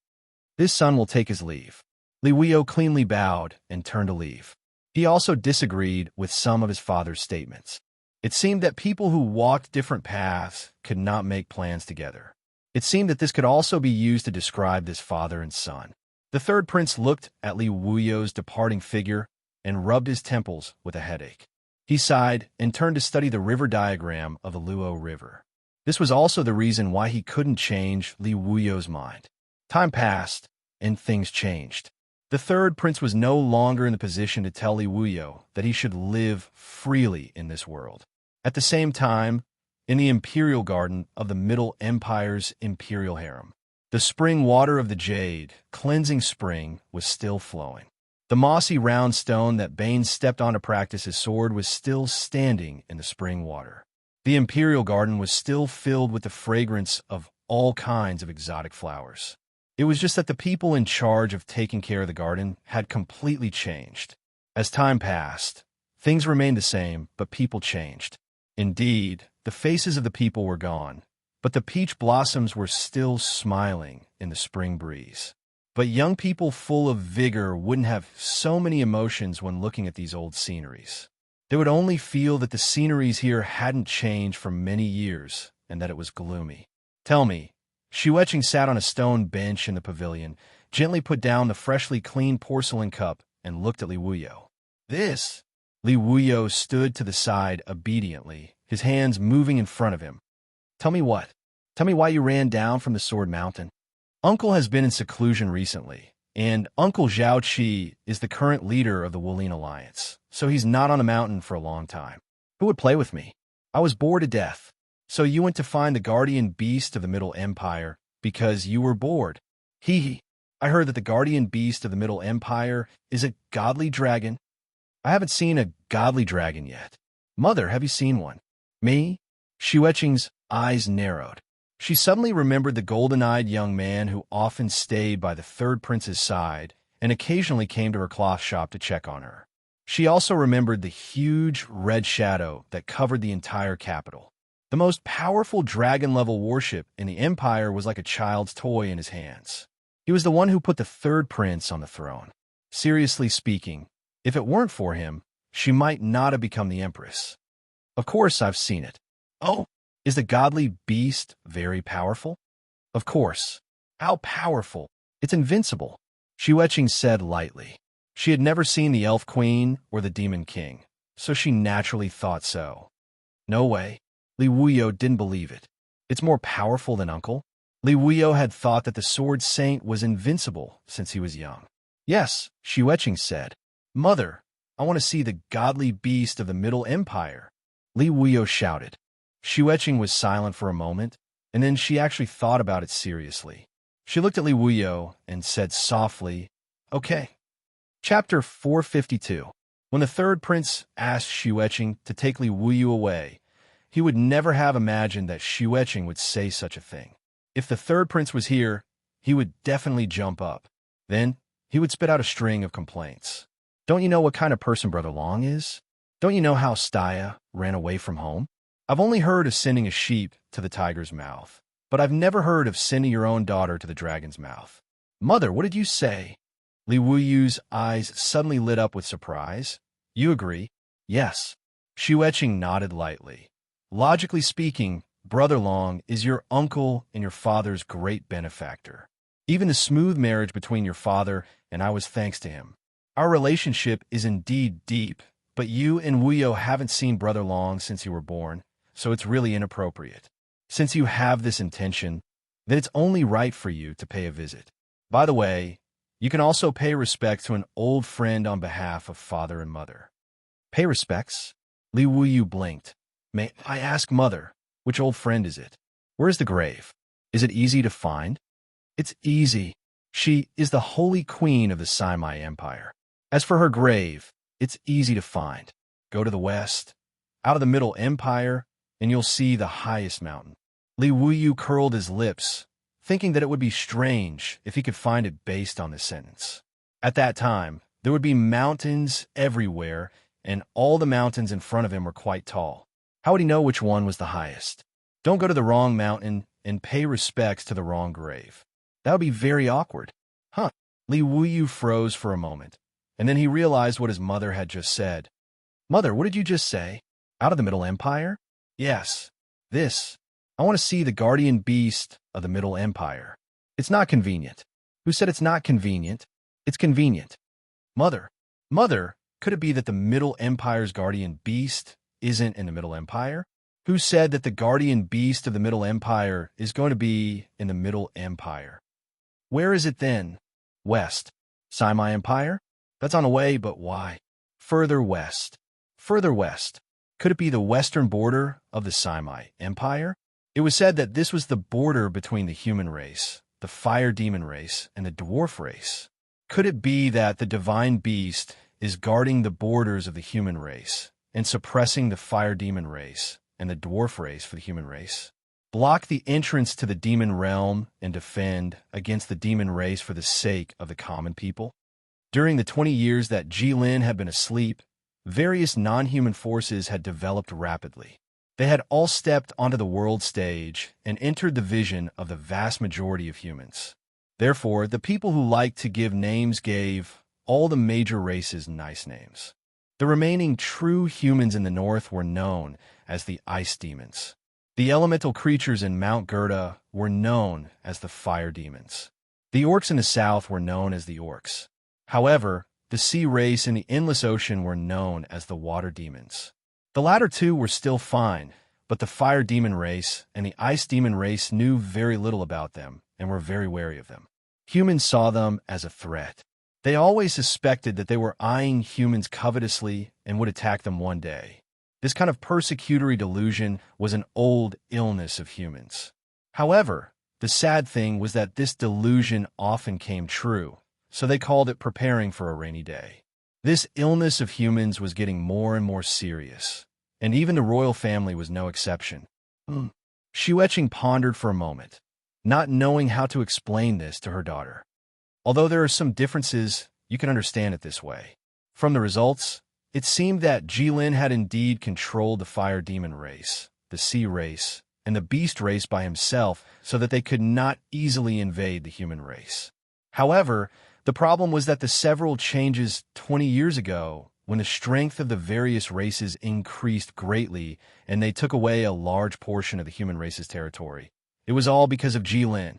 This son will take his leave. Li Wuyo cleanly bowed and turned to leave. He also disagreed with some of his father's statements. It seemed that people who walked different paths could not make plans together. It seemed that this could also be used to describe this father and son. The third prince looked at Li Wuyo's departing figure and rubbed his temples with a headache. He sighed and turned to study the river diagram of the Luo River. This was also the reason why he couldn't change Li Wuyo's mind. Time passed, and things changed. The third prince was no longer in the position to tell Li Wuyo that he should live freely in this world. At the same time, in the imperial garden of the Middle Empire's imperial harem, the spring water of the jade, cleansing spring, was still flowing. The mossy round stone that Bane stepped on to practice his sword was still standing in the spring water. The imperial garden was still filled with the fragrance of all kinds of exotic flowers. It was just that the people in charge of taking care of the garden had completely changed. As time passed, things remained the same, but people changed. Indeed, the faces of the people were gone, but the peach blossoms were still smiling in the spring breeze. But young people full of vigor wouldn't have so many emotions when looking at these old sceneries. They would only feel that the sceneries here hadn't changed for many years and that it was gloomy. Tell me, Xueqing sat on a stone bench in the pavilion, gently put down the freshly cleaned porcelain cup, and looked at Li Wuyo. This? Li Wuyo stood to the side obediently, his hands moving in front of him. Tell me what? Tell me why you ran down from the Sword Mountain. Uncle has been in seclusion recently, and Uncle Zhao Qi is the current leader of the Wulin Alliance, so he's not on the mountain for a long time. Who would play with me? I was bored to death. So you went to find the guardian beast of the Middle Empire because you were bored. Hee. I heard that the guardian beast of the Middle Empire is a godly dragon. I haven't seen a godly dragon yet. Mother, have you seen one? Me? Xueqing's eyes narrowed. She suddenly remembered the golden-eyed young man who often stayed by the third prince's side and occasionally came to her cloth shop to check on her. She also remembered the huge red shadow that covered the entire capital. The most powerful dragon-level warship in the Empire was like a child's toy in his hands. He was the one who put the third prince on the throne. Seriously speaking, if it weren't for him, she might not have become the empress. Of course, I've seen it. Oh, is the godly beast very powerful? Of course. How powerful? It's invincible, Shueqing said lightly. She had never seen the elf queen or the demon king, so she naturally thought so. No way. Li Wuyo didn't believe it. It's more powerful than Uncle? Li Wuyo had thought that the sword saint was invincible since he was young. Yes, Shueqing said. Mother, I want to see the godly beast of the Middle Empire. Li Wuyo shouted. Shueqing was silent for a moment, and then she actually thought about it seriously. She looked at Li Wuyo and said softly, Okay. Chapter 452. When the third prince asked Shueqing to take Li Wuyo away, he would never have imagined that Shueqing would say such a thing. If the third prince was here, he would definitely jump up. Then, he would spit out a string of complaints. Don't you know what kind of person Brother Long is? Don't you know how Staya ran away from home? I've only heard of sending a sheep to the tiger's mouth, but I've never heard of sending your own daughter to the dragon's mouth. Mother, what did you say? Li Wuyu's eyes suddenly lit up with surprise. You agree? Yes. Shueqing nodded lightly. Logically speaking, Brother Long is your uncle and your father's great benefactor. Even the smooth marriage between your father and I was thanks to him. Our relationship is indeed deep, but you and Wuyo haven't seen Brother Long since you were born, so it's really inappropriate. Since you have this intention, then it's only right for you to pay a visit. By the way, you can also pay respect to an old friend on behalf of father and mother. Pay respects? Li Wuyu blinked. May I ask, Mother, which old friend is it? Where's the grave? Is it easy to find? It's easy. She is the Holy Queen of the Saimai Empire. As for her grave, it's easy to find. Go to the west, out of the Middle Empire, and you'll see the highest mountain. Li Wuyu curled his lips, thinking that it would be strange if he could find it based on this sentence. At that time, there would be mountains everywhere, and all the mountains in front of him were quite tall. How would he know which one was the highest? Don't go to the wrong mountain and pay respects to the wrong grave. That would be very awkward. Huh. Li Wuyu froze for a moment, and then he realized what his mother had just said. Mother, what did you just say? Out of the Middle Empire? Yes. This. I want to see the guardian beast of the Middle Empire. It's not convenient. Who said it's not convenient? It's convenient. Mother. Mother, could it be that the Middle Empire's guardian beast isn't in the Middle Empire? Who said that the guardian beast of the Middle Empire is going to be in the Middle Empire? Where is it then? West. Saimai Empire? That's on the way, but why? Further west. Further west. Could it be the western border of the Saimai Empire? It was said that this was the border between the human race, the fire demon race, and the dwarf race. Could it be that the divine beast is guarding the borders of the human race and suppressing the fire demon race and the dwarf race for the human race? Block the entrance to the demon realm and defend against the demon race for the sake of the common people? During the 20 years that Jilin had been asleep, various non-human forces had developed rapidly. They had all stepped onto the world stage and entered the vision of the vast majority of humans. Therefore, the people who liked to give names gave all the major races nice names. The remaining true humans in the north were known as the ice demons. The elemental creatures in Mount Gerda were known as the fire demons. The orcs in the south were known as the orcs. However, the sea race in the endless ocean were known as the water demons. The latter two were still fine, but the fire demon race and the ice demon race knew very little about them and were very wary of them. Humans saw them as a threat. They always suspected that they were eyeing humans covetously and would attack them one day. This kind of persecutory delusion was an old illness of humans. However, the sad thing was that this delusion often came true, so they called it preparing for a rainy day. This illness of humans was getting more and more serious, and even the royal family was no exception. Xu Etching pondered for a moment, not knowing how to explain this to her daughter. Although there are some differences, you can understand it this way. From the results, it seemed that Jilin had indeed controlled the fire demon race, the sea race, and the beast race by himself so that they could not easily invade the human race. However, the problem was that the several changes 20 years ago, when the strength of the various races increased greatly and they took away a large portion of the human race's territory, it was all because of Jilin.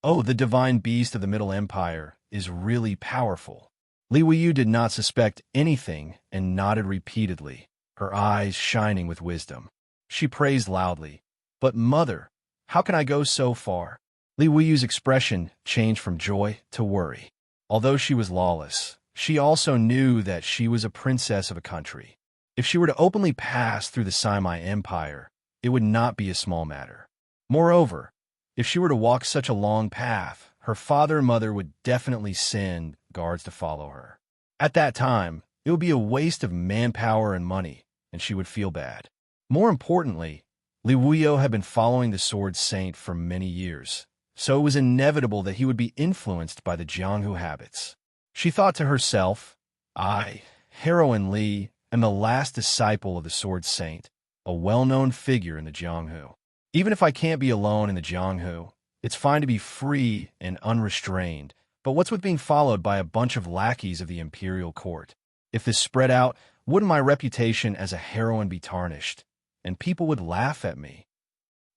Oh, the divine beast of the Middle Empire is really powerful. Li Wuyu did not suspect anything and nodded repeatedly, her eyes shining with wisdom. She praised loudly, "But mother, how can I go so far?" Li Wuyu's expression changed from joy to worry. Although she was lawless, she also knew that she was a princess of a country. If she were to openly pass through the Saimai Empire, it would not be a small matter. Moreover, if she were to walk such a long path, her father and mother would definitely send guards to follow her. At that time, it would be a waste of manpower and money, and she would feel bad. More importantly, Li Wuyo had been following the Sword Saint for many years, so it was inevitable that he would be influenced by the Jianghu habits. She thought to herself, I, heroine Li, am the last disciple of the Sword Saint, a well-known figure in the Jianghu. Even if I can't be alone in the Jianghu, it's fine to be free and unrestrained, but what's with being followed by a bunch of lackeys of the imperial court? If this spread out, wouldn't my reputation as a heroine be tarnished, and people would laugh at me?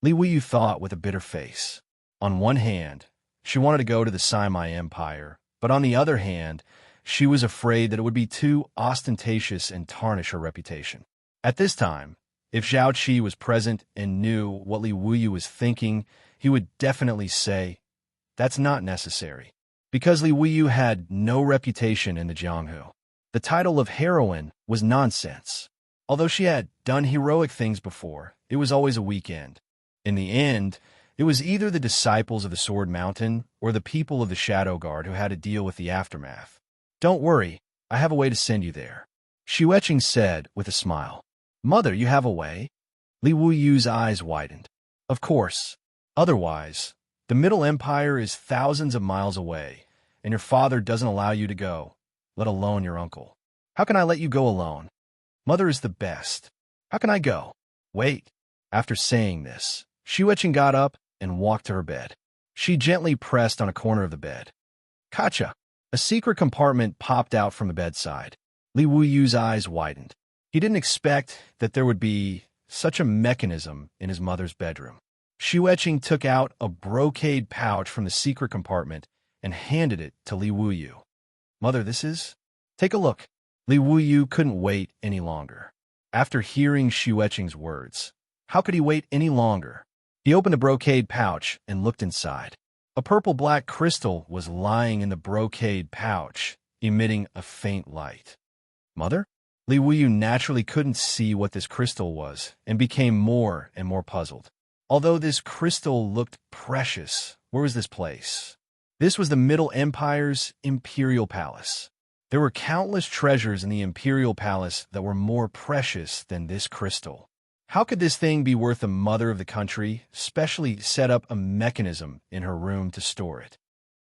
Li Wuyu thought with a bitter face. On one hand, she wanted to go to the Saimai Empire, but on the other hand, she was afraid that it would be too ostentatious and tarnish her reputation. At this time, if Zhao Qi was present and knew what Li Wuyu was thinking, he would definitely say, "That's not necessary." Because Li Wuyu had no reputation in the Jianghu, the title of heroine was nonsense. Although she had done heroic things before, it was always a weekend. In the end, it was either the disciples of the Sword Mountain or the people of the Shadow Guard who had to deal with the aftermath. "Don't worry, I have a way to send you there," Xu Etching said with a smile. "Mother, you have a way?" Li Wuyu's eyes widened. "Of course. Otherwise, the Middle Empire is thousands of miles away, and your father doesn't allow you to go, let alone your uncle. How can I let you go alone? Mother is the best. How can I go?" "Wait." After saying this, Xu Etching got up and walked to her bed. She gently pressed on a corner of the bed. Kacha! A secret compartment popped out from the bedside. Li Wuyu's eyes widened. He didn't expect that there would be such a mechanism in his mother's bedroom. Xu Etching took out a brocade pouch from the secret compartment and handed it to Li Wuyu. "Mother, this is? Take a look." Li Wuyu couldn't wait any longer. After hearing Xu Etching's words, how could he wait any longer? He opened the brocade pouch and looked inside. A purple-black crystal was lying in the brocade pouch, emitting a faint light. "Mother?" Li Wuyu naturally couldn't see what this crystal was and became more and more puzzled. Although this crystal looked precious, where was this place? This was the Middle Empire's Imperial Palace. There were countless treasures in the Imperial Palace that were more precious than this crystal. How could this thing be worth the mother of the country, specially set up a mechanism in her room to store it?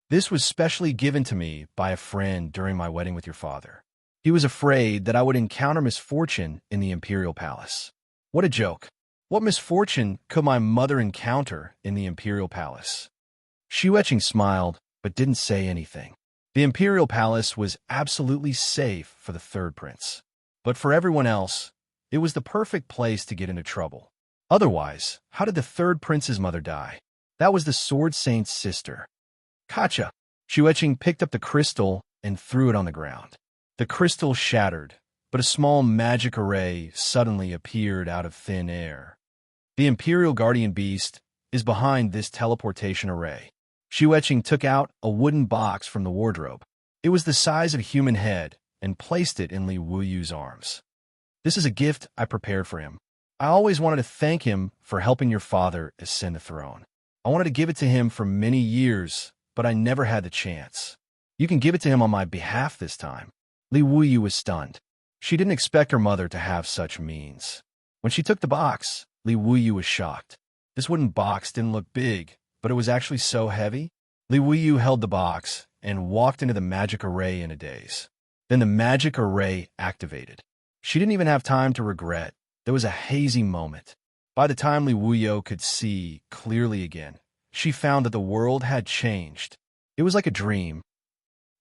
"This was specially given to me by a friend during my wedding with your father. He was afraid that I would encounter misfortune in the Imperial Palace." What a joke. What misfortune could my mother encounter in the Imperial Palace? Xu Etching smiled, but didn't say anything. The Imperial Palace was absolutely safe for the third prince. But for everyone else, it was the perfect place to get into trouble. Otherwise, how did the third prince's mother die? That was the Sword Saint's sister. Kacha! Xu Etching picked up the crystal and threw it on the ground. The crystal shattered, but a small magic array suddenly appeared out of thin air. The Imperial Guardian Beast is behind this teleportation array. Xu Etching took out a wooden box from the wardrobe. It was the size of a human head and placed it in Li Wuyu's arms. "This is a gift I prepared for him. I always wanted to thank him for helping your father ascend the throne. I wanted to give it to him for many years, but I never had the chance. You can give it to him on my behalf this time." Li Wuyu was stunned. She didn't expect her mother to have such means. When she took the box, Li Wuyu was shocked. This wooden box didn't look big, but it was actually so heavy. Li Wuyu held the box and walked into the magic array in a daze. Then the magic array activated. She didn't even have time to regret. There was a hazy moment. By the time Li Wuyu could see clearly again, she found that the world had changed. It was like a dream.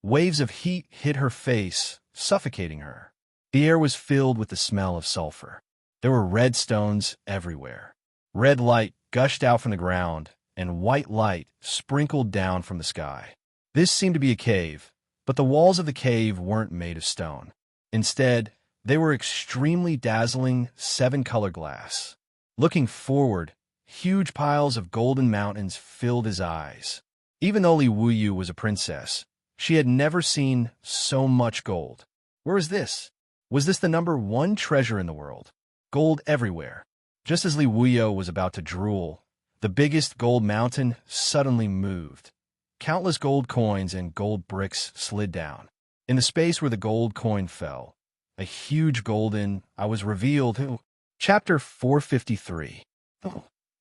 Waves of heat hit her face, suffocating her. The air was filled with the smell of sulfur. There were red stones everywhere. Red light gushed out from the ground, and white light sprinkled down from the sky. This seemed to be a cave, but the walls of the cave weren't made of stone. Instead, they were extremely dazzling 7-color glass. Looking forward, huge piles of golden mountains filled his eyes. Even though Li Wuyu was a princess, she had never seen so much gold. Where is this? Was this the #1 treasure in the world? Gold everywhere. Just as Li Wuyu was about to drool, the biggest gold mountain suddenly moved. Countless gold coins and gold bricks slid down. In the space where the gold coin fell, a huge golden eye was revealed. Chapter 453.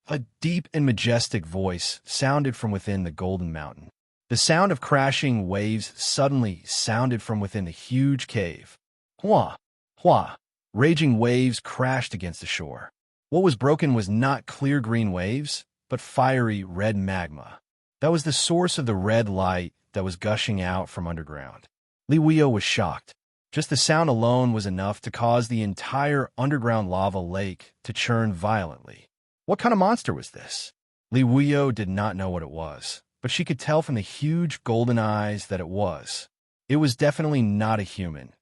A deep and majestic voice sounded from within the golden mountain. The sound of crashing waves suddenly sounded from within the huge cave. Hua! Hua! Raging waves crashed against the shore. What was broken was not clear green waves, but fiery red magma. That was the source of the red light that was gushing out from underground. Li Wuyu was shocked. Just the sound alone was enough to cause the entire underground lava lake to churn violently. What kind of monster was this? Li Wuyu did not know what it was, but she could tell from the huge golden eyes that it was. It was definitely not a human.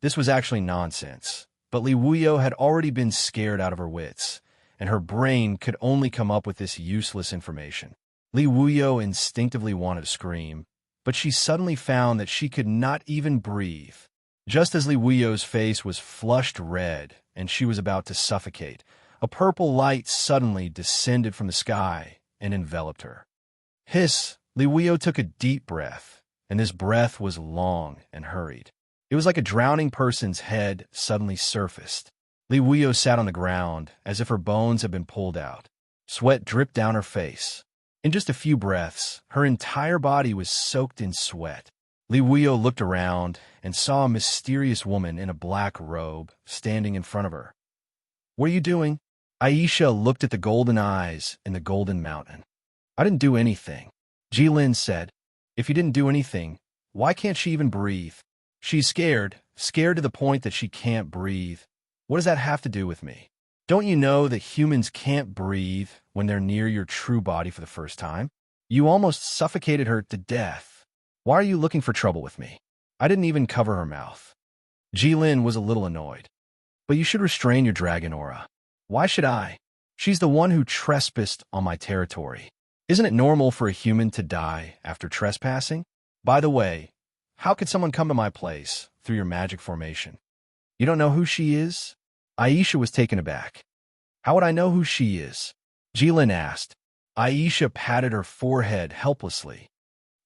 This was actually nonsense, but Li Wuyu had already been scared out of her wits, and her brain could only come up with this useless information. Li Wuyu instinctively wanted to scream, but she suddenly found that she could not even breathe. Just as Li Wuyu's face was flushed red and she was about to suffocate, a purple light suddenly descended from the sky and enveloped her. Hiss! Li Wuyu took a deep breath, and this breath was long and hurried. It was like a drowning person's head suddenly surfaced. Li Wuyu sat on the ground as if her bones had been pulled out. Sweat dripped down her face. In just a few breaths, her entire body was soaked in sweat. Li Wuyu looked around and saw a mysterious woman in a black robe standing in front of her. "What are you doing?" Aisha looked at the golden eyes in the golden mountain. "I didn't do anything," Jilin said. "If you didn't do anything, why can't she even breathe?" "She's scared to the point that she can't breathe. What does that have to do with me? Don't you know that humans can't breathe when they're near your true body for the first time? You almost suffocated her to death. Why are you looking for trouble with me? I didn't even cover her mouth." Jilin was a little annoyed. "But you should restrain your dragon aura." "Why should I? She's the one who trespassed on my territory. Isn't it normal for a human to die after trespassing? By the way, how could someone come to my place through your magic formation? You don't know who she is?" Aisha was taken aback. "How would I know who she is?" Jilin asked. Aisha patted her forehead helplessly.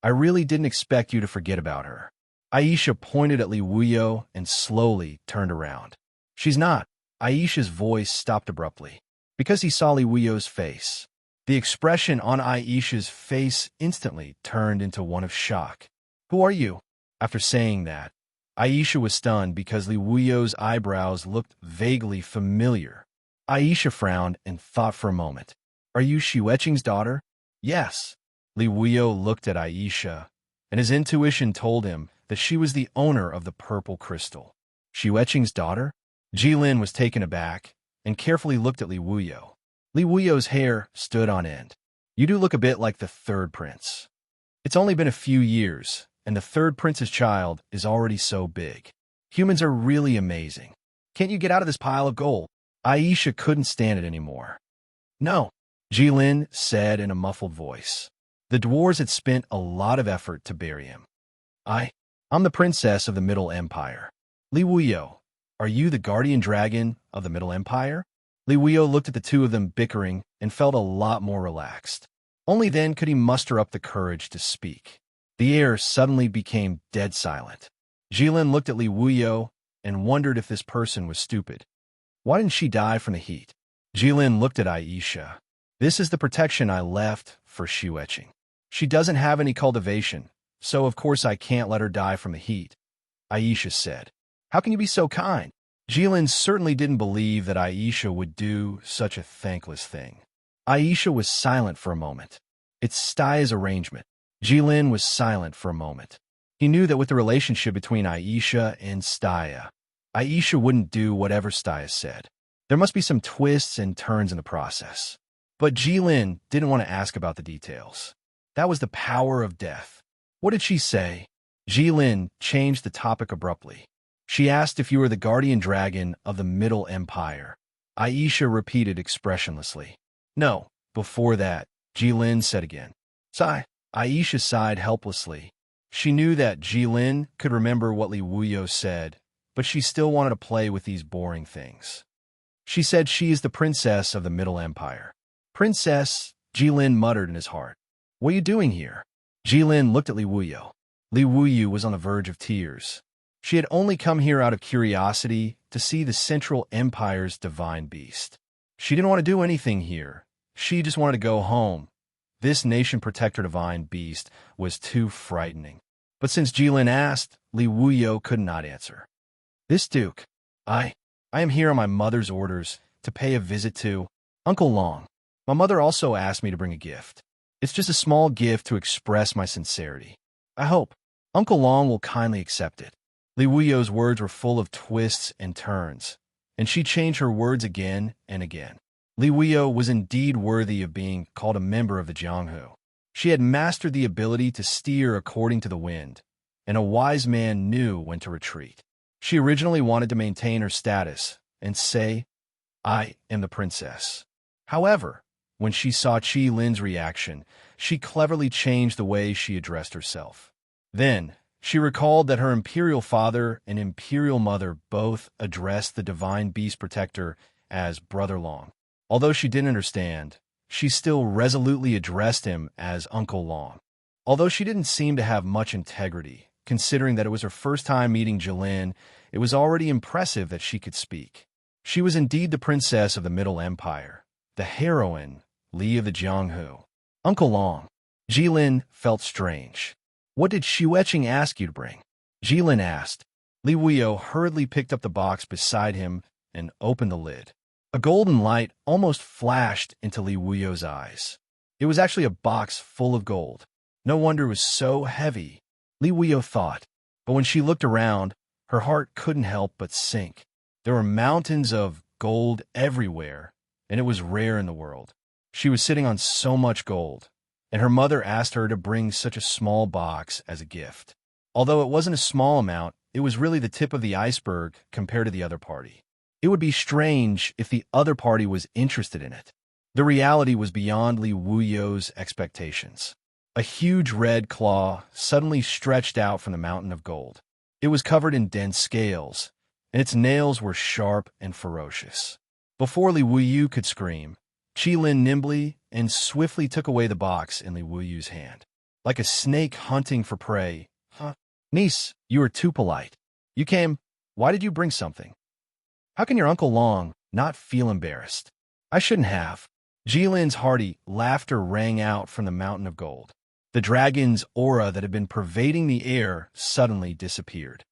"I really didn't expect you to forget about her." Aisha pointed at Li Wuyu and slowly turned around. "She's not." Aisha's voice stopped abruptly, because he saw Li Wuyu's face. The expression on Aisha's face instantly turned into one of shock. "Who are you?" After saying that, Aisha was stunned because Li Wuyu's eyebrows looked vaguely familiar. Aisha frowned and thought for a moment. "Are you Xueqing's daughter?" "Yes." Li Wuyu looked at Aisha, and his intuition told him that she was the owner of the purple crystal. Xueqing's daughter? Jilin was taken aback and carefully looked at Li Wuyu. Li Wuyu's hair stood on end. "You do look a bit like the third prince. It's only been a few years, and the third prince's child is already so big. Humans are really amazing. Can't you get out of this pile of gold?" Aisha couldn't stand it anymore. "No," Jilin said in a muffled voice. The dwarves had spent a lot of effort to bury him. I'm the princess of the Middle Empire." "Li Wuyu, are you the guardian dragon of the Middle Empire?" Li Wuyu looked at the two of them bickering and felt a lot more relaxed. Only then could he muster up the courage to speak. The air suddenly became dead silent. Jilin looked at Li Wuyu and wondered if this person was stupid. Why didn't she die from the heat? Jilin looked at Aisha. This is the protection I left for Xiueqing. She doesn't have any cultivation, so of course I can't let her die from the heat, Aisha said. How can you be so kind? Jilin certainly didn't believe that Aisha would do such a thankless thing. Aisha was silent for a moment. It's Staya's arrangement. Jilin was silent for a moment. He knew that with the relationship between Aisha and Staya, Aisha wouldn't do whatever Staya said. There must be some twists and turns in the process. But Jilin didn't want to ask about the details. That was the power of death. What did she say? Jilin changed the topic abruptly. She asked if you were the guardian dragon of the Middle Empire. Aisha repeated expressionlessly. No, before that, Jilin said again. Sigh. Aisha sighed helplessly. She knew that Jilin could remember what Li Wuyo said, but she still wanted to play with these boring things. She said she is the princess of the Middle Empire. Princess, Jilin muttered in his heart. What are you doing here? Jilin looked at Li Wuyo. Li Wuyo was on the verge of tears. She had only come here out of curiosity to see the Central Empire's divine beast. She didn't want to do anything here. She just wanted to go home. This nation protector divine beast was too frightening. But since Jilin asked, Li Wuyo could not answer. This Duke, I am here on my mother's orders to pay a visit to Uncle Long. My mother also asked me to bring a gift. It's just a small gift to express my sincerity. I hope Uncle Long will kindly accept it. Li Wuyo's words were full of twists and turns, and she changed her words again and again. Li Wuyo was indeed worthy of being called a member of the Jianghu. She had mastered the ability to steer according to the wind, and a wise man knew when to retreat. She originally wanted to maintain her status and say, I am the princess. However, when she saw Qi Lin's reaction, she cleverly changed the way she addressed herself. Then, she recalled that her imperial father and imperial mother both addressed the divine beast protector as Brother Long. Although she didn't understand, she still resolutely addressed him as Uncle Long. Although she didn't seem to have much integrity, considering that it was her first time meeting Jilin, it was already impressive that she could speak. She was indeed the princess of the Middle Empire, the heroine, Li of the Jianghu. Uncle Long. Jilin felt strange. What did Xiueqing ask you to bring? Jilin asked. Li Wuyo hurriedly picked up the box beside him and opened the lid. A golden light almost flashed into Li Wuyo's eyes. It was actually a box full of gold. No wonder it was so heavy, Li Wuyo thought. But when she looked around, her heart couldn't help but sink. There were mountains of gold everywhere, and it was rare in the world. She was sitting on so much gold, and her mother asked her to bring such a small box as a gift. Although it wasn't a small amount, it was really the tip of the iceberg compared to the other party. It would be strange if the other party was interested in it. The reality was beyond Li Wuyo's expectations. A huge red claw suddenly stretched out from the mountain of gold. It was covered in dense scales, and its nails were sharp and ferocious. Before Li Wuyo could scream, Qilin nimbly and swiftly took away the box in Li Wuyu's hand. Like a snake hunting for prey. Huh? Niece, you are too polite. You came. Why did you bring something? How can your Uncle Long not feel embarrassed? I shouldn't have. Jilin's hearty laughter rang out from the mountain of gold. The dragon's aura that had been pervading the air suddenly disappeared.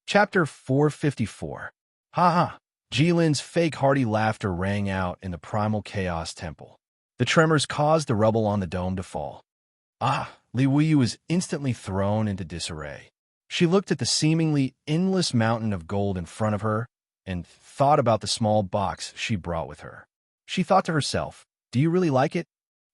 Chapter 454. Ha ha. Jilin's fake hearty laughter rang out in the primal chaos temple. The tremors caused the rubble on the dome to fall. Ah! Li Wuyo was instantly thrown into disarray. She looked at the seemingly endless mountain of gold in front of her and thought about the small box she brought with her. She thought to herself, do you really like it?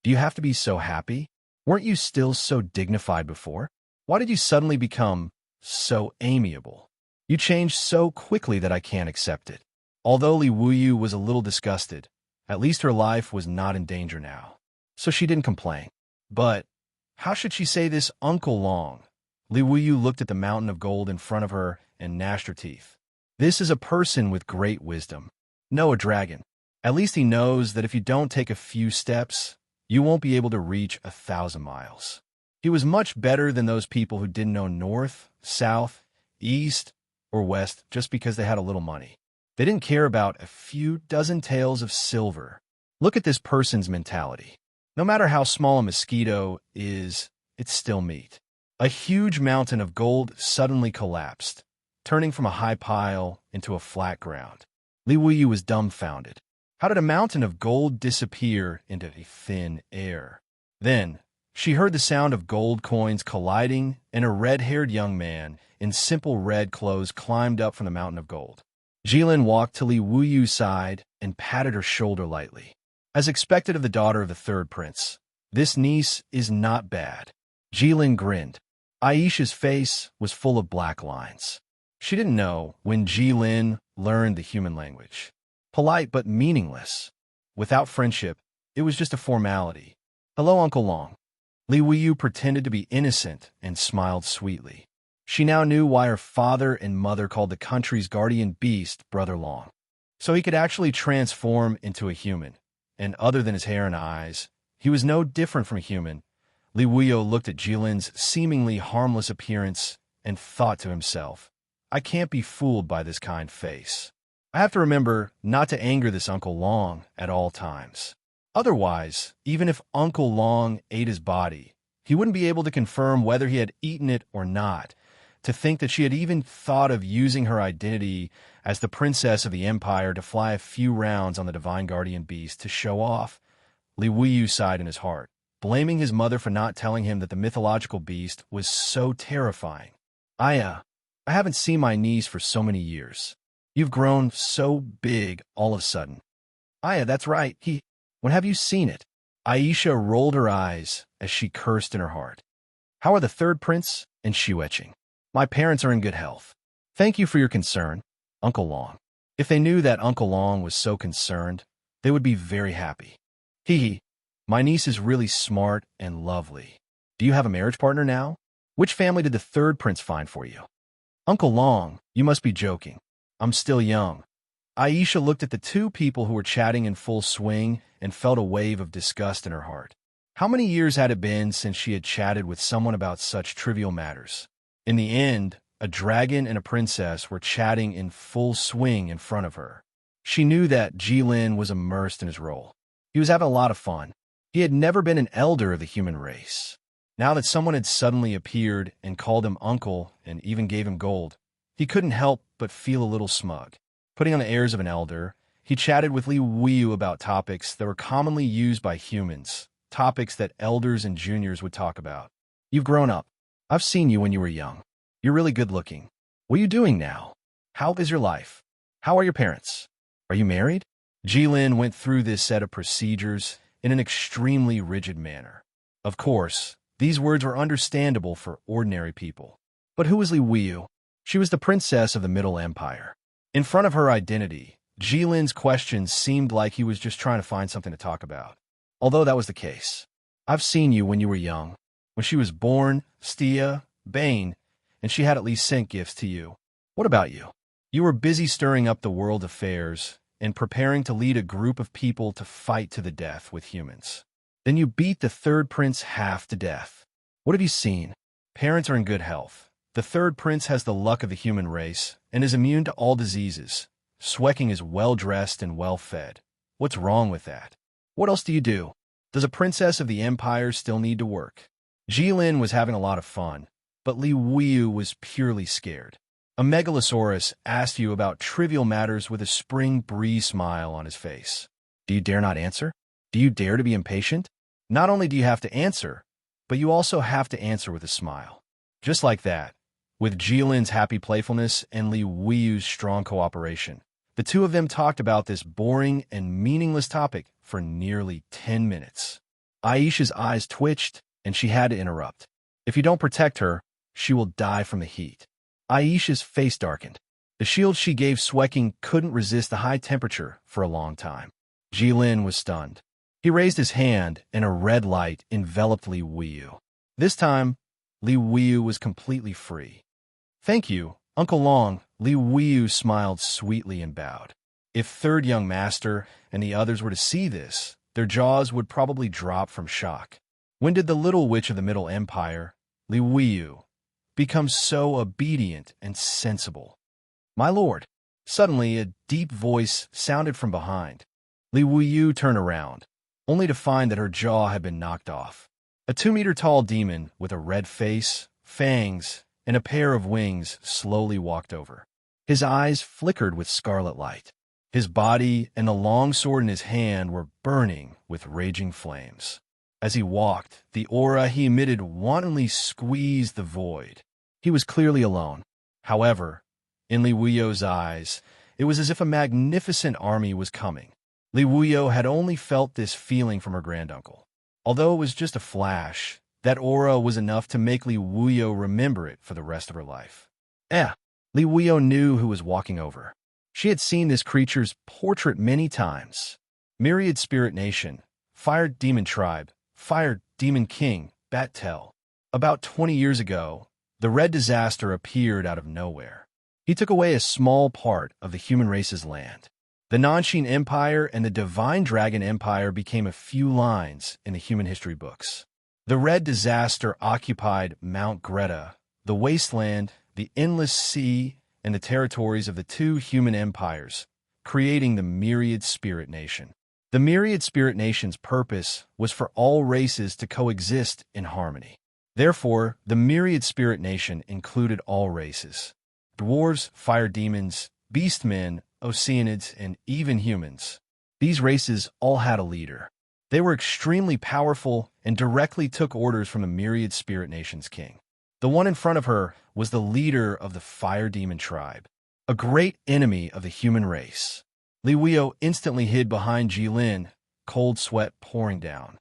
Do you have to be so happy? Weren't you still so dignified before? Why did you suddenly become so amiable? You changed so quickly that I can't accept it. Although Li Wuyo was a little disgusted, at least her life was not in danger now. So she didn't complain. But how should she say this Uncle Long? Li Wuyo looked at the mountain of gold in front of her and gnashed her teeth. This is a person with great wisdom. No, a dragon. At least he knows that if you don't take a few steps, you won't be able to reach 1,000 miles. He was much better than those people who didn't know north, south, east, or west just because they had a little money. They didn't care about a few dozen taels of silver. Look at this person's mentality. No matter how small a mosquito is, it's still meat. A huge mountain of gold suddenly collapsed, turning from a high pile into a flat ground. Li Wuyu was dumbfounded. How did a mountain of gold disappear into thin air? Then, she heard the sound of gold coins colliding, and a red-haired young man in simple red clothes climbed up from the mountain of gold. Jilin walked to Li Wuyu's side and patted her shoulder lightly. As expected of the daughter of the third prince, this niece is not bad. Jilin grinned. Aisha's face was full of black lines. She didn't know when Jilin learned the human language. Polite but meaningless. Without friendship, it was just a formality. Hello, Uncle Long. Li Wuyu pretended to be innocent and smiled sweetly. She now knew why her father and mother called the country's guardian beast Brother Long. So he could actually transform into a human. And other than his hair and eyes, he was no different from a human. Li Wuyu looked at Jilin's seemingly harmless appearance and thought to himself, I can't be fooled by this kind face. I have to remember not to anger this Uncle Long at all times. Otherwise, even if Uncle Long ate his body, he wouldn't be able to confirm whether he had eaten it or not. To think that she had even thought of using her identity as the princess of the empire to fly a few rounds on the divine guardian beast to show off, Li Wuyu sighed in his heart, blaming his mother for not telling him that the mythological beast was so terrifying. I haven't seen my niece for so many years. You've grown so big all of a sudden. That's right. When have you seen it? Aisha rolled her eyes as she cursed in her heart. How are the third prince and Xueqing? My parents are in good health. Thank you for your concern, Uncle Long. If they knew that Uncle Long was so concerned, they would be very happy. My niece is really smart and lovely. Do you have a marriage partner now? Which family did the third prince find for you? Uncle Long, you must be joking. I'm still young. Aisha looked at the two people who were chatting in full swing and felt a wave of disgust in her heart. How many years had it been since she had chatted with someone about such trivial matters? In the end, a dragon and a princess were chatting in full swing in front of her. She knew that Jilin was immersed in his role. He was having a lot of fun. He had never been an elder of the human race. Now that someone had suddenly appeared and called him uncle and even gave him gold, he couldn't help but feel a little smug. Putting on the airs of an elder, he chatted with Li Wuyu about topics that were commonly used by humans, topics that elders and juniors would talk about. You've grown up. I've seen you when you were young. You're really good looking. What are you doing now? How is your life? How are your parents? Are you married? Jilin went through this set of procedures in an extremely rigid manner. Of course, these words were understandable for ordinary people. But who was Li Wuyu? She was the princess of the Middle Empire. In front of her identity, Jilin's questions seemed like he was just trying to find something to talk about. Although that was the case. I've seen you when you were young. When she was born, Stia, Bane, and she had at least sent gifts to you. What about you? You were busy stirring up the world affairs and preparing to lead a group of people to fight to the death with humans. Then you beat the third prince half to death. What have you seen? Parents are in good health. The third prince has the luck of the human race and is immune to all diseases. Xueqing is well-dressed and well-fed. What's wrong with that? What else do you do? Does a princess of the empire still need to work? Jilin was having a lot of fun, but Li Wuyu was purely scared. A megalosaurus asked you about trivial matters with a spring breeze smile on his face. Do you dare not answer? Do you dare to be impatient? Not only do you have to answer, but you also have to answer with a smile. Just like that, with Jilin's happy playfulness and Li Wuyu's strong cooperation, the two of them talked about this boring and meaningless topic for nearly 10 minutes. Aisha's eyes twitched, and she had to interrupt. If you don't protect her, she will die from the heat. Aisha's face darkened. The shield she gave Xueqing couldn't resist the high temperature for a long time. Jilin was stunned. He raised his hand, and a red light enveloped Li Wuyu. This time, Li Wuyu was completely free. Thank you, Uncle Long. Li Wuyu smiled sweetly and bowed. If Third Young Master and the others were to see this, their jaws would probably drop from shock. When did the little witch of the Middle Empire, Li Wuyu, become so obedient and sensible? My lord. Suddenly, a deep voice sounded from behind. Li Wuyu turned around, only to find that her jaw had been knocked off. A 2-meter-tall demon with a red face, fangs, and a pair of wings slowly walked over. His eyes flickered with scarlet light. His body and the long sword in his hand were burning with raging flames. As he walked, the aura he emitted wantonly squeezed the void. He was clearly alone. However, in Li Wuyu's eyes, it was as if a magnificent army was coming. Li Wuyu had only felt this feeling from her granduncle. Although it was just a flash, that aura was enough to make Li Wuyu remember it for the rest of her life. Li Wuyu knew who was walking over. She had seen this creature's portrait many times. Myriad Spirit Nation, Fire Demon Tribe, Fire Demon King, Bat-Tel. About 20 years ago, the Red Disaster appeared out of nowhere. He took away a small part of the human race's land. The Nanshin Empire and the Divine Dragon Empire became a few lines in the human history books. The Red Disaster occupied Mount Greta, the wasteland, the endless sea, and the territories of the two human empires, creating the Myriad Spirit Nation. The Myriad Spirit Nation's purpose was for all races to coexist in harmony. Therefore, the Myriad Spirit Nation included all races: dwarves, fire demons, beastmen, oceanids, and even humans. These races all had a leader. They were extremely powerful and directly took orders from the Myriad Spirit Nation's king. The one in front of her was the leader of the Fire Demon Tribe, a great enemy of the human race. Li Wuyu instantly hid behind Jilin, cold sweat pouring down.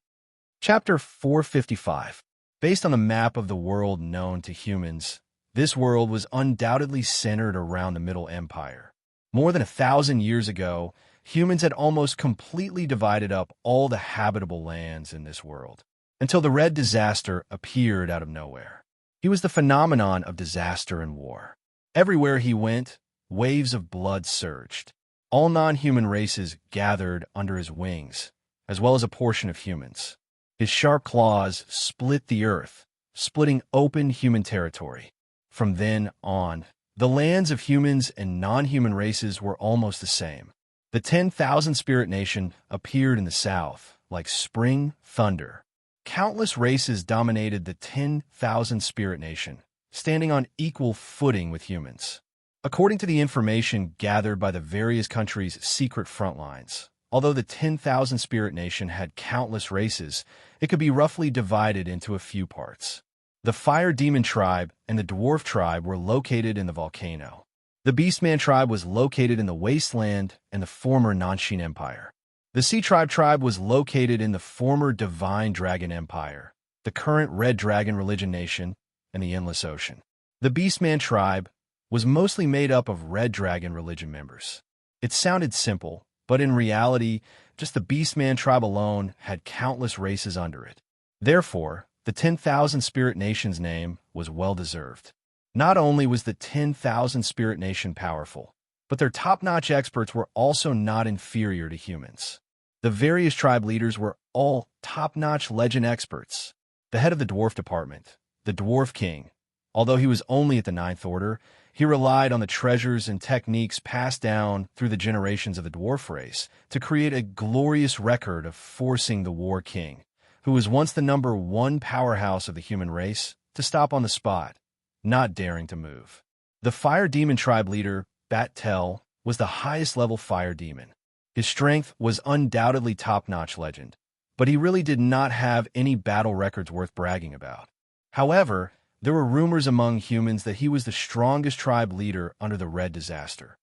Chapter 455. Based on the map of the world known to humans, this world was undoubtedly centered around the Middle Empire. More than 1,000 years ago, humans had almost completely divided up all the habitable lands in this world, until the Red Disaster appeared out of nowhere. He was the phenomenon of disaster and war. Everywhere he went, waves of blood surged. All non-human races gathered under his wings, as well as a portion of humans. His sharp claws split the earth, splitting open human territory. From then on, the lands of humans and non-human races were almost the same. The 10,000 Spirit Nation appeared in the south, like spring thunder. Countless races dominated the 10,000 Spirit Nation, standing on equal footing with humans. According to the information gathered by the various countries' secret front lines, although the 10,000 Spirit Nation had countless races, it could be roughly divided into a few parts. The Fire Demon Tribe and the Dwarf Tribe were located in the volcano. The Beastman Tribe was located in the wasteland and the former Nanshin Empire. The Sea Tribe was located in the former Divine Dragon Empire, the current Red Dragon Religion Nation, and the Endless Ocean. The Beastman Tribe was mostly made up of Red Dragon Religion members. It sounded simple, but in reality, just the Beastman Tribe alone had countless races under it. Therefore, the 10,000 Spirit Nation's name was well-deserved. Not only was the 10,000 Spirit Nation powerful, but their top-notch experts were also not inferior to humans. The various tribe leaders were all top-notch legend experts. The head of the Dwarf Department, the Dwarf King, although he was only at the 9th Order, he relied on the treasures and techniques passed down through the generations of the dwarf race to create a glorious record of forcing the War King, who was once the #1 powerhouse of the human race, to stop on the spot, not daring to move. The Fire Demon Tribe leader, Bat-Tel, was the highest-level fire demon. His strength was undoubtedly top-notch legend, but he really did not have any battle records worth bragging about. However, there were rumors among humans that he was the strongest tribe leader under the Red Disaster,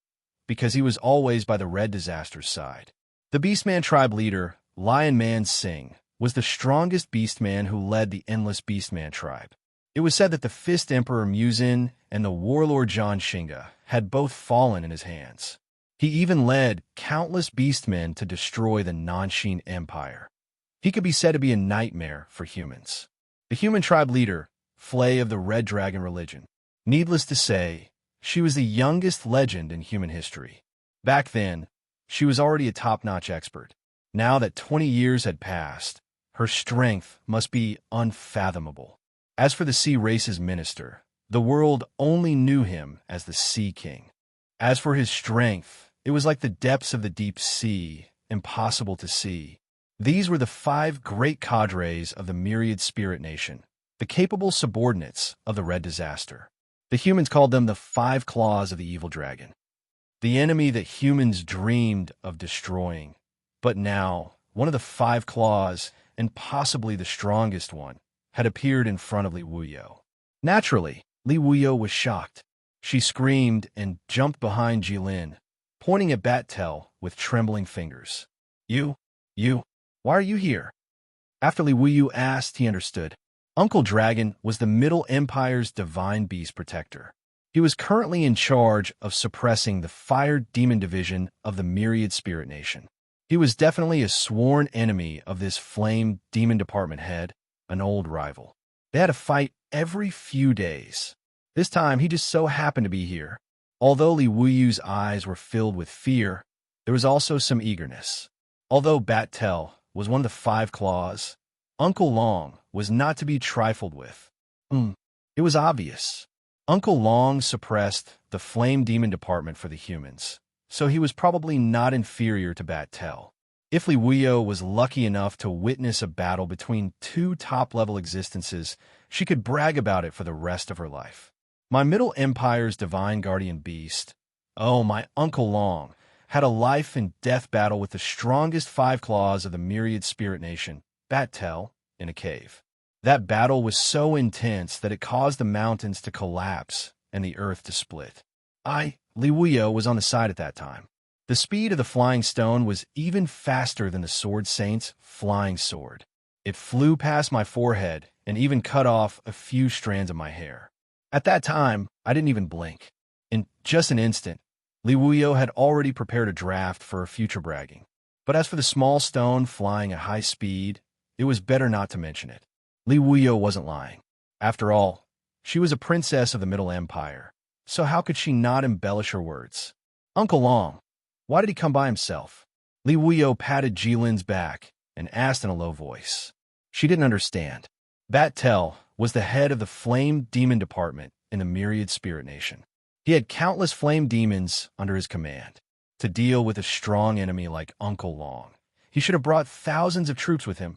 because he was always by the Red Disaster's side. The Beastman Tribe leader, Lion Man Singh, was the strongest beastman who led the Endless Beastman Tribe. It was said that the Fist Emperor Muzin and the warlord John Shinga had both fallen in his hands. He even led countless beastmen to destroy the Nanshin Empire. He could be said to be a nightmare for humans. The human tribe leader, Flay of the Red Dragon Religion. Needless to say, she was the youngest legend in human history. Back then, she was already a top-notch expert. Now that 20 years had passed, her strength must be unfathomable. As for the Sea Race's minister, the world only knew him as the Sea King. As for his strength, it was like the depths of the deep sea, impossible to see. These were the 5 great cadres of the myriad spirit nation, the capable subordinates of the Red Disaster. The humans called them the 5 claws of the evil dragon, the enemy that humans dreamed of destroying. But now, one of the 5 claws, and possibly the strongest one, had appeared in front of Li Wuyo. Naturally, Li Wuyo was shocked. She screamed and jumped behind Jilin, pointing at Bat-Tel with trembling fingers. You, why are you here? After Li Wuyo asked, he understood. Uncle Dragon was the Middle Empire's divine beast protector. He was currently in charge of suppressing the Fire Demon Division of the Myriad Spirit Nation. He was definitely a sworn enemy of this Flame Demon Department head, an old rival. They had a fight every few days. This time, he just so happened to be here. Although Li Wuyu's eyes were filled with fear, there was also some eagerness. Although Bat-Tel was one of the 5 claws, Uncle Long was not to be trifled with. It was obvious. Uncle Long suppressed the Flame Demon Department for the humans, so he was probably not inferior to Bat-Tel. If Li Wuyo was lucky enough to witness a battle between 2 top-level existences, she could brag about it for the rest of her life. My Middle Empire's divine guardian beast, my Uncle Long, had a life-and-death battle with the strongest 5 claws of the Myriad Spirit Nation, Bat-Tel, in a cave. That battle was so intense that it caused the mountains to collapse and the earth to split. Li Wuyo, was on the side at that time. The speed of the flying stone was even faster than the Sword Saint's flying sword. It flew past my forehead and even cut off a few strands of my hair. At that time, I didn't even blink. In just an instant, Li Wuyo had already prepared a draft for future bragging. But as for the small stone flying at high speed, it was better not to mention it. Li Wuyo wasn't lying. After all, she was a princess of the Middle Empire, so how could she not embellish her words? Uncle Long, why did he come by himself? Li Wuyo patted Jilin's back and asked in a low voice. She didn't understand. Bat-Tel was the head of the Flame Demon Department in the Myriad Spirit Nation. He had countless flame demons under his command. To deal with a strong enemy like Uncle Long, he should have brought thousands of troops with him.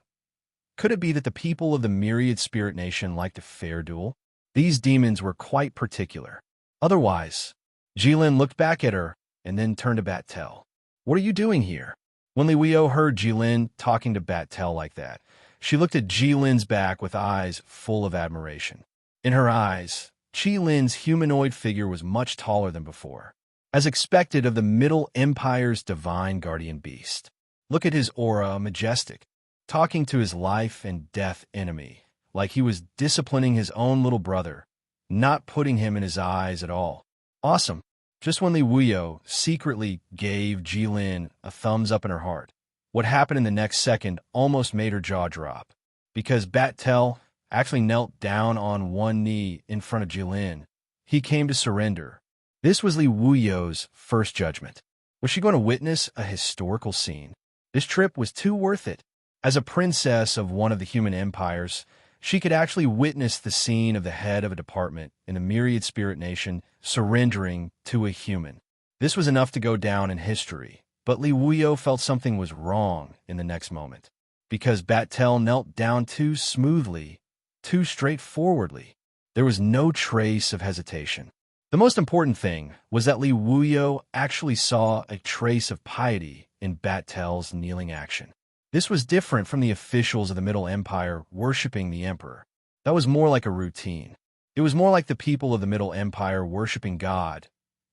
Could it be that the people of the Myriad Spirit Nation liked a fair duel? These demons were quite particular. Otherwise, Jilin looked back at her and then turned to Bat-Tel. What are you doing here? When Li Wuyo heard Jilin talking to Bat-Tel like that, she looked at Jilin's back with eyes full of admiration. In her eyes, Jilin's humanoid figure was much taller than before, as expected of the Middle Empire's divine guardian beast. Look at his aura, majestic, talking to his life and death enemy, like he was disciplining his own little brother, not putting him in his eyes at all. Awesome. Just when Li Wuyo secretly gave Jilin a thumbs up in her heart, what happened in the next second almost made her jaw drop, because Bat-Tel actually knelt down on one knee in front of Jilin. He came to surrender. This was Li Wuyo's first judgment. Was she going to witness a historical scene? This trip was too worth it. As a princess of one of the human empires, she could actually witness the scene of the head of a department in the Myriad Spirit Nation surrendering to a human. This was enough to go down in history, but Li Wuyo felt something was wrong in the next moment, because Bat-Tel knelt down too smoothly, too straightforwardly. There was no trace of hesitation. The most important thing was that Li Wuyo actually saw a trace of piety in Bat-Tel's kneeling action. This was different from the officials of the Middle Empire worshipping the emperor. That was more like a routine. It was more like the people of the Middle Empire worshipping God.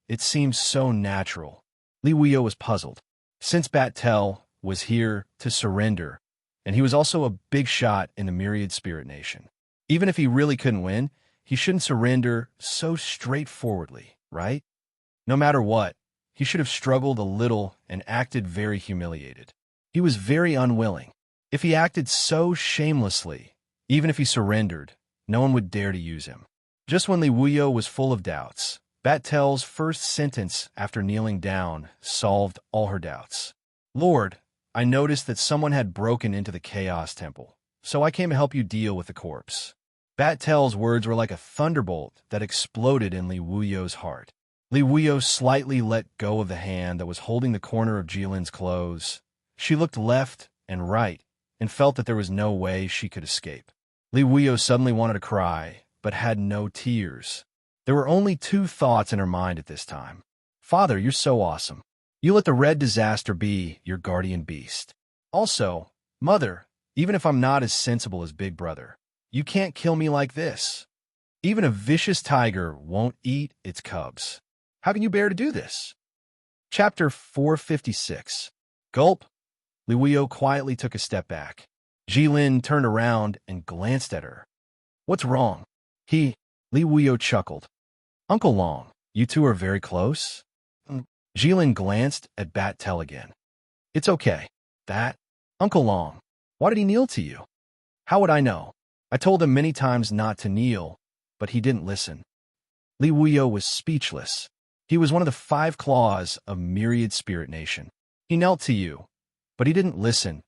It seemed so natural. Li Wuyo was puzzled. Since Bat-Tel was here to surrender, and he was also a big shot in the Myriad Spirit Nation, even if he really couldn't win, he shouldn't surrender so straightforwardly, right? No matter what, he should have struggled a little and acted very humiliated. He was very unwilling. If he acted so shamelessly, even if he surrendered, no one would dare to use him. Just when Li Wuyo was full of doubts, Bat-Tel's first sentence after kneeling down solved all her doubts. Lord, I noticed that someone had broken into the Chaos Temple, so I came to help you deal with the corpse. Bat-Tel's words were like a thunderbolt that exploded in Li Wuyo's heart. Li Wuyo slightly let go of the hand that was holding the corner of Jilin's clothes, She looked left and right and felt that there was no way she could escape. Li Wuyo suddenly wanted to cry, but had no tears. There were only two thoughts in her mind at this time. Father, you're so awesome. You let the red disaster be your guardian beast. Also, Mother, even if I'm not as sensible as Big Brother, you can't kill me like this. Even a vicious tiger won't eat its cubs. How can you bear to do this? Chapter 456. Gulp. Li Wuyo quietly took a step back. Jilin turned around and glanced at her. What's wrong? Li Wuyo chuckled. Uncle Long, you two are very close? Jilin glanced at Bat Tel again. It's okay. That? Uncle Long, why did he kneel to you? How would I know? I told him many times not to kneel, but he didn't listen. Li Wuyo was speechless. He was one of the 5 claws of Myriad Spirit Nation. He knelt to you, but he didn't listen.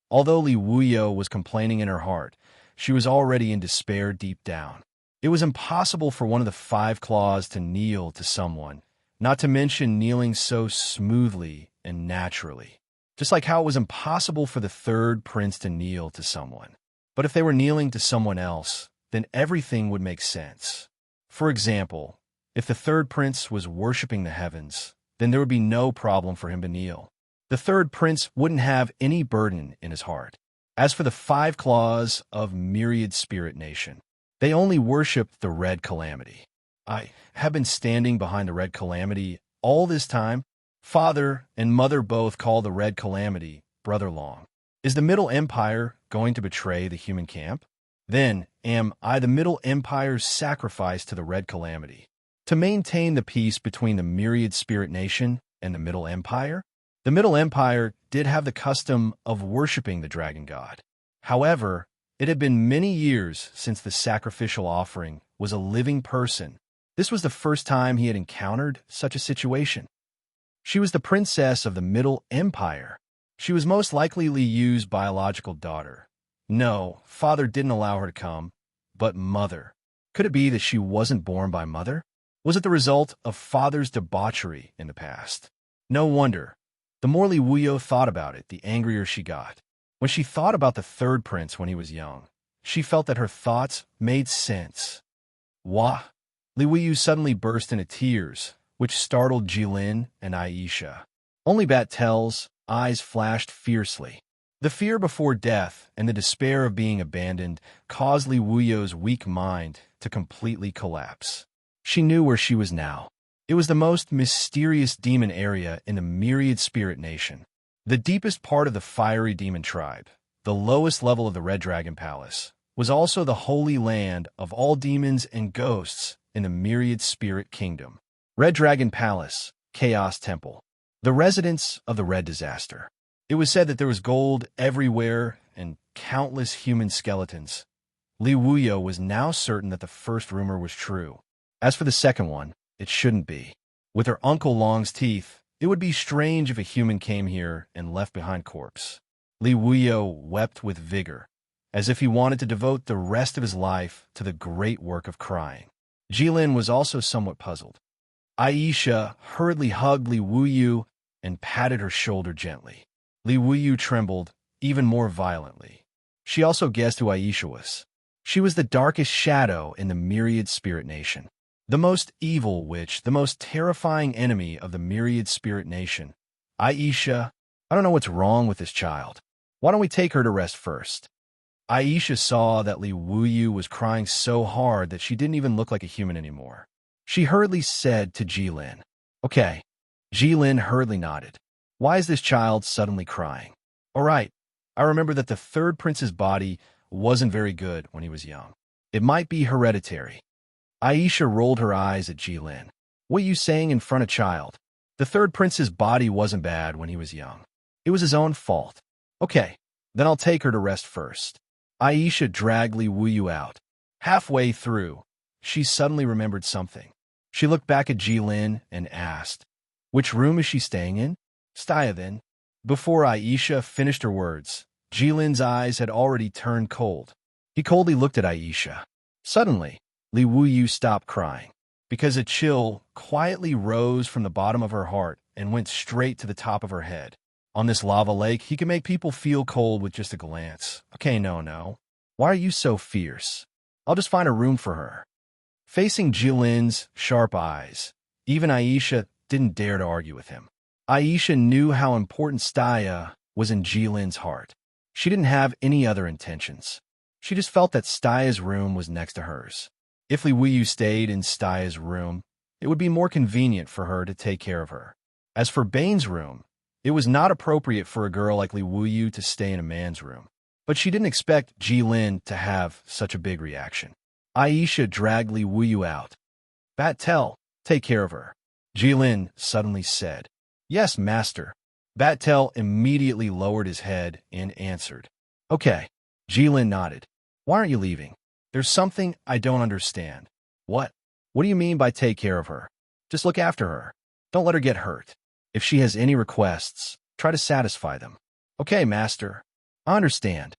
Although Li Wuyo was complaining in her heart, she was already in despair deep down. It was impossible for one of the 5 claws to kneel to someone, not to mention kneeling so smoothly and naturally. Just like how it was impossible for the 3rd prince to kneel to someone. But if they were kneeling to someone else, then everything would make sense. For example, if the 3rd prince was worshipping the heavens, then there would be no problem for him to kneel. The 3rd prince wouldn't have any burden in his heart. As for the 5 claws of Myriad Spirit Nation, they only worshipped the Red Calamity. I have been standing behind the Red Calamity all this time. Father and Mother both call the Red Calamity Brother Long. Is the Middle Empire going to betray the human camp? Then am I the Middle Empire's sacrifice to the Red Calamity? To maintain the peace between the Myriad Spirit Nation and the Middle Empire? The Middle Empire did have the custom of worshipping the dragon god. However, it had been many years since the sacrificial offering was a living person. This was the first time he had encountered such a situation. She was the princess of the Middle Empire. She was most likely Li Yu's biological daughter. No, Father didn't allow her to come, but Mother. Could it be that she wasn't born by Mother? Was it the result of Father's debauchery in the past? No wonder. The more Li Wuyo thought about it, the angrier she got. When she thought about the 3rd prince when he was young, she felt that her thoughts made sense. Wah! Li Wuyo suddenly burst into tears, which startled Jilin and Aisha. Only Bat Tel's eyes flashed fiercely. The fear before death and the despair of being abandoned caused Li Wuyo's weak mind to completely collapse. She knew where she was now. It was the most mysterious demon area in the Myriad Spirit Nation. The deepest part of the fiery demon tribe, the lowest level of the Red Dragon Palace, was also the holy land of all demons and ghosts in the Myriad Spirit Kingdom. Red Dragon Palace, Chaos Temple, the residence of the Red Disaster. It was said that there was gold everywhere and countless human skeletons. Li Wuyo was now certain that the first rumor was true. As for the second one, it shouldn't be. With her Uncle Long's teeth, it would be strange if a human came here and left behind corpse. Li Wuyo wept with vigor, as if he wanted to devote the rest of his life to the great work of crying. Jilin was also somewhat puzzled. Aisha hurriedly hugged Li Wuyo and patted her shoulder gently. Li Wuyo trembled even more violently. She also guessed who Aisha was. She was the darkest shadow in the Myriad Spirit Nation. The most evil witch, the most terrifying enemy of the Myriad Spirit Nation. Aisha, I don't know what's wrong with this child. Why don't we take her to rest first? Aisha saw that Li Wuyo was crying so hard that she didn't even look like a human anymore. She hurriedly said to Jilin, Okay. Jilin hurriedly nodded. Why is this child suddenly crying? All right, I remember that the 3rd prince's body wasn't very good when he was young. It might be hereditary. Aisha rolled her eyes at Jilin. What are you saying in front of child? The 3rd prince's body wasn't bad when he was young. It was his own fault. Okay, then I'll take her to rest first. Aisha dragged Li Wuyo out. Halfway through, she suddenly remembered something. She looked back at Jilin and asked, Which room is she staying in? Staya then. Before Aisha finished her words, Jilin's eyes had already turned cold. He coldly looked at Aisha. Suddenly, Li Wuyo stopped crying, because a chill quietly rose from the bottom of her heart and went straight to the top of her head. On this lava lake, he can make people feel cold with just a glance. Okay, no. Why are you so fierce? I'll just find a room for her. Facing Jilin's sharp eyes, even Aisha didn't dare to argue with him. Aisha knew how important Staya was in Jilin's heart. She didn't have any other intentions. She just felt that Staya's room was next to hers. If Li Wuyu stayed in Staya's room, it would be more convenient for her to take care of her. As for Bane's room, it was not appropriate for a girl like Li Wuyu to stay in a man's room. But she didn't expect Jilin to have such a big reaction. Aisha dragged Li Wuyu out. Bat-Tel, take care of her, Jilin suddenly said. Yes, master. Bat-Tel immediately lowered his head and answered. Okay. Jilin nodded. Why aren't you leaving? There's something I don't understand. What? What do you mean by take care of her? Just look after her. Don't let her get hurt. If she has any requests, try to satisfy them. Okay, master. I understand.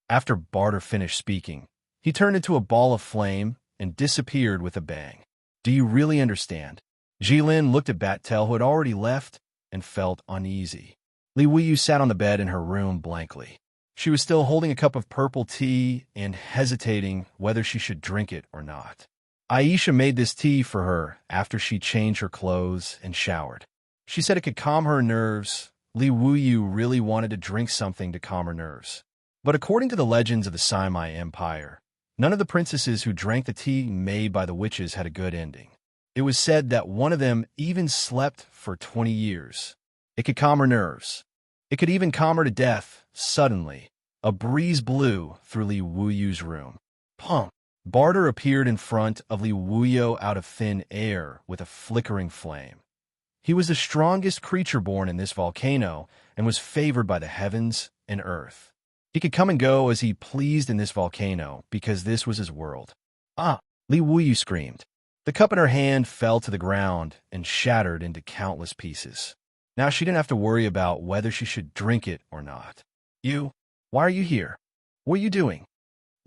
After Barter finished speaking, he turned into a ball of flame and disappeared with a bang. Do you really understand? Jilin looked at Bat-Tel, who had already left, and felt uneasy. Li Wuyu sat on the bed in her room blankly. She was still holding a cup of purple tea and hesitating whether she should drink it or not. Aisha made this tea for her after she changed her clothes and showered. She said it could calm her nerves. Li Wuyu really wanted to drink something to calm her nerves. But according to the legends of the Saimai Empire, none of the princesses who drank the tea made by the witches had a good ending. It was said that one of them even slept for 20 years. It could calm her nerves. It could even calm her to death. Suddenly, a breeze blew through Li Wuyu's room. Pump! Barter appeared in front of Li Wuyu out of thin air with a flickering flame. He was the strongest creature born in this volcano and was favored by the heavens and earth. He could come and go as he pleased in this volcano because this was his world. Ah! Li Wuyu screamed. The cup in her hand fell to the ground and shattered into countless pieces. Now she didn't have to worry about whether she should drink it or not. You? Why are you here? What are you doing?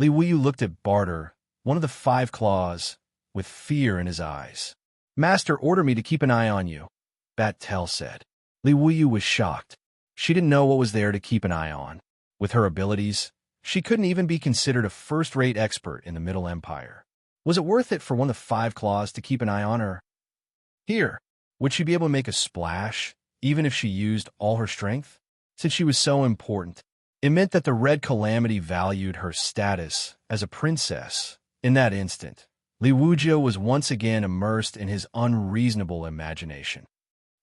Li Wuyu looked at Barter, one of the 5 claws, with fear in his eyes. Master ordered me to keep an eye on you, Bat-Tel said. Li Wuyu was shocked. She didn't know what was there to keep an eye on. With her abilities, she couldn't even be considered a first-rate expert in the Middle Empire. Was it worth it for one of the 5 claws to keep an eye on her? Here, would she be able to make a splash, even if she used all her strength? Since she was so important, it meant that the Red Calamity valued her status as a princess. In that instant, Li Wuyu was once again immersed in his unreasonable imagination.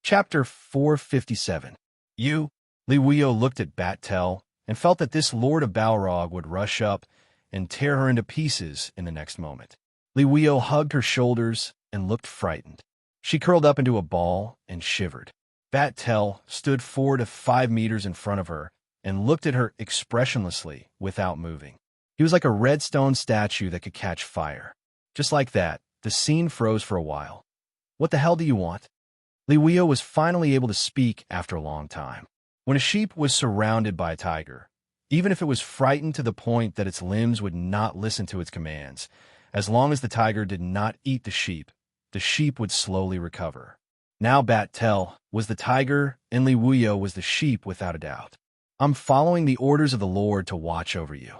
Chapter 457. You? Li Wuyu looked at Bat-Tel and felt that this Lord of Balrog would rush up and tear her into pieces in the next moment. Li Wuyu hugged her shoulders and looked frightened. She curled up into a ball and shivered. Bat-Tel stood 4 to 5 meters in front of her and looked at her expressionlessly without moving. He was like a red stone statue that could catch fire. Just like that, the scene froze for a while. What the hell do you want? Li Wuyu was finally able to speak after a long time. When a sheep was surrounded by a tiger, even if it was frightened to the point that its limbs would not listen to its commands, as long as the tiger did not eat the sheep would slowly recover. Now Bat-Tel was the tiger and Li Wuyu was the sheep without a doubt. I'm following the orders of the Lord to watch over you,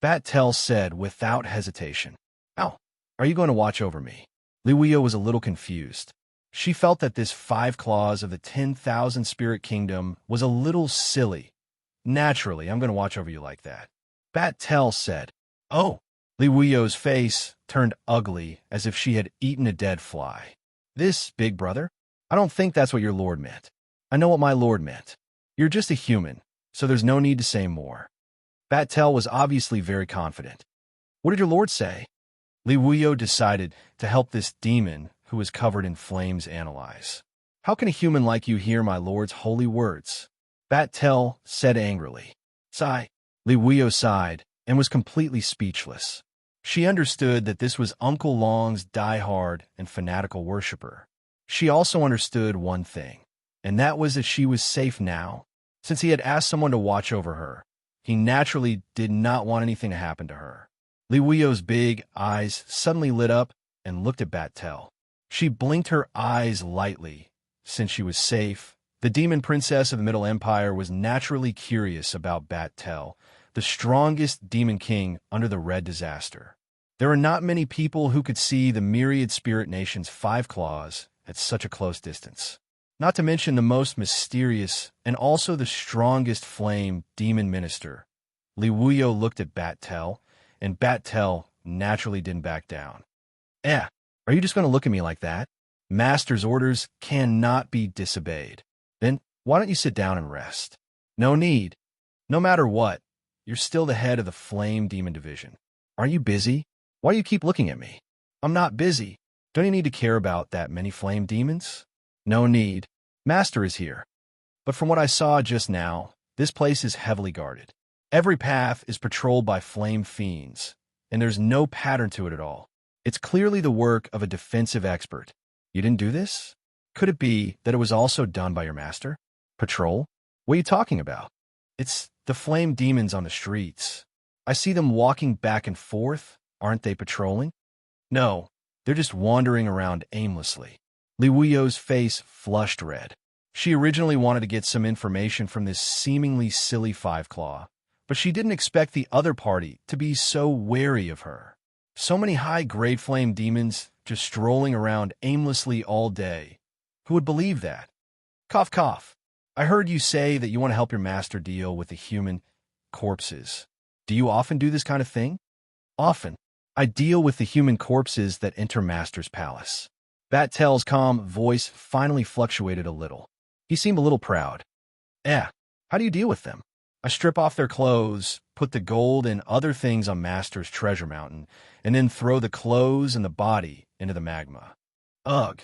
Bat-Tel said without hesitation. How? Are you going to watch over me? Li Wuyu was a little confused. She felt that this 5 claws of the 10,000 spirit kingdom was a little silly. Naturally, I'm going to watch over you like that. Bat-Tel said. Oh! Li Wuyu's face turned ugly as if she had eaten a dead fly. This, big brother? I don't think that's what your lord meant. I know what my lord meant. You're just a human, so there's no need to say more. Bat-Tel was obviously very confident. What did your lord say? Li Wuyu decided to help this demon who was covered in flames analyze. How can a human like you hear my lord's holy words? Bat-Tel said angrily. Sigh. Li Wuyu sighed and was completely speechless. She understood that this was Uncle Long's die-hard and fanatical worshiper. She also understood one thing, and that was that she was safe now. Since he had asked someone to watch over her, he naturally did not want anything to happen to her. Li Wuyu's big eyes suddenly lit up and looked at Bat-Tel. She blinked her eyes lightly, since she was safe The demon princess of the Middle Empire was naturally curious about Bat-Tel, the strongest demon king under the Red Disaster. There are not many people who could see the myriad spirit nation's 5 claws at such a close distance. Not to mention the most mysterious and also the strongest flame demon minister. Li Wuyo looked at Bat-Tel, and Bat-Tel naturally didn't back down. Are you just going to look at me like that? Master's orders cannot be disobeyed. Then why don't you sit down and rest? No need. No matter what, you're still the head of the Flame Demon Division. Are you busy? Why do you keep looking at me? I'm not busy. Don't you need to care about that many flame demons? No need. Master is here. But from what I saw just now, this place is heavily guarded. Every path is patrolled by flame fiends, and there's no pattern to it at all. It's clearly the work of a defensive expert. You didn't do this? Could it be that it was also done by your master? Patrol? What are you talking about? It's the flame demons on the streets. I see them walking back and forth. Aren't they patrolling? No, they're just wandering around aimlessly. Li Wuyo's face flushed red. She originally wanted to get some information from this seemingly silly 5-claw, but she didn't expect the other party to be so wary of her. So many high-grade flame demons just strolling around aimlessly all day. Who would believe that? Cough, cough. I heard you say that you want to help your master deal with the human corpses. Do you often do this kind of thing? Often. I deal with the human corpses that enter Master's palace. Bat-Tel's calm voice finally fluctuated a little. He seemed a little proud. How do you deal with them? I strip off their clothes, put the gold and other things on Master's treasure mountain, and then throw the clothes and the body into the magma. Ugh.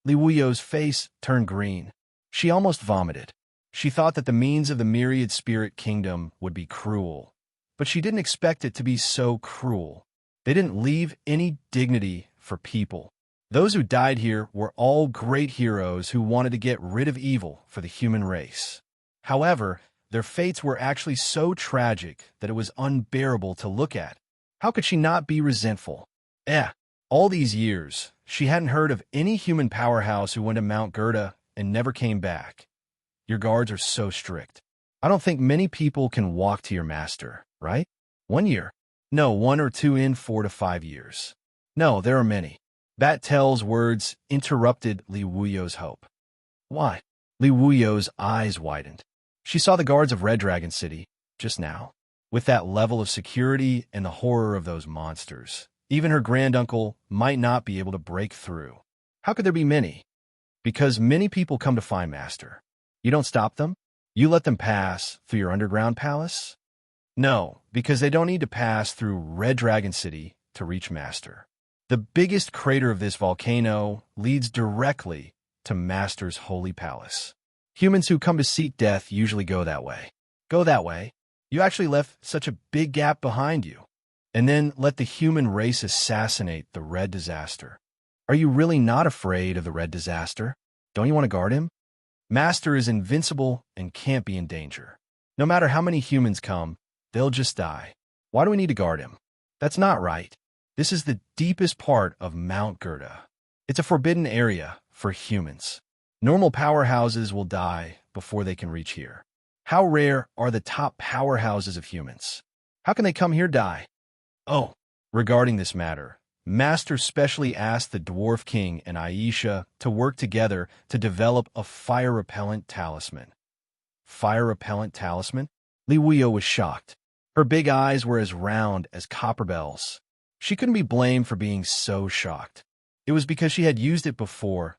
Li Wuyo's face turned green. She almost vomited. She thought that the means of the myriad spirit kingdom would be cruel, but she didn't expect it to be so cruel. They didn't leave any dignity for people. Those who died here were all great heroes who wanted to get rid of evil for the human race. However, their fates were actually so tragic that it was unbearable to look at. How could she not be resentful? All these years, she hadn't heard of any human powerhouse who went to Mount Gerda and never came back. Your guards are so strict. I don't think many people can walk to your master, right? 1 year. No, 1 or 2 in 4 to 5 years. No, there are many. Bat-Tel's words interrupted Li Wuyo's hope. Why? Li Wuyo's eyes widened. She saw the guards of Red Dragon City, just now. With that level of security and the horror of those monsters, even her granduncle might not be able to break through. How could there be many? Because many people come to find Master. You don't stop them? You let them pass through your underground palace? No, because they don't need to pass through Red Dragon City to reach Master. The biggest crater of this volcano leads directly to Master's holy palace. Humans who come to seek death usually go that way. Go that way? You actually left such a big gap behind you. And then let the human race assassinate the Red Disaster. Are you really not afraid of the Red Disaster? Don't you want to guard him? Master is invincible and can't be in danger. No matter how many humans come, they'll just die. Why do we need to guard him? That's not right. This is the deepest part of Mount Gerda. It's a forbidden area for humans. Normal powerhouses will die before they can reach here. How rare are the top powerhouses of humans? How can they come here die? Oh, regarding this matter, Master specially asked the Dwarf King and Aisha to work together to develop a fire-repellent talisman. Fire-repellent talisman? Li Wuyo was shocked. Her big eyes were as round as copper bells. She couldn't be blamed for being so shocked. It was because she had used it before.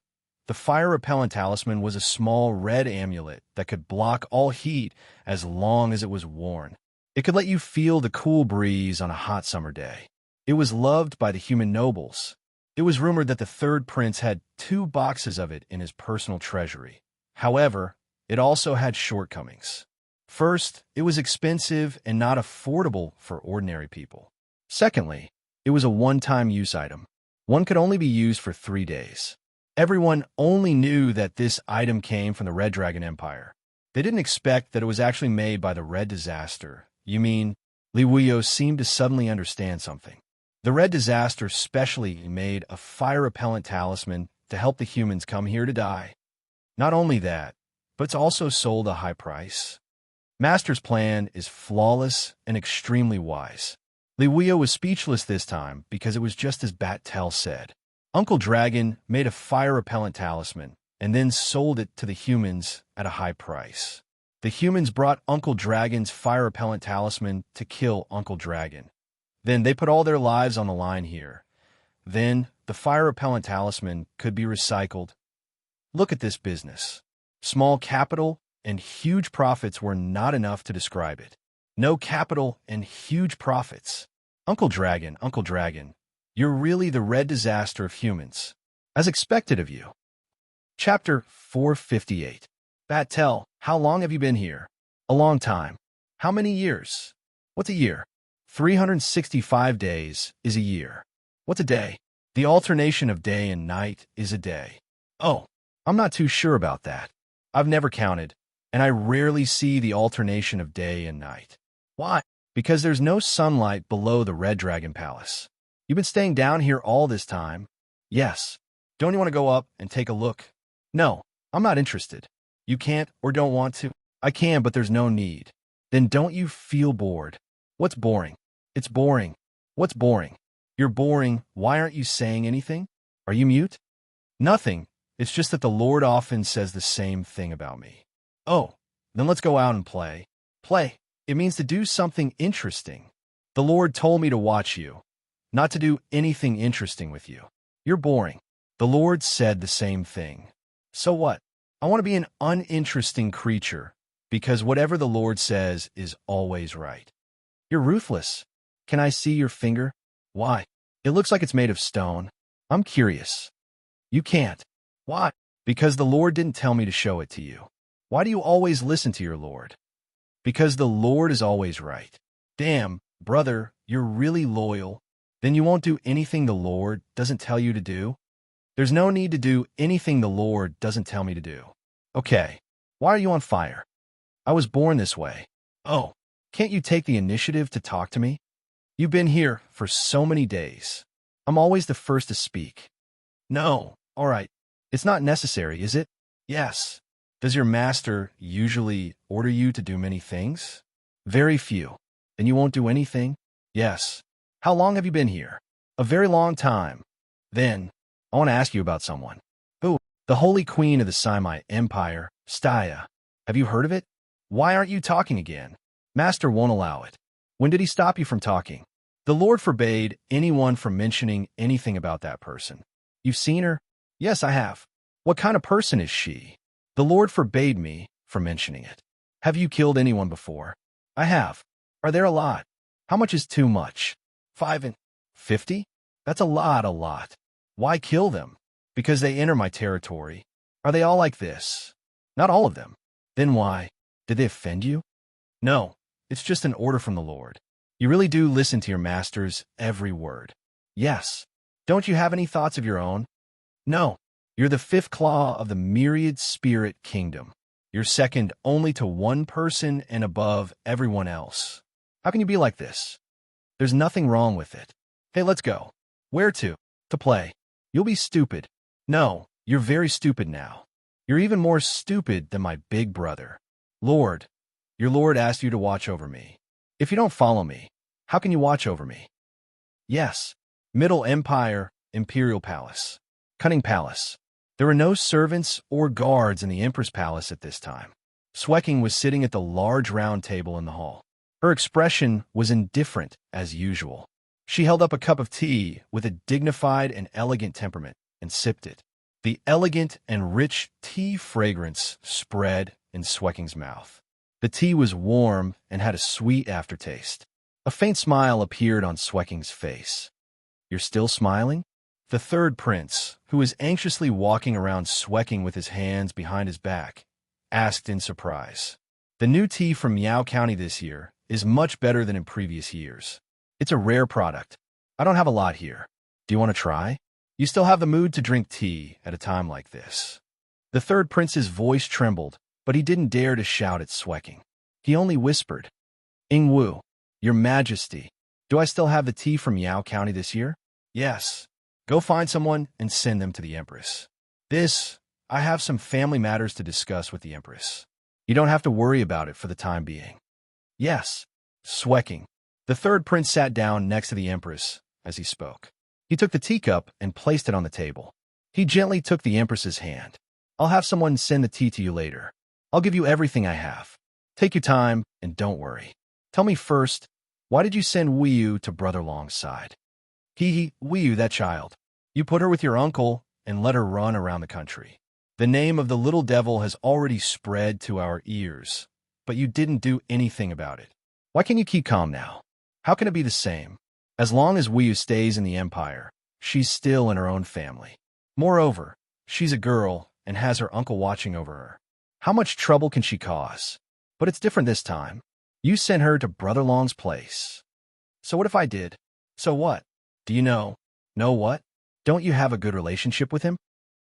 The fire-repellent talisman was a small red amulet that could block all heat as long as it was worn. It could let you feel the cool breeze on a hot summer day. It was loved by the human nobles. It was rumored that the third prince had 2 boxes of it in his personal treasury. However, it also had shortcomings. First, it was expensive and not affordable for ordinary people. Secondly, it was a one-time use item. One could only be used for 3 days. Everyone only knew that this item came from the Red Dragon Empire. They didn't expect that it was actually made by the Red Disaster. You mean, Li Wuyo seemed to suddenly understand something. The Red Disaster specially made a fire-repellent talisman to help the humans come here to die. Not only that, but it's also sold a high price. Master's plan is flawless and extremely wise. Liweo was speechless this time because it was just as Bat-Tel said. Uncle Dragon made a fire-repellent talisman and then sold it to the humans at a high price. The humans brought Uncle Dragon's fire-repellent talisman to kill Uncle Dragon. Then they put all their lives on the line here. Then the fire-repellent talisman could be recycled. Look at this business. Small capital and huge profits were not enough to describe it. No capital and huge profits. Uncle Dragon, you're really the red disaster of humans. As expected of you. Chapter 458. Bat-Tel, how long have you been here? A long time. How many years? What's a year? 365 days is a year. What's a day? The alternation of day and night is a day. Oh, I'm not too sure about that. I've never counted, and I rarely see the alternation of day and night. Why? Because there's no sunlight below the Red Dragon Palace. You've been staying down here all this time? Yes. Don't you want to go up and take a look? No, I'm not interested. You can't or don't want to? I can, but there's no need. Then don't you feel bored? What's boring? It's boring. What's boring? You're boring. Why aren't you saying anything? Are you mute? Nothing. It's just that the Lord often says the same thing about me. Oh, then let's go out and play. Play. It means to do something interesting. The Lord told me to watch you, not to do anything interesting with you. You're boring. The Lord said the same thing. So what? I want to be an uninteresting creature, because whatever the Lord says is always right. You're ruthless. Can I see your finger? Why? It looks like it's made of stone. I'm curious. You can't. Why? Because the Lord didn't tell me to show it to you. Why do you always listen to your Lord? Because the Lord is always right. Damn, brother, you're really loyal. Then you won't do anything the Lord doesn't tell you to do? There's no need to do anything the Lord doesn't tell me to do. Okay, why are you on fire? I was born this way. Oh, can't you take the initiative to talk to me? You've been here for so many days. I'm always the first to speak. No, all right. It's not necessary, is it? Yes. Does your master usually order you to do many things? Very few. Then you won't do anything? Yes. How long have you been here? A very long time. Then, I want to ask you about someone. Who? The Holy Queen of the Simai Empire, Staya. Have you heard of it? Why aren't you talking again? Master won't allow it. When did he stop you from talking? The Lord forbade anyone from mentioning anything about that person. You've seen her? Yes, I have. What kind of person is she? The Lord forbade me from mentioning it. Have you killed anyone before? I have. Are there a lot? How much is too much? 5 and 50? That's a lot. Why kill them? Because they enter my territory. Are they all like this? Not all of them. Then why? Did they offend you? No, it's just an order from the Lord. You really do listen to your master's every word. Yes. Don't you have any thoughts of your own? No. You're the fifth claw of the myriad spirit kingdom. You're second only to one person and above everyone else. How can you be like this? There's nothing wrong with it. Hey, let's go. Where to? To play. You'll be stupid. No, you're very stupid now. You're even more stupid than my big brother. Lord, your Lord asked you to watch over me. If you don't follow me, how can you watch over me? Yes. Middle Empire, Imperial Palace. Cunning Palace. There were no servants or guards in the Empress Palace at this time. Swecking was sitting at the large round table in the hall. Her expression was indifferent as usual. She held up a cup of tea with a dignified and elegant temperament and sipped it. The elegant and rich tea fragrance spread in Swecking's mouth. The tea was warm and had a sweet aftertaste. A faint smile appeared on Swecking's face. You're still smiling? The third prince, who was anxiously walking around Swecking with his hands behind his back, asked in surprise. The new tea from Meow County this year is much better than in previous years. It's a rare product. I don't have a lot here. Do you want to try? You still have the mood to drink tea at a time like this. The third prince's voice trembled, but he didn't dare to shout at Swecking. He only whispered, Ingwu, your majesty, do I still have the tea from Meow County this year? Yes. Go find someone and send them to the Empress. This I have some family matters to discuss with the Empress. You don't have to worry about it for the time being. Yes. Swecking. The third prince sat down next to the Empress as he spoke. He took the teacup and placed it on the table. He gently took the Empress's hand. I'll have someone send the tea to you later. I'll give you everything I have. Take your time and don't worry. Tell me first, why did you send Weiyu to Brother Long's side? Weiyu, that child. You put her with your uncle and let her run around the country. The name of the little devil has already spread to our ears, but you didn't do anything about it. Why can't you keep calm now? How can it be the same? As long as Weiyu stays in the Empire, she's still in her own family. Moreover, she's a girl and has her uncle watching over her. How much trouble can she cause? But it's different this time. You sent her to Brother Long's place. So what if I did? So what? Do you know? Know what? Don't you have a good relationship with him?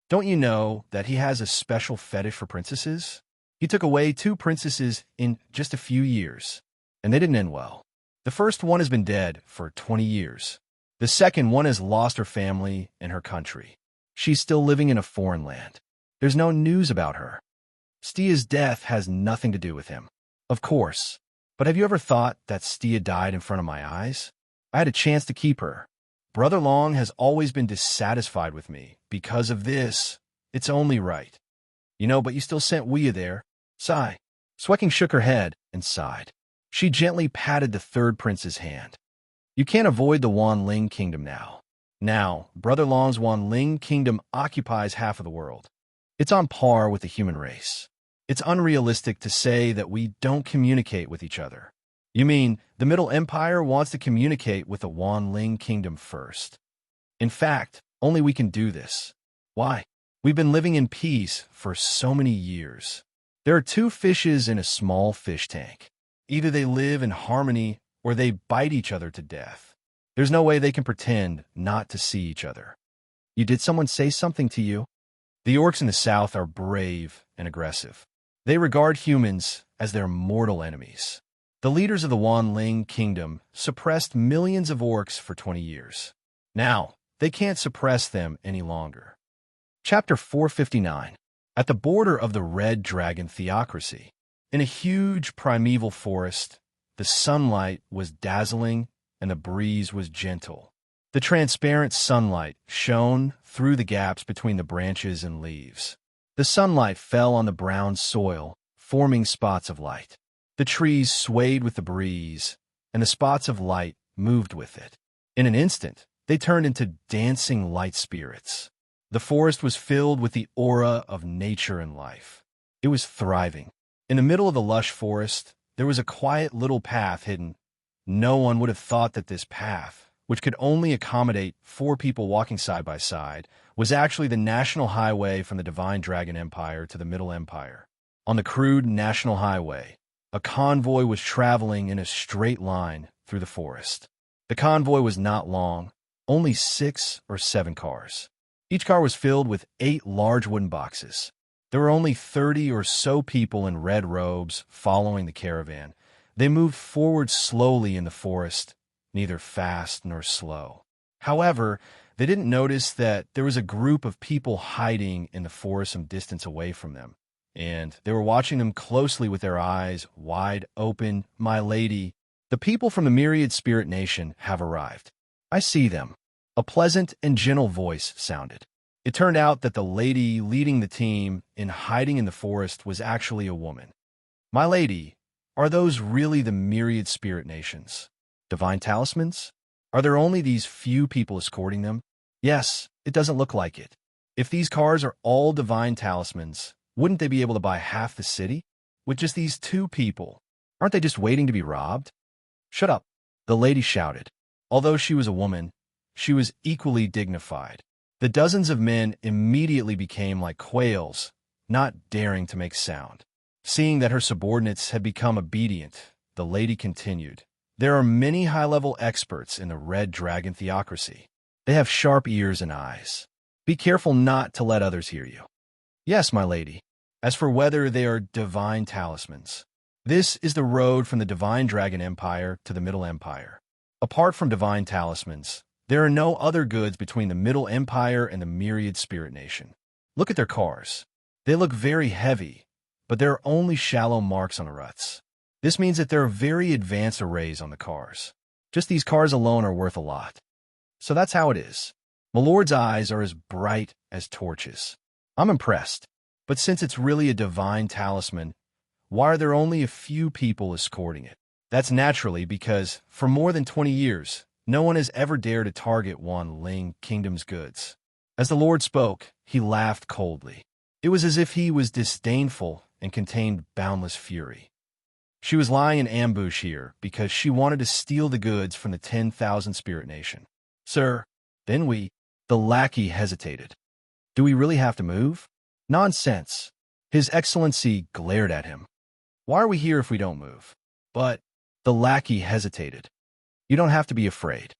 Don't you know that he has a special fetish for princesses? He took away 2 princesses in just a few years, and they didn't end well. The first one has been dead for 20 years. The second one has lost her family and her country. She's still living in a foreign land. There's no news about her. Stia's death has nothing to do with him. Of course. But have you ever thought that Stia died in front of my eyes? I had a chance to keep her. Brother Long has always been dissatisfied with me. Because of this, it's only right. But you still sent Weiyu there. Sigh. Swecking shook her head and sighed. She gently patted the third prince's hand. You can't avoid the Wanling kingdom now. Now, Brother Long's Wanling kingdom occupies half of the world. It's on par with the human race. It's unrealistic to say that we don't communicate with each other. You mean the Middle Empire wants to communicate with the Wanling kingdom first? In fact, only we can do this. Why? We've been living in peace for so many years. There are 2 fishes in a small fish tank. Either they live in harmony or they bite each other to death. There's no way they can pretend not to see each other. Did someone say something to you? The orcs in the south are brave and aggressive. They regard humans as their mortal enemies. The leaders of the Wanling kingdom suppressed millions of orcs for 20 years. Now, they can't suppress them any longer. Chapter 459. At the border of the Red Dragon Theocracy, in a huge primeval forest, the sunlight was dazzling and the breeze was gentle. The transparent sunlight shone through the gaps between the branches and leaves. The sunlight fell on the brown soil, forming spots of light. The trees swayed with the breeze, and the spots of light moved with it. In an instant, they turned into dancing light spirits. The forest was filled with the aura of nature and life. It was thriving. In the middle of the lush forest, there was a quiet little path hidden. No one would have thought that this path, which could only accommodate 4 people walking side by side, was actually the national highway from the Divine Dragon Empire to the Middle Empire. On the crude national highway, a convoy was traveling in a straight line through the forest. The convoy was not long, only 6 or 7 cars. Each car was filled with 8 large wooden boxes. There were only 30 or so people in red robes following the caravan. They moved forward slowly in the forest, neither fast nor slow. However, they didn't notice that there was a group of people hiding in the forest some distance away from them, and they were watching them closely with their eyes wide open. My lady, the people from the Myriad Spirit Nation have arrived. I see them. A pleasant and gentle voice sounded. It turned out that the lady leading the team in hiding in the forest was actually a woman. My lady, are those really the Myriad Spirit Nations? Divine talismans? Are there only these few people escorting them? Yes, it doesn't look like it. If these cars are all divine talismans, wouldn't they be able to buy half the city? With just these 2 people, aren't they just waiting to be robbed? Shut up, the lady shouted. Although she was a woman, she was equally dignified. The dozens of men immediately became like quails, not daring to make sound. Seeing that her subordinates had become obedient, the lady continued. There are many high-level experts in the Red Dragon Theocracy. They have sharp ears and eyes. Be careful not to let others hear you. Yes, my lady. As for whether they are divine talismans, this is the road from the Divine Dragon Empire to the Middle Empire. Apart from divine talismans, there are no other goods between the Middle Empire and the Myriad Spirit Nation. Look at their cars. They look very heavy, but there are only shallow marks on the ruts. This means that there are very advanced arrays on the cars. Just these cars alone are worth a lot. So that's how it is. My lord's eyes are as bright as torches. I'm impressed. But since it's really a divine talisman, why are there only a few people escorting it? That's naturally because, for more than 20 years, no one has ever dared to target one Ling Kingdom's goods. As the Lord spoke, he laughed coldly. It was as if he was disdainful and contained boundless fury. She was lying in ambush here because she wanted to steal the goods from the 10,000 Spirit Nation. Sir, then the lackey hesitated. Do we really have to move? Nonsense. His Excellency glared at him. Why are we here if we don't move? But the lackey hesitated. You don't have to be afraid.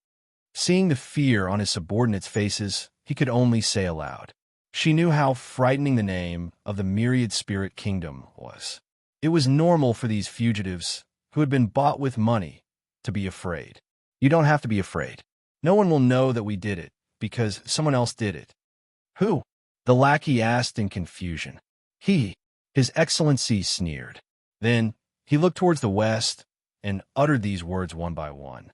Seeing the fear on his subordinates' faces, he could only say aloud. She knew how frightening the name of the myriad spirit kingdom was. It was normal for these fugitives, who had been bought with money, to be afraid. You don't have to be afraid. No one will know that we did it, because someone else did it. Who? The lackey asked in confusion. His Excellency sneered. Then he looked towards the west and uttered these words one by one.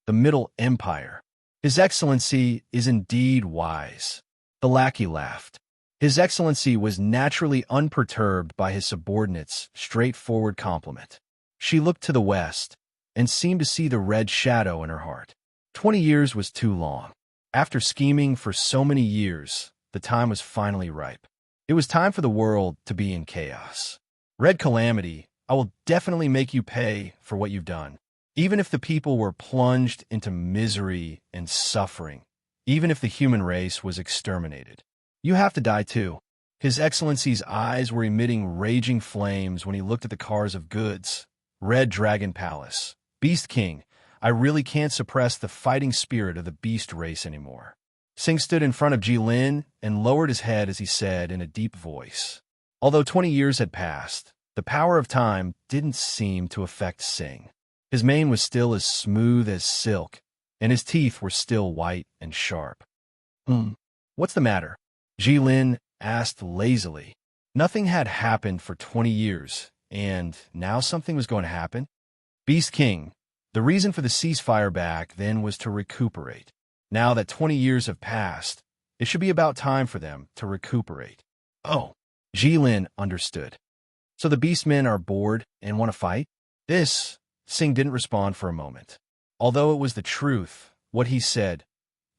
The Middle Empire. His Excellency is indeed wise. The lackey laughed. His Excellency was naturally unperturbed by his subordinate's straightforward compliment. She looked to the west and seemed to see the red shadow in her heart. 20 years was too long. After scheming for so many years, the time was finally ripe. It was time for the world to be in chaos. Red Calamity, I will definitely make you pay for what you've done. Even if the people were plunged into misery and suffering, even if the human race was exterminated. You have to die too. His Excellency's eyes were emitting raging flames when he looked at the cars of goods. Red Dragon Palace. Beast King, I really can't suppress the fighting spirit of the beast race anymore. Singh stood in front of Jilin and lowered his head as he said in a deep voice. Although 20 years had passed, the power of time didn't seem to affect Singh. His mane was still as smooth as silk, and his teeth were still white and sharp. What's the matter? Jilin asked lazily. Nothing had happened for 20 years, and now something was going to happen? Beast King, the reason for the ceasefire back then was to recuperate. Now that 20 years have passed, it should be about time for them to recuperate. Oh, Jilin understood. So the beastmen are bored and want to fight? Singh didn't respond for a moment. Although it was the truth, what he said,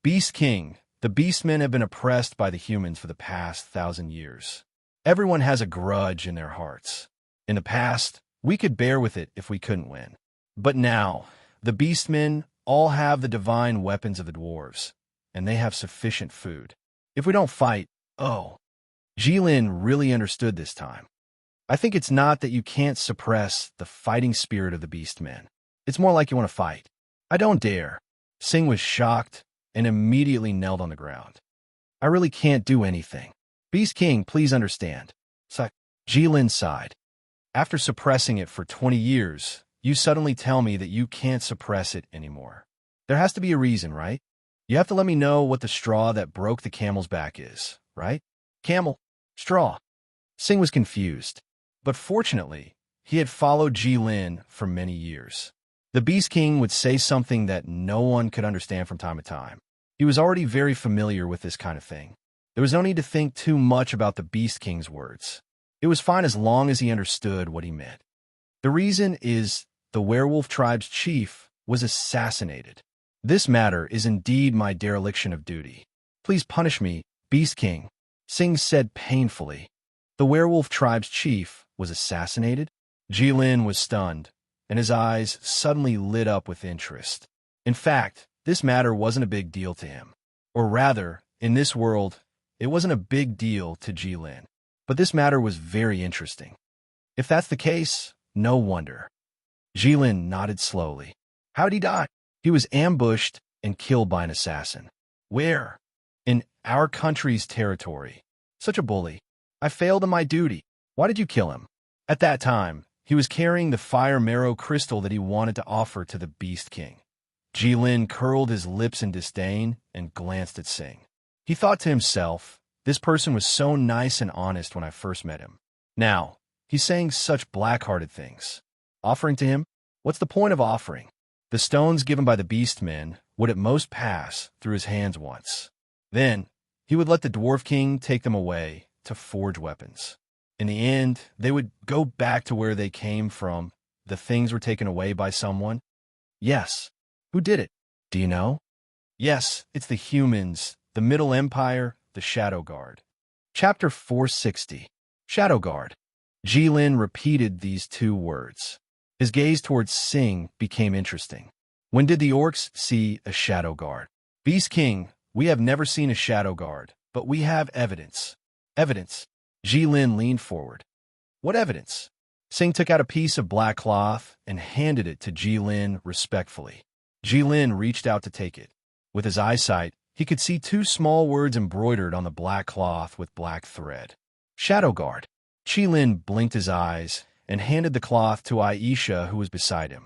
Beast King, the beastmen have been oppressed by the humans for the past 1,000 years. Everyone has a grudge in their hearts. In the past, we could bear with it if we couldn't win. But now, the beastmen all have the divine weapons of the dwarves, and they have sufficient food. If we don't fight, Jilin really understood this time. I think it's not that you can't suppress the fighting spirit of the beastmen. It's more like you want to fight. I don't dare. Singh was shocked and immediately knelt on the ground. I really can't do anything. Beast King, please understand. Jilin sighed. After suppressing it for 20 years, you suddenly tell me that you can't suppress it anymore. There has to be a reason, right? You have to let me know what the straw that broke the camel's back is, right? Camel. Straw. Singh was confused. But fortunately, he had followed Jilin for many years. The Beast King would say something that no one could understand from time to time. He was already very familiar with this kind of thing. There was no need to think too much about the Beast King's words. It was fine as long as he understood what he meant. The reason is the werewolf tribe's chief was assassinated. This matter is indeed my dereliction of duty. Please punish me, Beast King, Singh said painfully. The werewolf tribe's chief was assassinated? Jilin was stunned, and his eyes suddenly lit up with interest. In fact, this matter wasn't a big deal to him. Or rather, in this world, it wasn't a big deal to Jilin. But this matter was very interesting. If that's the case, no wonder. Jilin nodded slowly. How did he die? He was ambushed and killed by an assassin. Where? In our country's territory. Such a bully. I failed in my duty. Why did you kill him? At that time, he was carrying the fire marrow crystal that he wanted to offer to the Beast King. Jilin curled his lips in disdain and glanced at Singh. He thought to himself, This person was so nice and honest when I first met him. Now, he's saying such black-hearted things. Offering to him? What's the point of offering? The stones given by the beastmen would at most pass through his hands once. Then, he would let the Dwarf King take them away to forge weapons. In the end, they would go back to where they came from. The things were taken away by someone. Yes. Who did it? Do you know? Yes, it's the humans, the Middle Empire, the Shadow Guard. Chapter 460. Shadow Guard. Jilin repeated these two words. His gaze towards Sing became interesting. When did the orcs see a Shadow Guard? Beast King, we have never seen a Shadow Guard, but we have evidence. Evidence. Jilin leaned forward. What evidence? Sing took out a piece of black cloth and handed it to Jilin respectfully. Jilin reached out to take it. With his eyesight, he could see two small words embroidered on the black cloth with black thread. Shadow Guard. Jilin blinked his eyes and handed the cloth to Aisha, who was beside him.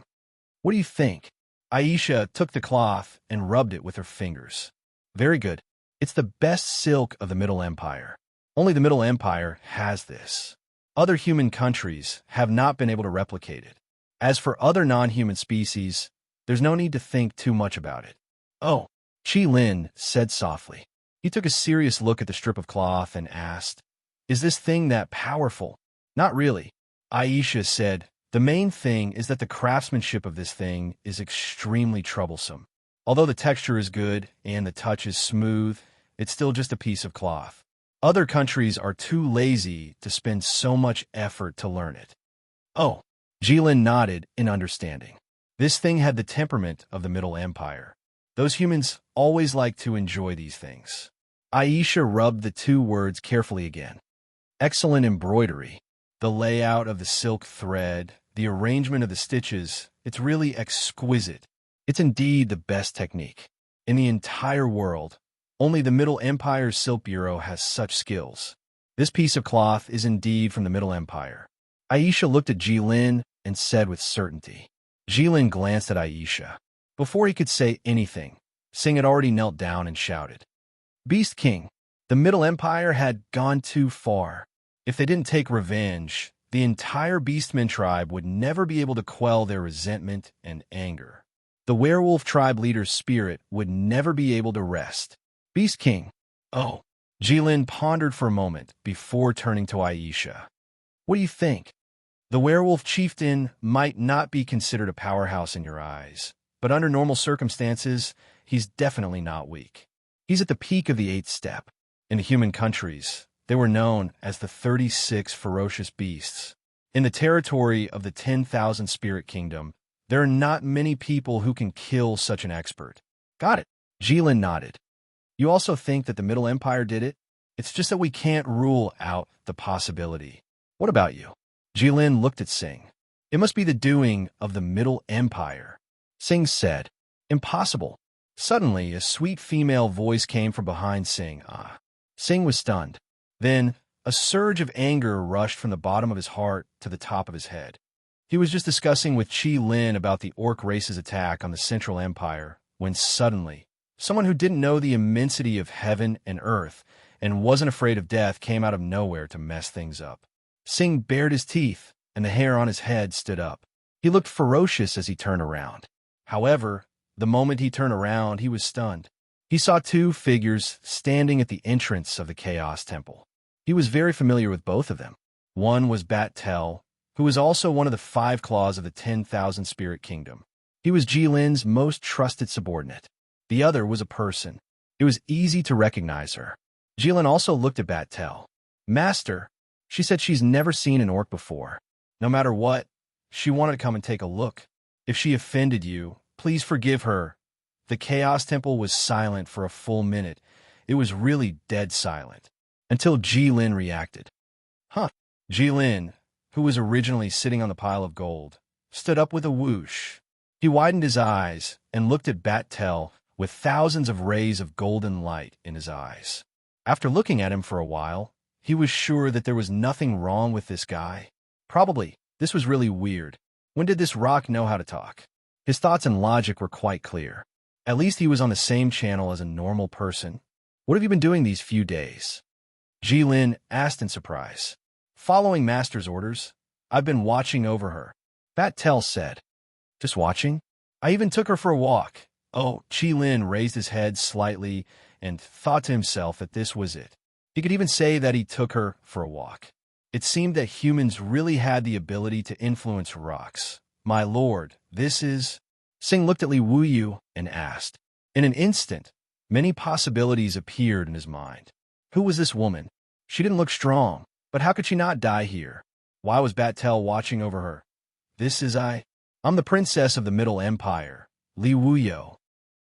What do you think? Aisha took the cloth and rubbed it with her fingers. Very good. It's the best silk of the Middle Empire. Only the Middle Empire has this. Other human countries have not been able to replicate it. As for other non-human species, there's no need to think too much about it. Oh, Jilin said softly. He took a serious look at the strip of cloth and asked, is this thing that powerful? Not really. Aisha said, the main thing is that the craftsmanship of this thing is extremely troublesome. Although the texture is good and the touch is smooth, it's still just a piece of cloth. Other countries are too lazy to spend so much effort to learn it. Oh, Jilin nodded in understanding. This thing had the temperament of the Middle Empire. Those humans always like to enjoy these things. Aisha rubbed the two words carefully again. Excellent embroidery. The layout of the silk thread, the arrangement of the stitches, it's really exquisite. It's indeed the best technique. In the entire world, only the Middle Empire's Silk Bureau has such skills. This piece of cloth is indeed from the Middle Empire. Aisha looked at Jilin and said with certainty. Jilin glanced at Aisha. Before he could say anything, Sing had already knelt down and shouted. Beast King, the Middle Empire had gone too far. If they didn't take revenge, the entire Beastmen tribe would never be able to quell their resentment and anger. The werewolf tribe leader's spirit would never be able to rest. Beast King. Oh. Jilin pondered for a moment before turning to Aisha. What do you think? The werewolf chieftain might not be considered a powerhouse in your eyes, but under normal circumstances, he's definitely not weak. He's at the peak of the 8th step. In the human countries, they were known as the 36 ferocious beasts. In the territory of the 10,000 Spirit Kingdom, there are not many people who can kill such an expert. Got it. Jilin nodded. You also think that the Middle Empire did it? It's just that we can't rule out the possibility. What about you? Jilin looked at Sing. It must be the doing of the Middle Empire. Sing said, impossible. Suddenly, a sweet female voice came from behind Sing. Sing was stunned. Then, a surge of anger rushed from the bottom of his heart to the top of his head. He was just discussing with Jilin about the orc race's attack on the Central Empire, when suddenly, someone who didn't know the immensity of heaven and earth and wasn't afraid of death came out of nowhere to mess things up. Sing bared his teeth, and the hair on his head stood up. He looked ferocious as he turned around. However, the moment he turned around, he was stunned. He saw two figures standing at the entrance of the Chaos Temple. He was very familiar with both of them. One was Bat-Tel, who was also one of the 5 claws of the 10,000 Spirit Kingdom. He was Jilin's most trusted subordinate. The other was a person. It was easy to recognize her. Jilin also looked at Bat-Tel. Master, she said she's never seen an orc before. No matter what, she wanted to come and take a look. If she offended you, please forgive her. The Chaos Temple was silent for a full minute. It was really dead silent. Until Jilin reacted. Huh. Jilin, who was originally sitting on the pile of gold, stood up with a whoosh. He widened his eyes and looked at Bat-Tel with thousands of rays of golden light in his eyes. After looking at him for a while, he was sure that there was nothing wrong with this guy. Probably, this was really weird. When did this rock know how to talk? His thoughts and logic were quite clear. At least he was on the same channel as a normal person. What have you been doing these few days? Jilin asked in surprise. Following master's orders, I've been watching over her. Batel said. Just watching? I even took her for a walk. Oh, Jilin raised his head slightly and thought to himself that this was it. He could even say that he took her for a walk. It seemed that humans really had the ability to influence rocks. My lord, this is... Sing looked at Li Wuyu and asked. In an instant, many possibilities appeared in his mind. Who was this woman? She didn't look strong, but how could she not die here? Why was Batel watching over her? I'm the princess of the Middle Empire, Li Wuyu.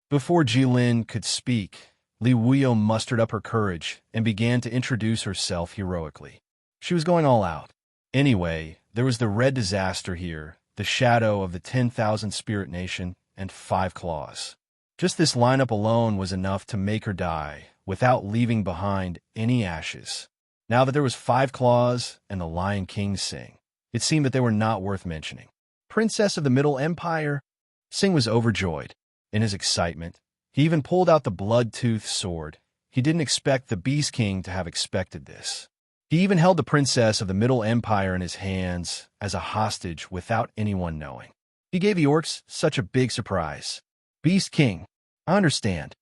Before Jilin could speak, Li Wuyu mustered up her courage and began to introduce herself heroically. She was going all out. Anyway, there was the red disaster here, the shadow of the 10,000 spirit nation, and 5 claws. Just this lineup alone was enough to make her die, without leaving behind any ashes. Now that there was 5 claws and the Lion King Sing, it seemed that they were not worth mentioning. Princess of the Middle Empire? Sing was overjoyed. In his excitement, he even pulled out the blood-toothed sword. He didn't expect the Beast King to have expected this. He even held the princess of the Middle Empire in his hands as a hostage without anyone knowing. He gave the orcs such a big surprise. Beast King, I understand.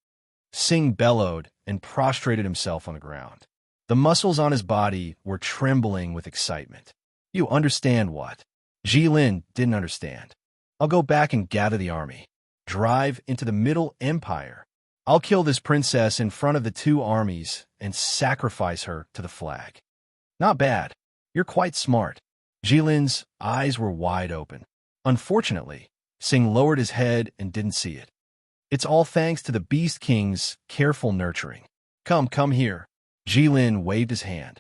Sing bellowed and prostrated himself on the ground. The muscles on his body were trembling with excitement. You understand what? Jilin didn't understand. I'll go back and gather the army. Drive into the Middle Empire. I'll kill this princess in front of the 2 armies and sacrifice her to the flag. Not bad. You're quite smart. Jilin's eyes were wide open. Unfortunately, Sing lowered his head and didn't see it. It's all thanks to the Beast King's careful nurturing. Come here. Jilin waved his hand.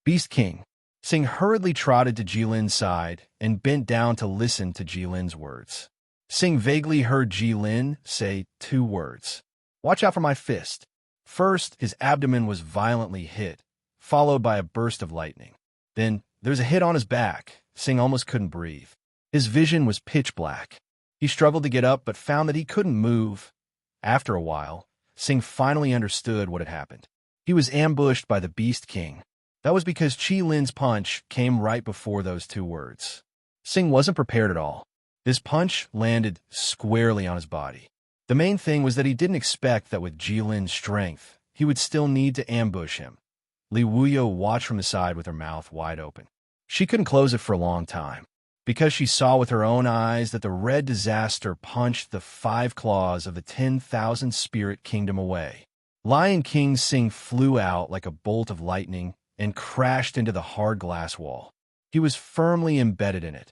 Beast King. Sing hurriedly trotted to Jilin's side and bent down to listen to Jilin's words. Sing vaguely heard Jilin say 2 words. Watch out for my fist. First, his abdomen was violently hit, followed by a burst of lightning. Then, there was a hit on his back. Sing almost couldn't breathe. His vision was pitch black. He struggled to get up but found that he couldn't move. After a while, Sing finally understood what had happened. He was ambushed by the Beast King. That was because Jilin's punch came right before those 2 words. Sing wasn't prepared at all. This punch landed squarely on his body. The main thing was that he didn't expect that with Jilin's strength, he would still need to ambush him. Li Wuyu watched from the side with her mouth wide open. She couldn't close it for a long time, because she saw with her own eyes that the red disaster punched the 5 claws of the 10,000 spirit kingdom away. Lion King Sing flew out like a bolt of lightning and crashed into the hard glass wall. He was firmly embedded in it.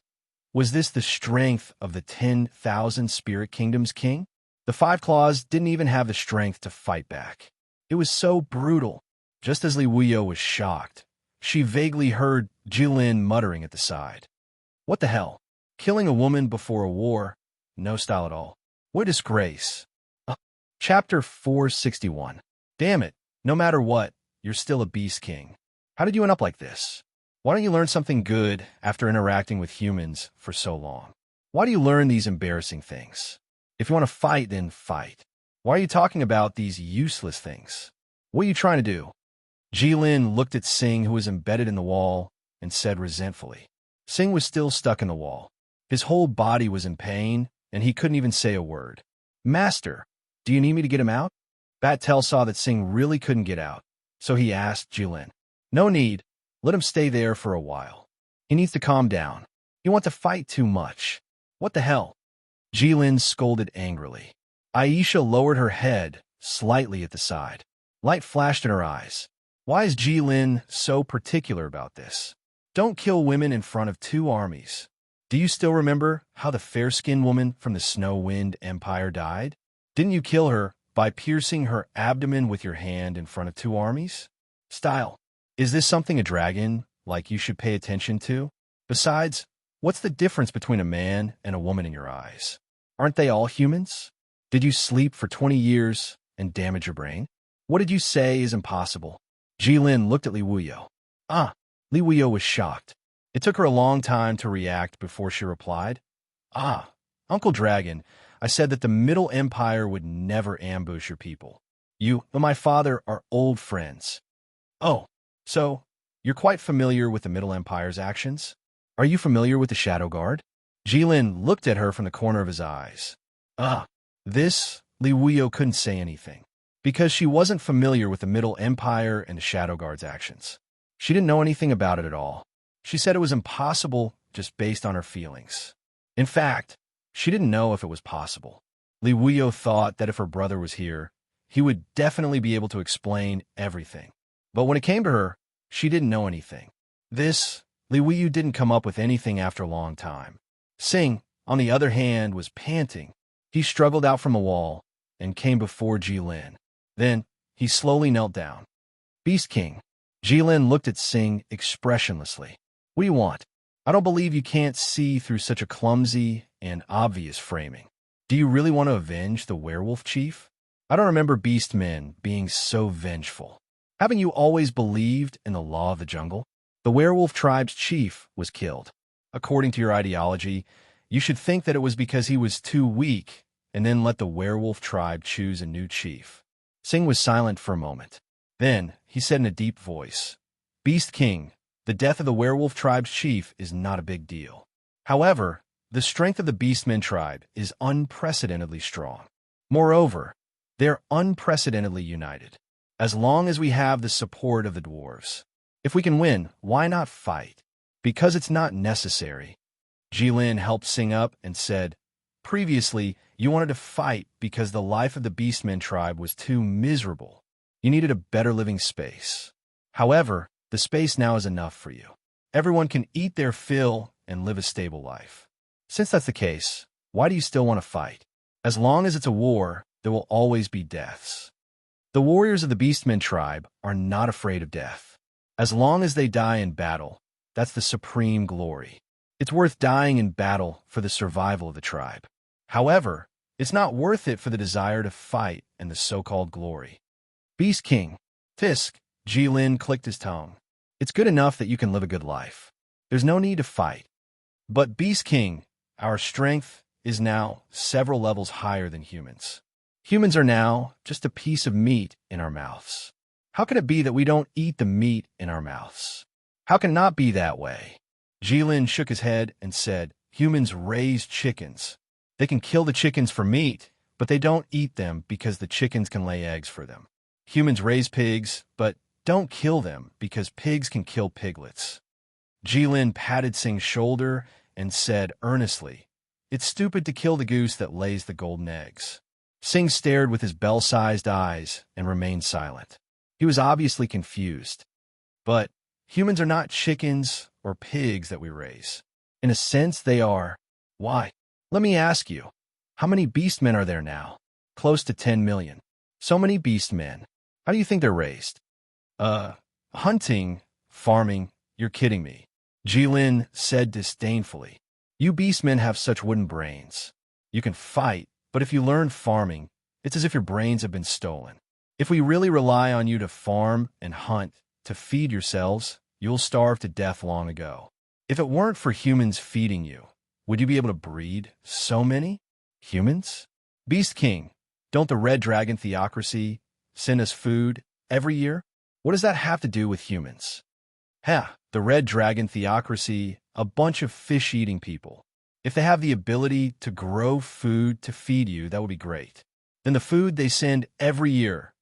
Was this the strength of the 10,000 spirit kingdom's king? The 5 claws didn't even have the strength to fight back. It was so brutal. Just as Li Wuyu was shocked, she vaguely heard Jilin muttering at the side. What the hell? Killing a woman before a war? No style at all. What a disgrace. Chapter 461. Damn it. No matter what, you're still a Beast King. How did you end up like this? Why don't you learn something good after interacting with humans for so long? Why do you learn these embarrassing things? If you want to fight, then fight. Why are you talking about these useless things? What are you trying to do? Jilin looked at Sing, who was embedded in the wall, and said resentfully. Sing was still stuck in the wall. His whole body was in pain, and he couldn't even say a word. Master, do you need me to get him out? Batel saw that Sing really couldn't get out, so he asked Jilin. No need. Let him stay there for a while. He needs to calm down. You want to fight too much. What the hell? Jilin scolded angrily. Aisha lowered her head slightly at the side. Light flashed in her eyes. Why is Jilin so particular about this? Don't kill women in front of 2 armies. Do you still remember how the fair-skinned woman from the Snow Wind Empire died? Didn't you kill her by piercing her abdomen with your hand in front of 2 armies? Style. Is this something a dragon like you should pay attention to? Besides, what's the difference between a man and a woman in your eyes? Aren't they all humans? Did you sleep for 20 years and damage your brain? What did you say is impossible? Jilin looked at Li Wuyu. Li Wuyu was shocked. It took her a long time to react before she replied. Uncle Dragon, I said that the Middle Empire would never ambush your people. You and my father are old friends. Oh, So, you're quite familiar with the Middle Empire's actions? Are you familiar with the Shadow Guard? Jilin looked at her from the corner of his eyes. This, Li Wuyo couldn't say anything, because she wasn't familiar with the Middle Empire and the Shadow Guard's actions. She didn't know anything about it at all. She said it was impossible just based on her feelings. In fact, she didn't know if it was possible. Li Wuyo thought that if her brother was here, he would definitely be able to explain everything. But when it came to her, she didn't know anything. Li Wuyu didn't come up with anything after a long time. Sing, on the other hand, was panting. He struggled out from a wall and came before Jilin. Then, he slowly knelt down. Beast King. Jilin looked at Sing expressionlessly. What do you want? I don't believe you can't see through such a clumsy and obvious framing. Do you really want to avenge the werewolf chief? I don't remember beast men being so vengeful. Haven't you always believed in the law of the jungle? The werewolf tribe's chief was killed. According to your ideology, you should think that it was because he was too weak, and then let the werewolf tribe choose a new chief. Sing was silent for a moment. Then, he said in a deep voice, Beast King, the death of the werewolf tribe's chief is not a big deal. However, the strength of the Beastmen tribe is unprecedentedly strong. Moreover, they're unprecedentedly united. As long as we have the support of the dwarves. If we can win, why not fight? Because it's not necessary. Jilin helped Sing up and said, Previously, you wanted to fight because the life of the Beastmen tribe was too miserable. You needed a better living space. However, the space now is enough for you. Everyone can eat their fill and live a stable life. Since that's the case, why do you still want to fight? As long as it's a war, there will always be deaths. The warriors of the Beastmen tribe are not afraid of death. As long as they die in battle, that's the supreme glory. It's worth dying in battle for the survival of the tribe. However, it's not worth it for the desire to fight and the so-called glory. Beast King, Fisk, Jilin clicked his tongue. It's good enough that you can live a good life. There's no need to fight. But Beast King, our strength is now several levels higher than humans. Humans are now just a piece of meat in our mouths. How can it be that we don't eat the meat in our mouths? How can it not be that way? Jilin shook his head and said, Humans raise chickens. They can kill the chickens for meat, but they don't eat them because the chickens can lay eggs for them. Humans raise pigs, but don't kill them because pigs can kill piglets. Jilin patted Sing's shoulder and said earnestly, It's stupid to kill the goose that lays the golden eggs. Sing stared with his bell-sized eyes and remained silent. He was obviously confused. But humans are not chickens or pigs that we raise. In a sense, they are. Why? Let me ask you, how many beastmen are there now? Close to 10 million. So many beastmen. How do you think they're raised? Hunting, farming, you're kidding me. Jilin said disdainfully. You beastmen have such wooden brains. You can fight, but if you learn farming, it's as if your brains have been stolen. If we really rely on you to farm and hunt, to feed yourselves, you'll starve to death long ago. If it weren't for humans feeding you, would you be able to breed so many? Humans? Beast King, don't the Red Dragon Theocracy send us food every year? What does that have to do with humans? The Red Dragon Theocracy, a bunch of fish-eating people. If they have the ability to grow food to feed you, that would be great. Then the food they send every year,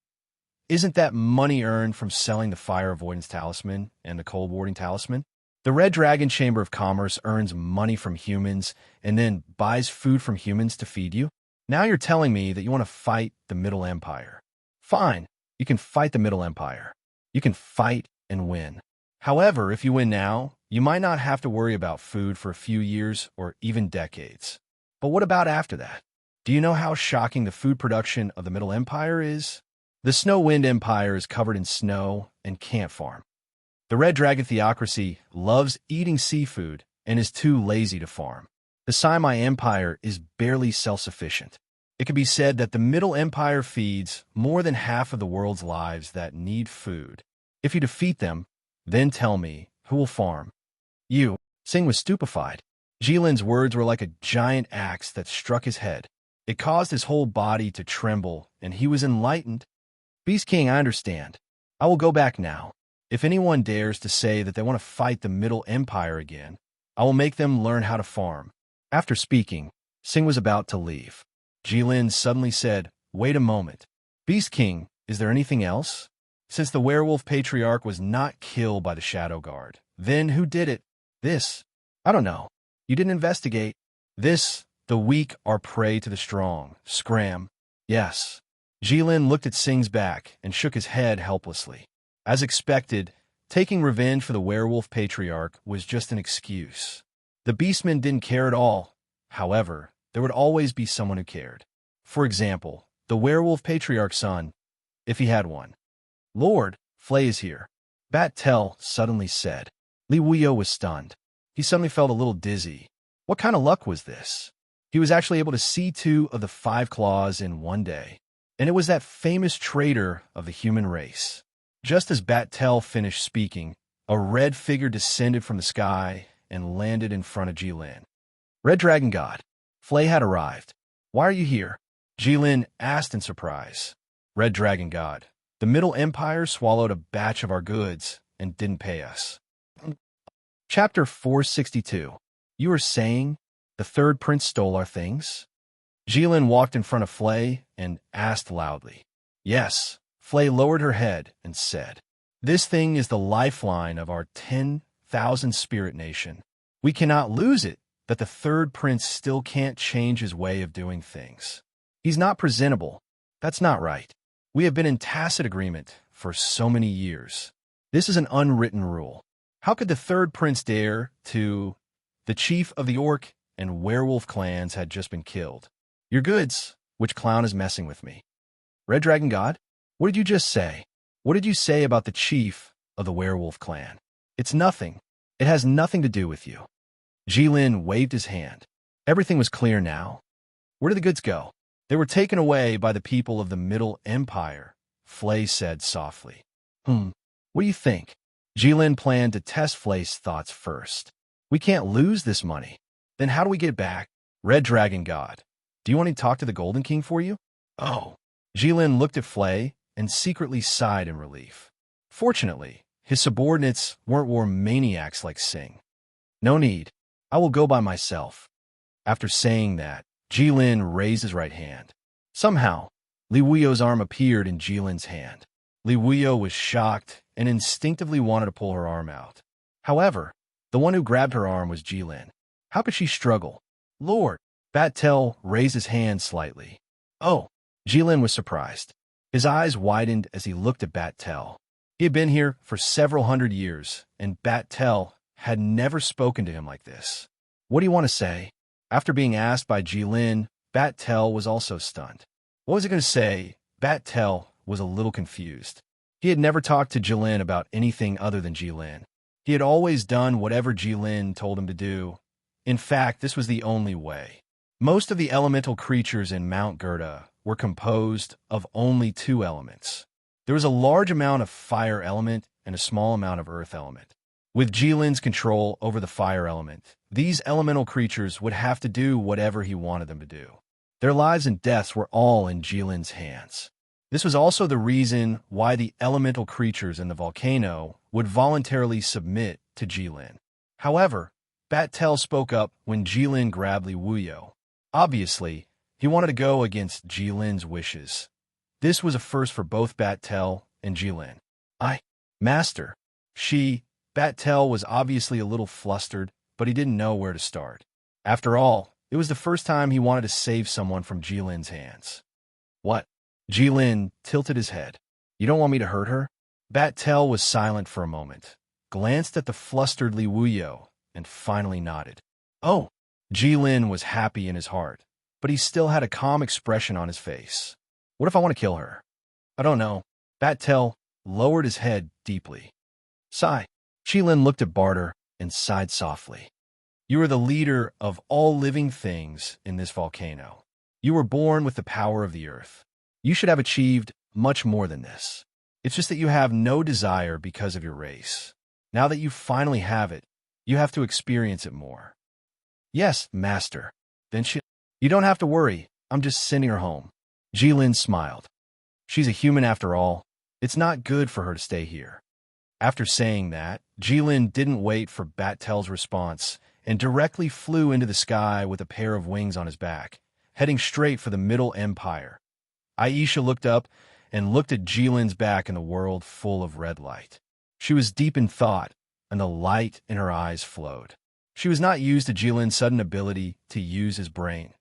isn't that money earned from selling the Fire Avoidance Talisman and the Cold Warding Talisman? The Red Dragon Chamber of Commerce earns money from humans and then buys food from humans to feed you? Now you're telling me that you want to fight the Middle Empire. Fine, you can fight the Middle Empire. You can fight and win. However, if you win now, you might not have to worry about food for a few years or even decades. But what about after that? Do you know how shocking the food production of the Middle Empire is? The Snow Wind Empire is covered in snow and can't farm. The Red Dragon Theocracy loves eating seafood and is too lazy to farm. The Saimai Empire is barely self-sufficient. It can be said that the Middle Empire feeds more than half of the world's lives that need food. If you defeat them, then tell me, who will farm? You. Sing was stupefied. Jilin's words were like a giant axe that struck his head. It caused his whole body to tremble, and he was enlightened. Beast King, I understand. I will go back now. If anyone dares to say that they want to fight the Middle Empire again, I will make them learn how to farm. After speaking, Sing was about to leave. Jilin suddenly said, "Wait a moment. Beast King, is there anything else? Since the werewolf patriarch was not killed by the Shadow Guard, then who did it? This? I don't know. You didn't investigate. This, the weak are prey to the strong. Scram. Yes." Jilin looked at Sing's back and shook his head helplessly. As expected, taking revenge for the werewolf patriarch was just an excuse. The beastmen didn't care at all. However, there would always be someone who cared. For example, the werewolf patriarch's son, if he had one. "Lord, Flay is here," Bat Tel suddenly said. Li Wuyo was stunned. He suddenly felt a little dizzy. What kind of luck was this? He was actually able to see 2 of the 5 claws in one day. And it was that famous traitor of the human race. Just as Bat Tel finished speaking, a red figure descended from the sky and landed in front of Jilin. "Red Dragon God, Flay had arrived. Why are you here?" Jilin asked in surprise. "Red Dragon God, the Middle Empire swallowed a batch of our goods and didn't pay us." Chapter 462. You were saying the third prince stole our things? Jilin walked in front of Flay and asked loudly. Yes. Flay lowered her head and said, "This thing is the lifeline of our 10,000 spirit nation. We cannot lose it, that the third prince still can't change his way of doing things. He's not presentable. That's not right. We have been in tacit agreement for so many years. This is an unwritten rule. How could the third prince dare to... The chief of the orc and werewolf clans had just been killed. Your goods, which clown is messing with me? Red Dragon God? What did you just say? What did you say about the chief of the werewolf clan? It's nothing. It has nothing to do with you." Jilin waved his hand. Everything was clear now. "Where did the goods go?" "They were taken away by the people of the Middle Empire," Flay said softly. What do you think?" Jilin planned to test Flay's thoughts first. "We can't lose this money. Then how do we get it back?" "Red Dragon God, do you want me to talk to the Golden King for you?" "Oh." Jilin looked at Flay and secretly sighed in relief. Fortunately, his subordinates weren't war maniacs like Sing. "No need. I will go by myself." After saying that, Jilin raised his right hand. Somehow, Li Wuyo's arm appeared in Jilin's hand. Li Wuyo was shocked and instinctively wanted to pull her arm out. However, the one who grabbed her arm was Jilin. How could she struggle? "Lord!" Bat Tel raised his hand slightly. "Oh!" Jilin was surprised. His eyes widened as he looked at Bat Tel. He had been here for several hundred years, and Bat Tel had never spoken to him like this. "What do you want to say?" After being asked by Jilin, Bat Tel was also stunned. What was he going to say? Bat Tel was a little confused. He had never talked to Jilin about anything other than Jilin. He had always done whatever Jilin told him to do. In fact, this was the only way. Most of the elemental creatures in Mount Gerda were composed of only 2 elements. There was a large amount of fire element and a small amount of earth element. With Jilin's control over the fire element, these elemental creatures would have to do whatever he wanted them to do. Their lives and deaths were all in Jilin's hands. This was also the reason why the elemental creatures in the volcano would voluntarily submit to Jilin. However, Bat Tel spoke up when Jilin grabbed Li Wuyo. Obviously, he wanted to go against Jilin's wishes. This was a first for both Bat Tel and Jilin. Master. Bat Tel was obviously a little flustered, but he didn't know where to start. After all, it was the first time he wanted to save someone from Jilin's hands. "What?" Jilin tilted his head. "You don't want me to hurt her?" Bat Tel was silent for a moment, glanced at the flustered Li Wuyo, and finally nodded. "Oh." Jilin was happy in his heart, but he still had a calm expression on his face. "What if I want to kill her?" "I don't know." Bat Tel lowered his head deeply. Sigh. Jilin looked at Barter and sighed softly. "You are the leader of all living things in this volcano. You were born with the power of the earth. You should have achieved much more than this. It's just that you have no desire because of your race. Now that you finally have it, you have to experience it more." "Yes, Master." "Then you don't have to worry. I'm just sending her home." Jilin smiled. "She's a human after all. It's not good for her to stay here." After saying that, Jilin didn't wait for Bat-Tail's response and directly flew into the sky with a pair of wings on his back, heading straight for the Middle Empire. Aisha looked up and looked at Jilin's back in the world full of red light. She was deep in thought, and the light in her eyes flowed. She was not used to Jilin's sudden ability to use his brain.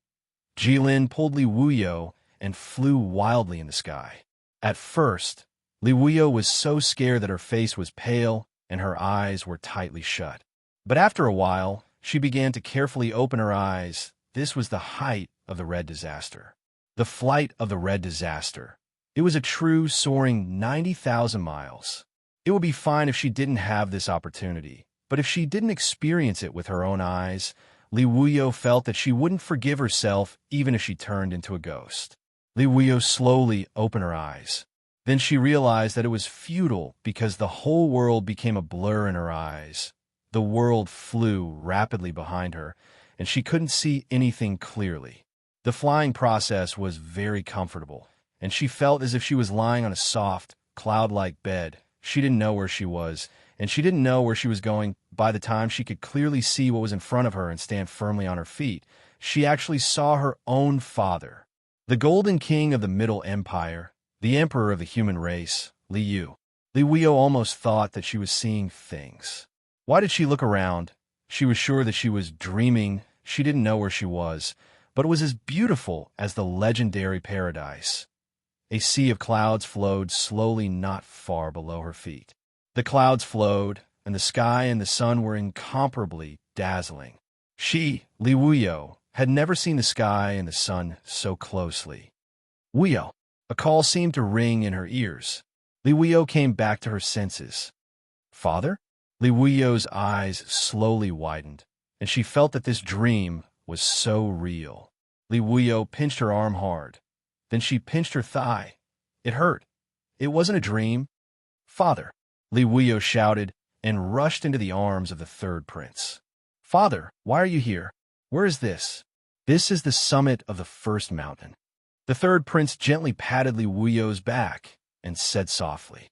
Jilin pulled Li Wuyo and flew wildly in the sky. At first, Li Wuyo was so scared that her face was pale and her eyes were tightly shut. But after a while, she began to carefully open her eyes. This was the height of the Red Disaster. The flight of the Red Disaster. It was a true soaring 90,000 miles. It would be fine if she didn't have this opportunity, but if she didn't experience it with her own eyes, Li Wuyo felt that she wouldn't forgive herself even if she turned into a ghost. Li Wuyo slowly opened her eyes. Then she realized that it was futile because the whole world became a blur in her eyes. The world flew rapidly behind her, and she couldn't see anything clearly. The flying process was very comfortable, and she felt as if she was lying on a soft, cloud-like bed. She didn't know where she was, and she didn't know where she was going. By the time she could clearly see what was in front of her and stand firmly on her feet, she actually saw her own father, the Golden King of the Middle Empire, the Emperor of the human race, Li Yu. Li Wuyo almost thought that she was seeing things. Why did she look around? She was sure that she was dreaming. She didn't know where she was, but it was as beautiful as the legendary paradise. A sea of clouds flowed slowly not far below her feet. The clouds flowed, and the sky and the sun were incomparably dazzling. She, Li Wuyo, had never seen the sky and the sun so closely. Wuyo. A call seemed to ring in her ears. Li Wuyo came back to her senses. Father? Li Wuyo's eyes slowly widened, and she felt that this dream was so real. Li Wuyo pinched her arm hard. Then she pinched her thigh. It hurt. It wasn't a dream. Father, Li Wuyo shouted and rushed into the arms of the third prince. Father, why are you here? Where is this? This is the summit of the first mountain. The third prince gently patted Li Wuyo's back and said softly,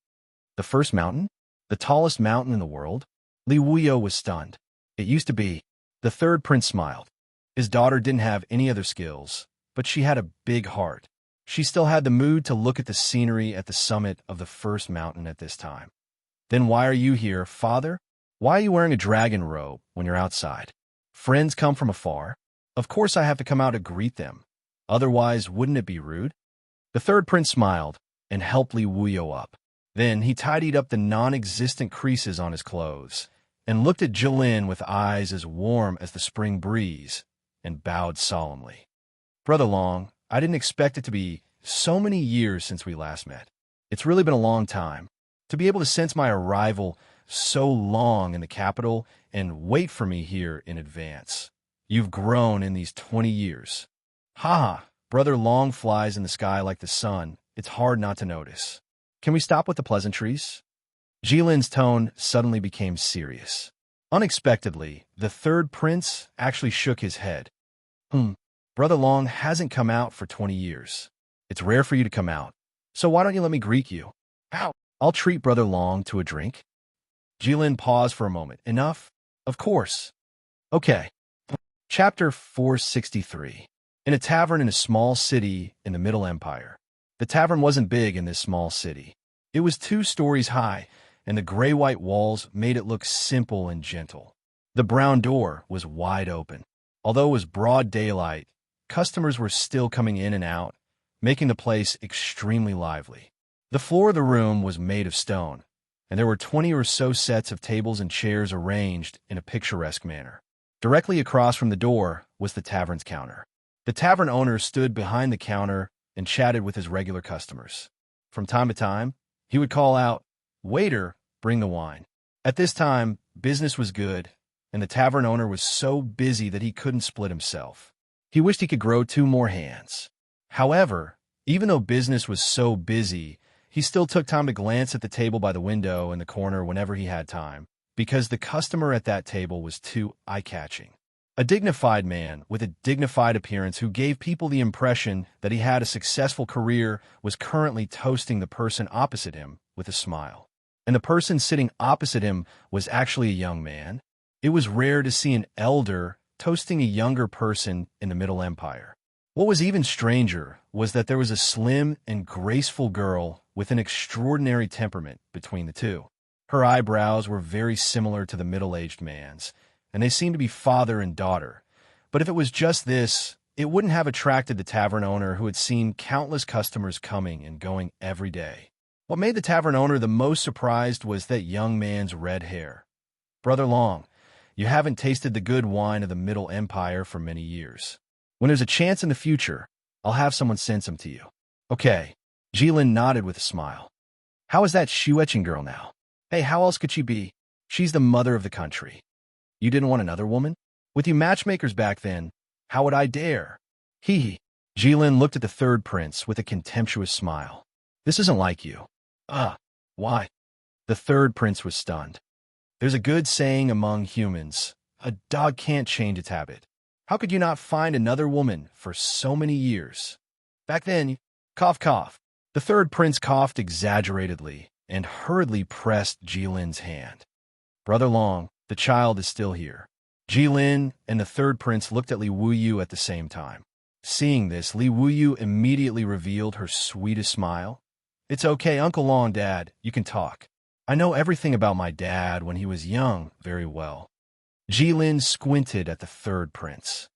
The first mountain? The tallest mountain in the world? Li Wuyo was stunned. It used to be. The third prince smiled. His daughter didn't have any other skills, but she had a big heart. She still had the mood to look at the scenery at the summit of the first mountain at this time. Then why are you here, father? Why are you wearing a dragon robe when you're outside? Friends come from afar. Of course I have to come out to greet them. Otherwise, wouldn't it be rude? The third prince smiled and helped Li Wuyo up. Then he tidied up the non-existent creases on his clothes and looked at Jilin with eyes as warm as the spring breeze and bowed solemnly. Brother Long, I didn't expect it to be so many years since we last met. It's really been a long time. To be able to sense my arrival so long in the capital and wait for me here in advance. You've grown in these 20 years. Ha! Brother Long flies in the sky like the sun. It's hard not to notice. Can we stop with the pleasantries? Jilin's tone suddenly became serious. Unexpectedly, the third prince actually shook his head. Brother Long hasn't come out for 20 years. It's rare for you to come out. So why don't you let me greet you? How? I'll treat Brother Long to a drink. Jilin paused for a moment. Enough? Of course. Okay. Chapter 463. In a tavern in a small city in the Middle Empire. The tavern wasn't big in this small city. It was 2 stories high, and the gray-white walls made it look simple and gentle. The brown door was wide open. Although it was broad daylight, customers were still coming in and out, making the place extremely lively. The floor of the room was made of stone, and there were 20 or so sets of tables and chairs arranged in a picturesque manner. Directly across from the door was the tavern's counter. The tavern owner stood behind the counter and chatted with his regular customers. From time to time, he would call out, "Waiter, bring the wine." At this time, business was good, and the tavern owner was so busy that he couldn't split himself. He wished he could grow 2 more hands. However, even though business was so busy, he still took time to glance at the table by the window in the corner whenever he had time, because the customer at that table was too eye-catching. A dignified man with a dignified appearance who gave people the impression that he had a successful career was currently toasting the person opposite him with a smile. and the person sitting opposite him was actually a young man. It was rare to see an elder toasting a younger person in the Middle Empire. What was even stranger was that there was a slim and graceful girl with an extraordinary temperament between the two. Her eyebrows were very similar to the middle-aged man's, and they seemed to be father and daughter. But if it was just this, it wouldn't have attracted the tavern owner who had seen countless customers coming and going every day. What made the tavern owner the most surprised was that young man's red hair. "Brother Long, you haven't tasted the good wine of the Middle Empire for many years. When there's a chance in the future, I'll have someone send some to you." "Okay." Jilin nodded with a smile. "How is that shoe-etching girl now?" "Hey, how else could she be? She's the mother of the country." "You didn't want another woman? With you matchmakers back then, how would I dare?" Hee. Jilin looked at the third prince with a contemptuous smile. "This isn't like you." Why?" The third prince was stunned. "There's a good saying among humans, a dog can't change its habit. How could you not find another woman for so many years? Back then, cough, cough." The third prince coughed exaggeratedly and hurriedly pressed Jilin's hand. "Brother Long, the child is still here." Jilin and the third prince looked at Li Wuyu at the same time. Seeing this, Li Wuyu immediately revealed her sweetest smile. "It's okay, Uncle Long, Dad, you can talk. I know everything about my dad when he was young very well." Jilin squinted at the third prince.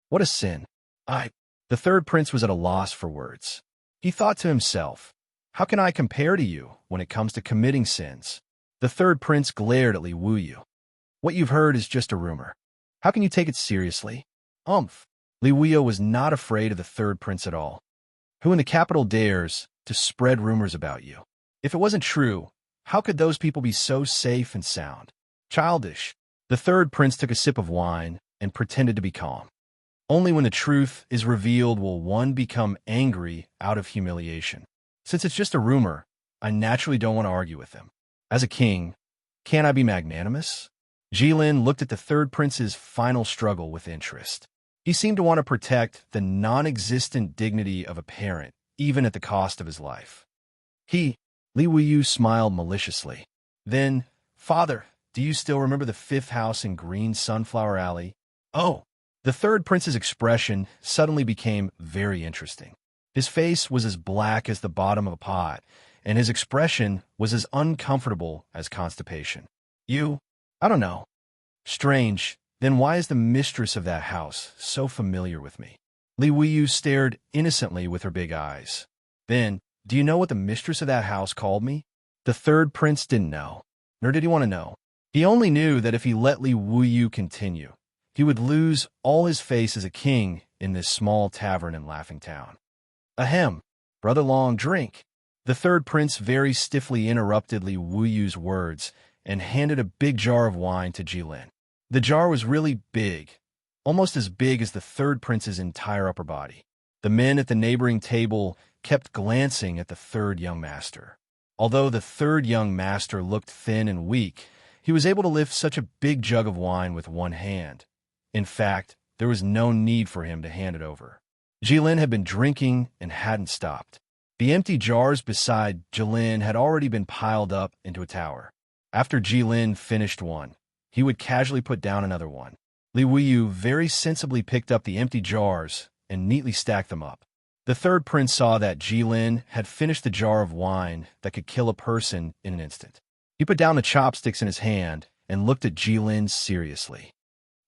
"What a sin. The third prince was at a loss for words. He thought to himself, "How can I compare to you when it comes to committing sins?" The third prince glared at Li Wuyu. "What you've heard is just a rumor. How can you take it seriously?" Li Wuyu was not afraid of the third prince at all. "Who in the capital dares to spread rumors about you? If it wasn't true, how could those people be so safe and sound?" "Childish." The third prince took a sip of wine and pretended to be calm. "Only when the truth is revealed will one become angry out of humiliation. Since it's just a rumor, I naturally don't want to argue with them. As a king, can't I be magnanimous?" Jilin looked at the third prince's final struggle with interest. He seemed to want to protect the non-existent dignity of a parent, even at the cost of his life. Li Wuyu smiled maliciously. "Then, Father, do you still remember the fifth house in Green Sunflower Alley?" "Oh." The third prince's expression suddenly became very interesting. His face was as black as the bottom of a pot, and his expression was as uncomfortable as constipation. I don't know." "Strange. Then why is the mistress of that house so familiar with me?" Li Wuyu stared innocently with her big eyes. "Then, do you know what the mistress of that house called me?" The third prince didn't know, nor did he want to know. He only knew that if he let Li Wuyu continue, he would lose all his face as a king in this small tavern in Laughing Town. "Ahem, Brother Long, drink." The third prince very stiffly interrupted Li Wuyu's words and handed a big jar of wine to Jilin. The jar was really big, almost as big as the third prince's entire upper body. The men at the neighboring table kept glancing at the third young master. Although the third young master looked thin and weak, he was able to lift such a big jug of wine with one hand. In fact, there was no need for him to hand it over. Jilin had been drinking and hadn't stopped. The empty jars beside Jilin had already been piled up into a tower. After Jilin finished one, he would casually put down another one. Li Wuyu very sensibly picked up the empty jars and neatly stacked them up. The third prince saw that Jilin had finished the jar of wine that could kill a person in an instant. He put down the chopsticks in his hand and looked at Jilin seriously.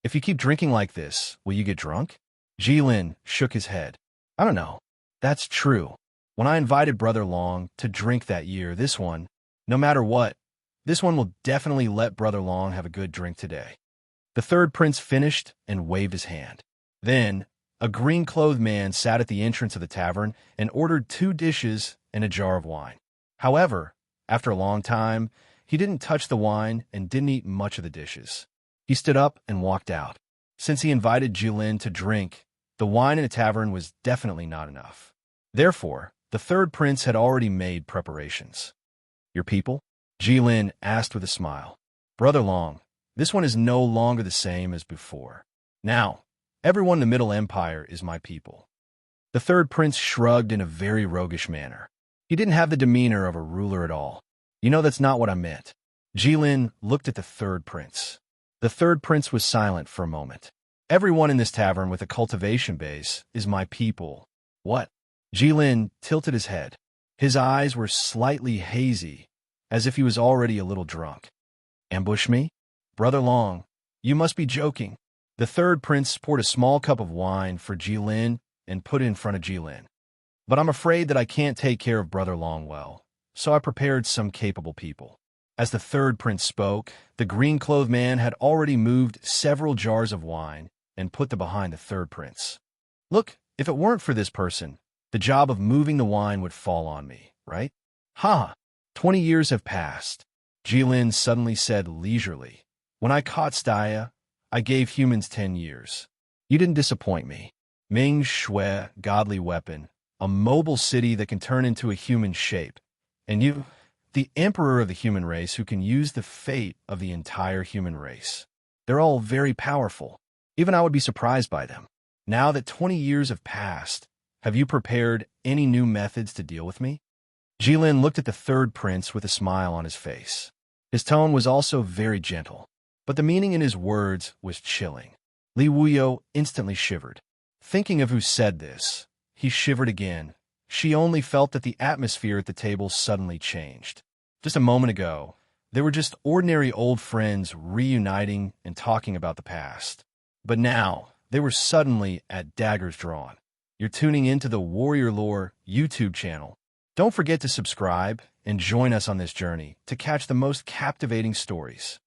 "If you keep drinking like this, will you get drunk?" Jilin shook his head. "I don't know. That's true. When I invited Brother Long to drink that year, no matter what, this one will definitely let Brother Long have a good drink today." The third prince finished and waved his hand. Then, a green-clothed man sat at the entrance of the tavern and ordered 2 dishes and a jar of wine. However, after a long time, he didn't touch the wine and didn't eat much of the dishes. He stood up and walked out. Since he invited Jilin to drink, the wine in the tavern was definitely not enough. Therefore, the third prince had already made preparations. "Your people?" Jilin asked with a smile. "Brother Long, this one is no longer the same as before. Now, everyone in the Middle Empire is my people." The third prince shrugged in a very roguish manner. He didn't have the demeanor of a ruler at all. You know that's not what I meant. Jilin looked at the third prince. The third prince was silent for a moment. Everyone in this tavern with a cultivation base is my people. What? Jilin tilted his head. His eyes were slightly hazy, as if he was already a little drunk. Ambush me? Brother Long, you must be joking. The third prince poured a small cup of wine for Jilin and put it in front of Jilin. But I'm afraid that I can't take care of Brother Long well, so I prepared some capable people. As the third prince spoke, the green-clothed man had already moved several jars of wine and put them behind the third prince. Look, if it weren't for this person, the job of moving the wine would fall on me, right? Ha! 20 years have passed. Jilin suddenly said leisurely. When I caught Staya, I gave humans 10 years. You didn't disappoint me. Ming Shui, godly weapon, a mobile city that can turn into a human shape. And you, the emperor of the human race who can use the fate of the entire human race. They're all very powerful. Even I would be surprised by them. Now that 20 years have passed, have you prepared any new methods to deal with me? Jilin looked at the third prince with a smile on his face. His tone was also very gentle, but the meaning in his words was chilling. Li Wuyo instantly shivered. Thinking of who said this, he shivered again. She only felt that the atmosphere at the table suddenly changed. Just a moment ago, they were just ordinary old friends reuniting and talking about the past. But now, they were suddenly at daggers drawn. You're tuning into the Warrior Lore YouTube channel. Don't forget to subscribe and join us on this journey to catch the most captivating stories.